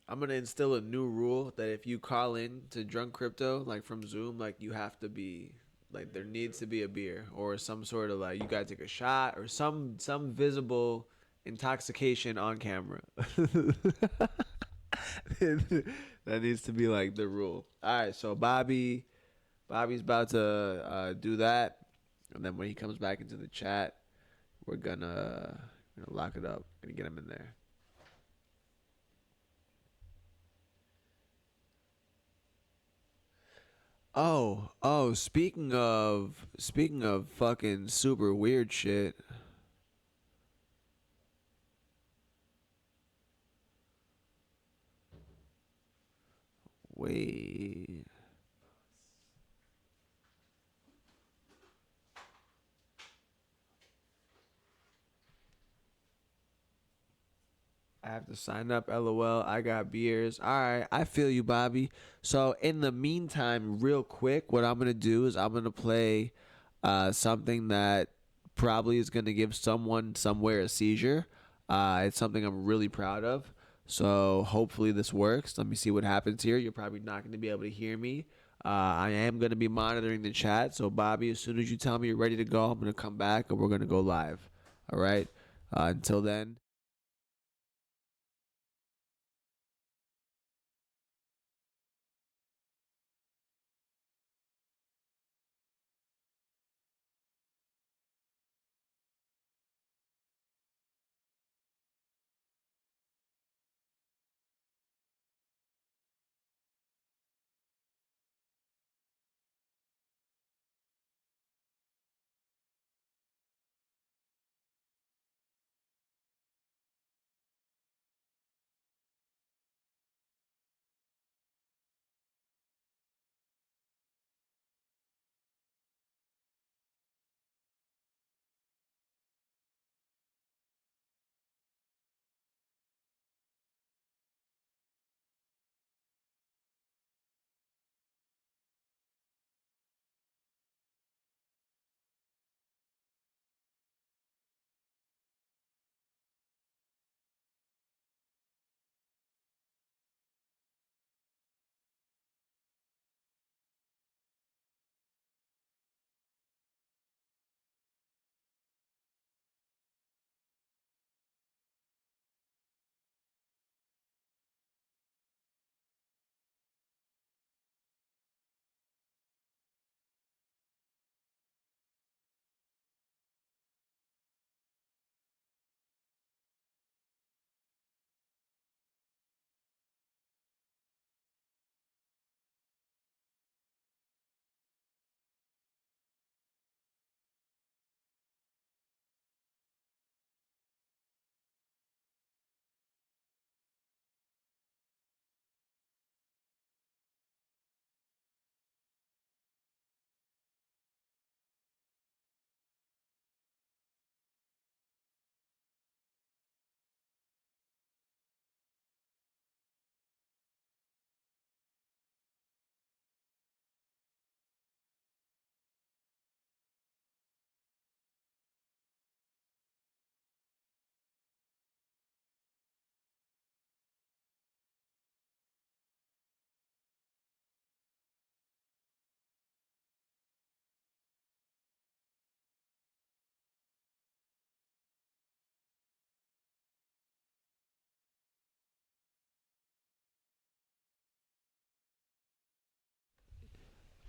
I'm gonna instill a new rule that if you call in to Drunk Crypto, like from Zoom, like you have to be like there needs to be a beer or some sort of like you gotta take a shot or some visible intoxication on camera. That needs to be like the rule. All right, so Bobby's about to do that, and then when he comes back into the chat, we're gonna lock it up and get him in there. Oh, speaking of fucking super weird shit. Wait. I have to sign up, LOL. I got beers. All right, I feel you, Bobby. So in the meantime, real quick, what I'm gonna do is I'm gonna play something that probably is gonna give someone somewhere a seizure. It's something I'm really proud of. So hopefully this works. Let me see what happens here. You're probably not gonna be able to hear me. I am gonna be monitoring the chat. So Bobby, as soon as you tell me you're ready to go, I'm gonna come back and we're gonna go live. All right. Until then.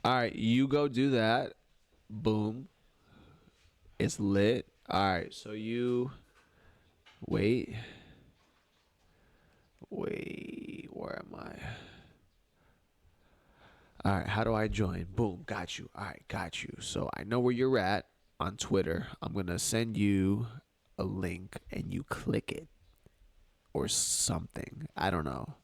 All right, you go do that. Boom. It's lit. All right, so you wait. Where am I? All right, how do I join? Boom, got you. All right, got you. So I know where you're at on Twitter. I'm going to send you a link and you click it or something. I don't know.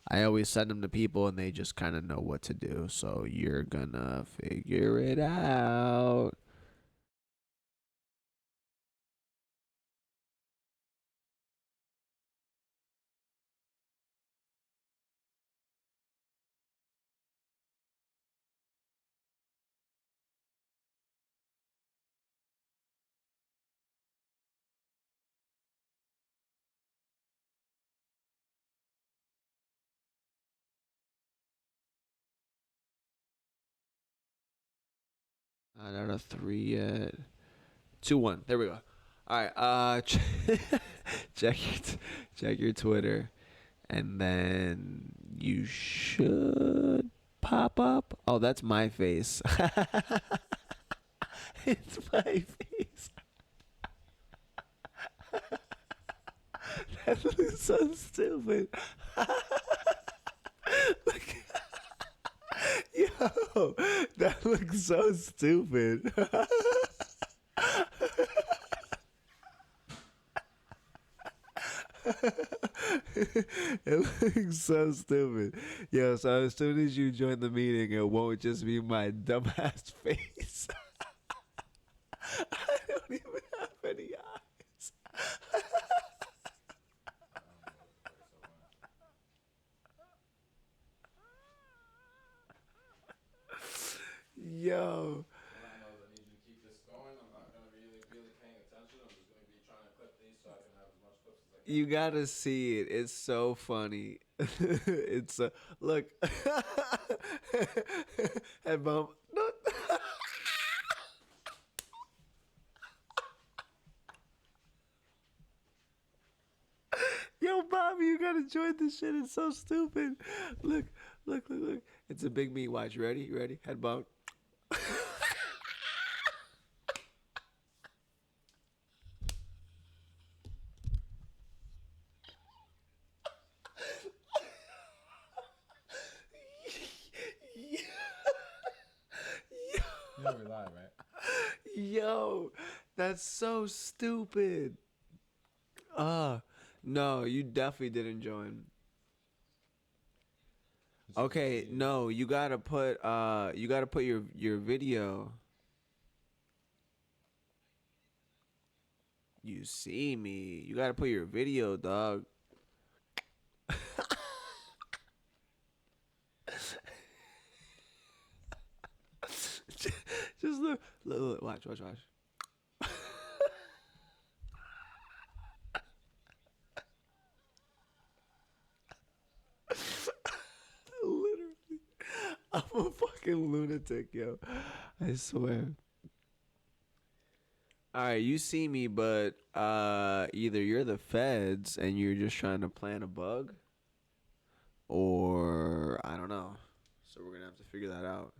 I always send them to people and they just kind of know what to do. So you're going to figure it out. Not a 3 yet. 2-1. There we go. All right. Check your Twitter, and then you should pop up. Oh, that's my face. It's my face. That looks so stupid. Look. Yo, that looks so stupid. It looks so stupid. Yo, so as soon as you join the meeting, it won't just be my dumbass face. I don't even have any eyes. Yo. I need you to keep this going. I'm not going to be really paying attention. I'm just going to be trying to clip these so I can have as much clips as I can. You gotta see it. It's so funny. It's look. Head bump. No. Yo, Bobby, you gotta join this shit. It's so stupid. Look. It's a big me. Watch. You ready? You ready? Head bump. You know we live, right? Yo, that's so stupid. No, you definitely didn't join. Okay, no, you gotta put your video. You see me. You gotta put your video, dog. Just look, watch. Literally, I'm a fucking lunatic, yo. I swear. All right, you see me, but either you're the feds and you're just trying to plant a bug, or I don't know. So we're gonna have to figure that out.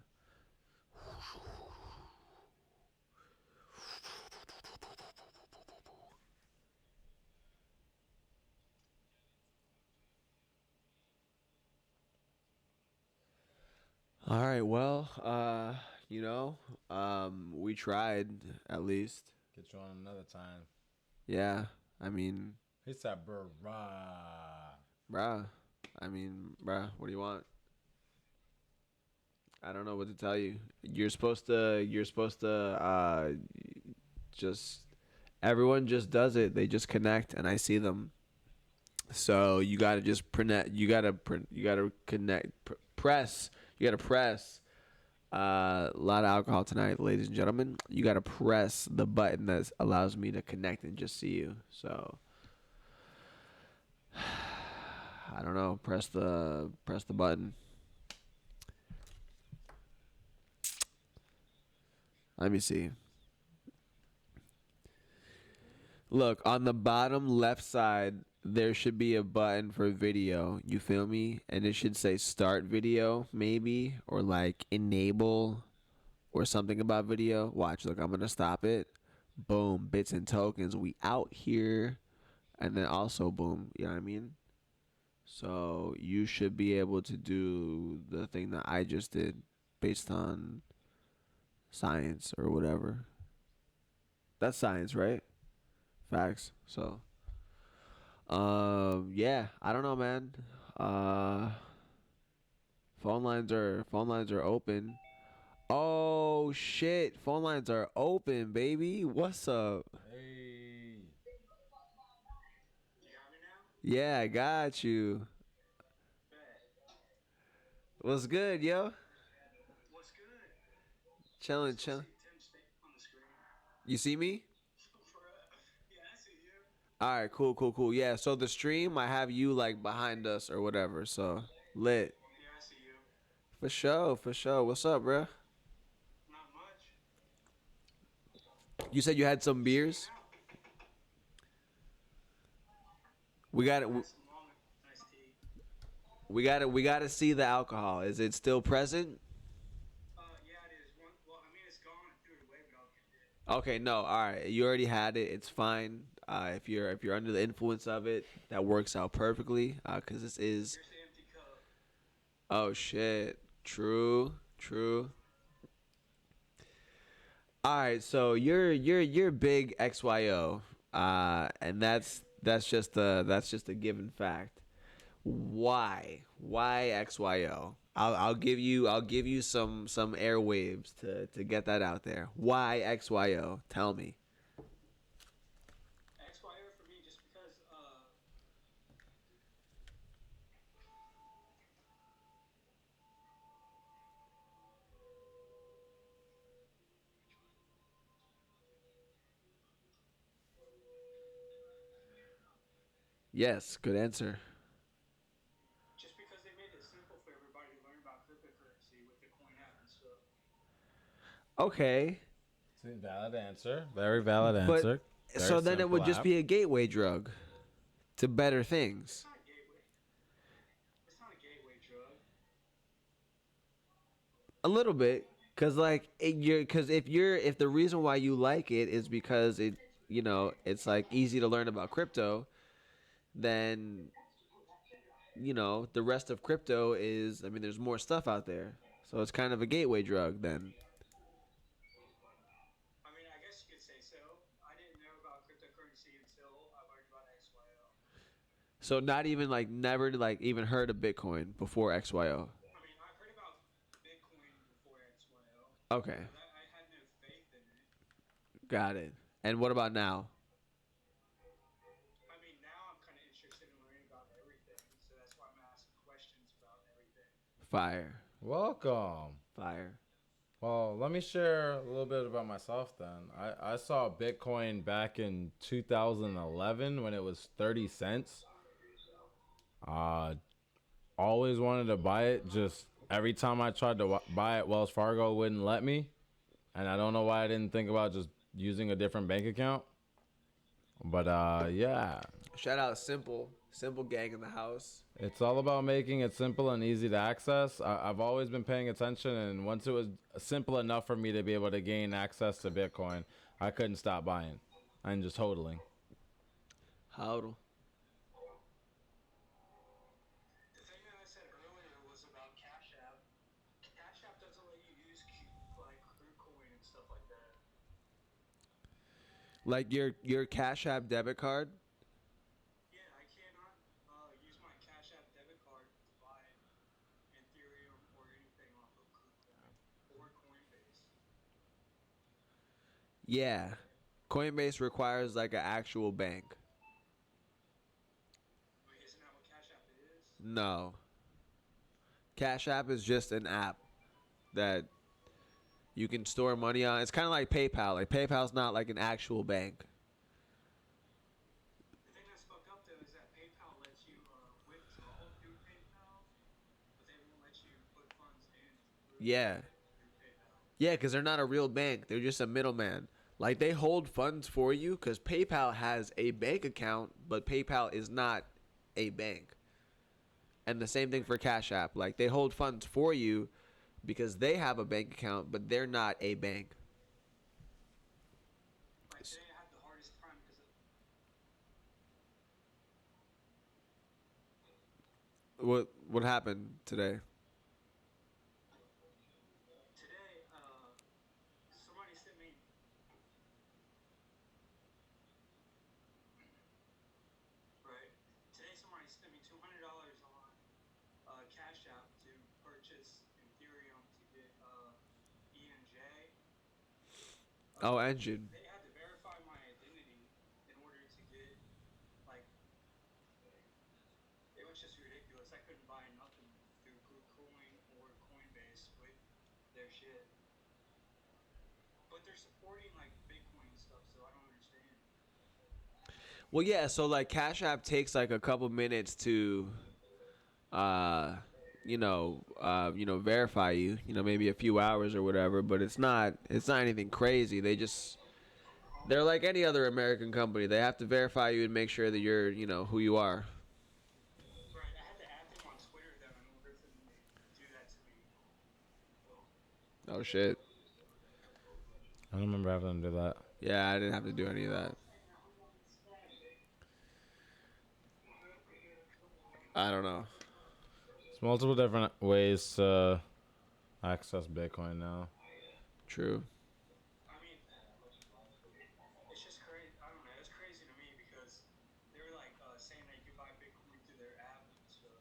All right, well, we tried at least. Get you on another time. Yeah, I mean, He said, bruh. bruh, what do you want? I don't know what to tell you. You're supposed to just everyone just does it. They just connect and I see them. So you got to just connect, you got to press. You got to press a lot of alcohol tonight, ladies and gentlemen. You got to press the button that allows me to connect and just see you. So I don't know, press the button. Let me see. Look, on the bottom left side, there should be a button for video. You feel me? And it should say start video, maybe, or like enable, or something about video. Watch, look, I'm gonna stop it. Boom, bits and tokens. We out here, and then also boom. You know what I mean? So you should be able to do the thing that I just did, based on science or whatever. That's science, right? Facts. So. Yeah, I don't know, man. Phone lines are open. Oh shit, phone lines are open, baby. What's up? Hey. You got me now? Yeah, I got you. Bet. What's good, yo? What's good? Chilling, Still chilling. see Tim State on the screen. You see me? Yeah, I see you. All right, cool. Yeah, so the stream, I have you like behind us or whatever. So lit. Yeah, I see you. For sure. What's up, bro? Not much. You said you had some beers. We got it. Had some long iced tea. We got to see the alcohol. Is it still present? Yeah, it is. Well, I mean, it's gone. I threw it away, but I'll get it. Okay, no, all right. You already had it. It's fine. If you're under the influence of it, that works out perfectly. Cause this is. Here's the empty cup. Oh shit. True. All right, so you're big XYO. And that's just a given fact. Why XYO? I'll give you some airwaves to get that out there. Why XYO? Tell me. XYO for me just because, Yes, good answer. just because they made it simple for everybody to learn about cryptocurrency with the coin app and stuff. Okay, It's a valid answer. Very valid answer. but so then it would just be a gateway drug to better It's things. not a gateway. It's not a gateway drug. A little bit, cause like if the reason why you like it is because it's like easy to learn about crypto, then the rest of crypto is, I mean, there's more stuff out there, so it's kind of a gateway drug then. I mean, I guess you could say so. I didn't know about cryptocurrency until I learned about XYO. So not even like never like even heard of Bitcoin before XYO. I mean, I heard about Bitcoin before XYO. Okay, But I had no faith in it. got it. And what about now? I mean, now I'm kind of interested in learning about everything, so that's why I'm asking questions about everything. Fire. Welcome. Well, let me share a little bit about myself then. I saw Bitcoin back in 2011 when it was 30 cents. Always wanted to buy it. Just every time I tried to buy it, Wells Fargo wouldn't let me. And I don't know why I didn't think about just using a different bank account. But yeah. Shout out Simple gang in the house. It's all about making it simple and easy to access. I've always been paying attention, and once it was simple enough for me to be able to gain access to Bitcoin, I couldn't stop buying and just hodling. Hodl. The thing that I said earlier was about Cash App. Cash App doesn't let you use like KuCoin and stuff like that. Like your Cash App debit card. Yeah, I cannot use my Cash App debit card to buy Ethereum or anything off of KuCoin or Coinbase. Yeah, Coinbase requires like an actual bank. Like, isn't that what Cash App is? No. Cash App is just an app that you can store money on. It's kind of like PayPal. Like PayPal's not like an actual bank. The thing that's fucked up though is that PayPal lets you withdraw through PayPal, but they won't let you put funds in through Yeah. PayPal. Yeah, because they're not a real bank. They're just a middleman. Like they hold funds for you because PayPal has a bank account, but PayPal is not a bank. And the same thing for Cash App. Like they hold funds for you because they have a bank account, but they're not a bank. Like today I had the hardest time because What happened today? today somebody sent me right. Today somebody sent me $200 on Cash App to purchase Ethereum to get ENJ. Oh, Engine. They had to verify my identity in order to get like it was just ridiculous. I couldn't buy nothing through KuCoin or Coinbase with their shit. But they're supporting like Bitcoin and stuff, so I don't understand. Well, yeah. So like Cash App takes like a couple minutes to, verify you. Maybe a few hours or whatever. But it's not anything crazy. They're like any other American company. They have to verify you and make sure that you're who you are. Right, I had to add them on Twitter though in order for them to do that to me. Oh shit. I don't remember having to do that. Yeah, I didn't have to do any of that. I don't know. There's multiple different ways to access Bitcoin now. True. I mean, it's just crazy. I don't know. It's crazy to me because they were like saying that you could buy Bitcoin through their app and stuff.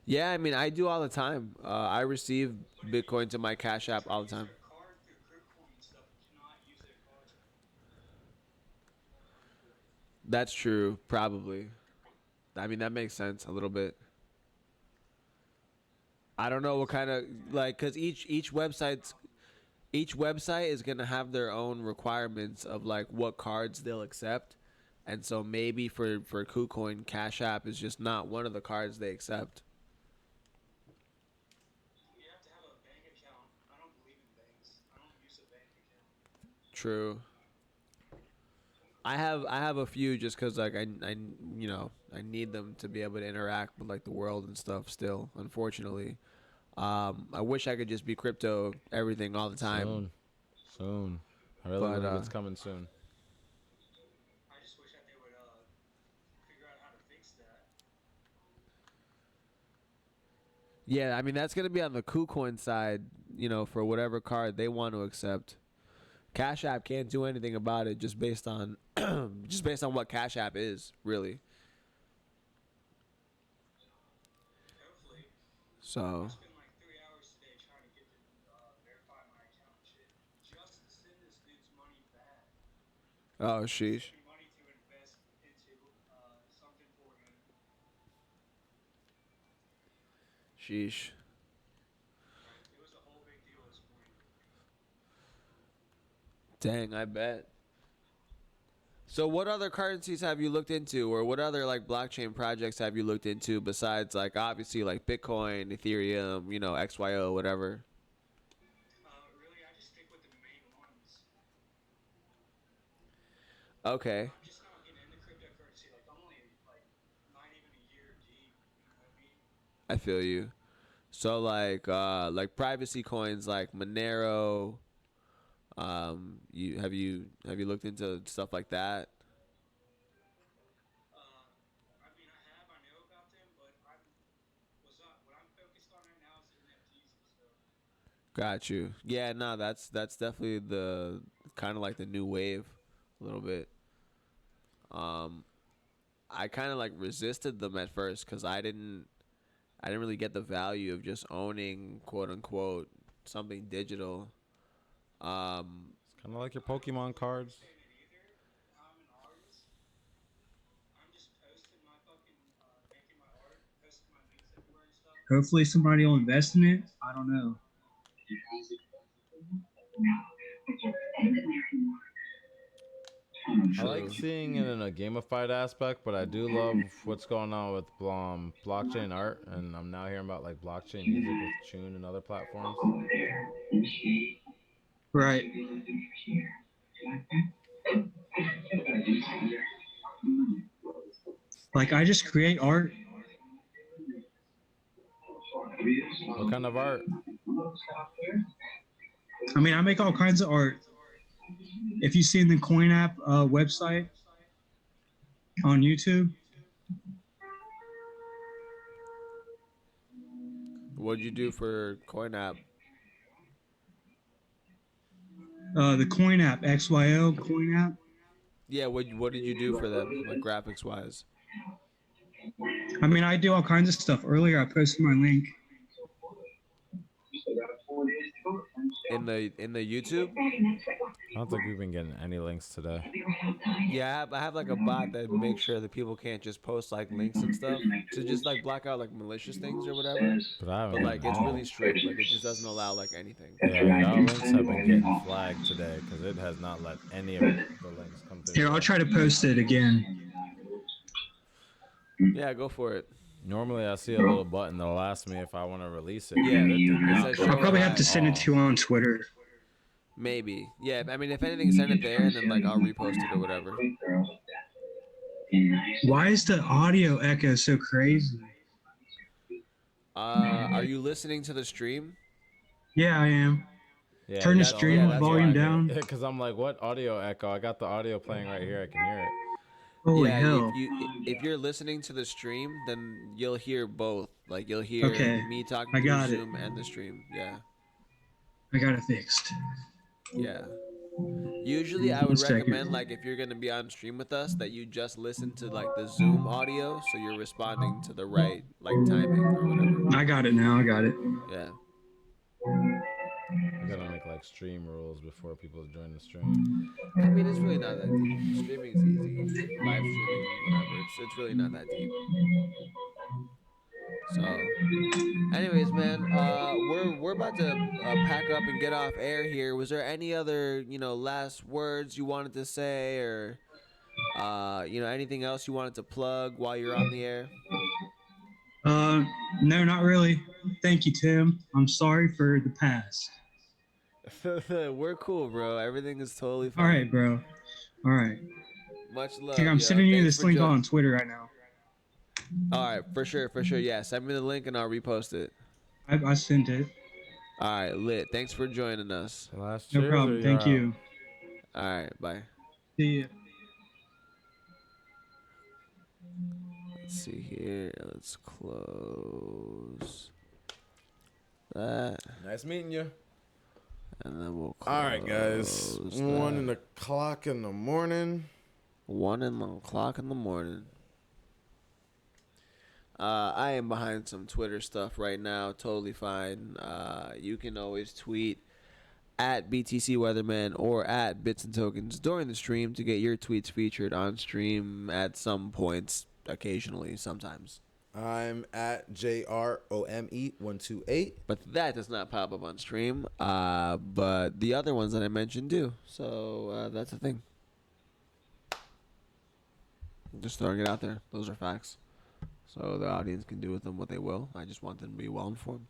Yeah, I mean, I do all the time. I receive Bitcoin to my Cash App all the time. Use their card through KuCoin and stuff. You cannot use their cards. That's true, probably. I mean, that makes sense a little bit. I don't know what kind of because each website is gonna have their own requirements of like what cards they'll accept, and so maybe for KuCoin, Cash App is just not one of the cards they accept. You have to have a bank account. I don't believe in banks. I don't use a bank account. True. I have a few just because like I need them to be able to interact with like the world and stuff. Still, unfortunately, I wish I could just be crypto everything all the time. Soon. I really But, believe it's coming soon. I just wish that they would figure out how to fix that. Yeah, I mean that's gonna be on the KuCoin side, for whatever card they want to accept. Cash App can't do anything about it just based on what Cash App is, really. Hopefully. So, I spent like 3 hours today trying to get them to verify my account and shit. Just to send this dude's money back. oh sheesh. Send me money to invest into something for him. Sheesh. Right. It was a whole big deal this morning. Dang, I bet. So what other currencies have you looked into, or what other like blockchain projects have you looked into besides like obviously like Bitcoin, Ethereum, XYO, whatever? Really, I just stick with the main ones. Okay. I'm just not getting into cryptocurrency. Like I'm only like not even a year deep. You know what I mean? I feel you. So like privacy coins like Monero. You looked into stuff like that? I mean, I know about them, but what I'm focused on right now is NFTs and stuff. Got you. Yeah, no, that's definitely the kind of like the new wave, a little bit. I kind of like resisted them at first because I didn't really get the value of just owning quote unquote something digital. It's kind of like your Pokemon cards. I don't understand it either. I'm an artist. I'm just posting my fucking, making my art, posting my links everywhere and stuff. Hopefully somebody will invest in it. I don't know. I like seeing it in a gamified aspect, but I do love what's going on with blockchain art, and I'm now hearing about like blockchain music with Tune and other platforms. Right. Like I just create art. What kind of art? I mean, I make all kinds of art. If you see in the Coin App website on YouTube, What'd you do for Coin App? the Coin App XYO Coin App. Yeah, what did you do for them, like graphics wise? I mean, I do all kinds of stuff. Earlier, I posted my link. In the YouTube? I don't think we've been getting any links today. Yeah, I have like a bot that makes sure that people can't just post like links and stuff to just like block out like malicious things or whatever. But I haven't But like gotten it's any. really strict. Like it just doesn't allow like anything. Yeah, y'all links have been getting flagged today because it has not let any of the links come through. Here, I'll try to post it again. Yeah, go for it. Normally, I see a little button that'll ask me if I want to release it. Yeah, It did it not says go I'll probably have at to send it all. to you on Twitter. Maybe. Yeah, I mean if anything, send it there and then like I'll repost it or whatever. Why is the audio echo so crazy? Are you listening to the stream? Yeah, I am. Yeah, Turn the that's stream yeah, that's volume why. down. Because I'm like, what audio echo? I got the audio playing right here. I can hear it. Holy Yeah, hell. if you're listening to the stream, then you'll hear both. Like you'll hear Okay, me talking I through got it. Zoom and the stream. Yeah. I got it fixed. Yeah. Usually I would One second. recommend like if you're gonna be on stream with us that you just listen to like the Zoom audio so you're responding to the right like timing or whatever. I got it now. I got it. Yeah. I gotta make like stream rules before people join the stream. I mean it's really not that deep. Streaming is easy. Live streaming, whatever. It's really not that deep. So anyways, man, we're about to pack up and get off air here. Was there any other, last words you wanted to say or anything else you wanted to plug while you're on the air? No, not really. Thank you, Tim. I'm sorry for the past. We're cool, bro. Everything is totally fine. All right, bro. All right. Much love. Here, I'm yo. sending you Thanks this for link on Twitter right now. All right, for sure. Yeah, send me the link and I'll repost it. I sent it. All right, lit. Thanks for joining us. Last No cheers, problem. or Thank you're out? you. All right, bye. See ya. Let's see here. Let's close that, Nice meeting you. and then we'll close. All right, guys. that. 1:00 in the morning. 1:00 in the morning. I am behind some Twitter stuff right now. Totally fine. You can always tweet at BTCWeatherman or at Bits and Tokens during the stream to get your tweets featured on stream at some points, occasionally, sometimes. I'm at JROME128. But that does not pop up on stream. But the other ones that I mentioned do. So that's the thing. Just throwing it out there. Those are facts. So the audience can do with them what they will. I just want them to be well informed.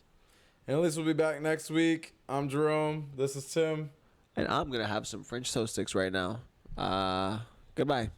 Annalese will be back next week. I'm Jerome. This is Tim. And I'm going to have some French toast sticks right now. Goodbye.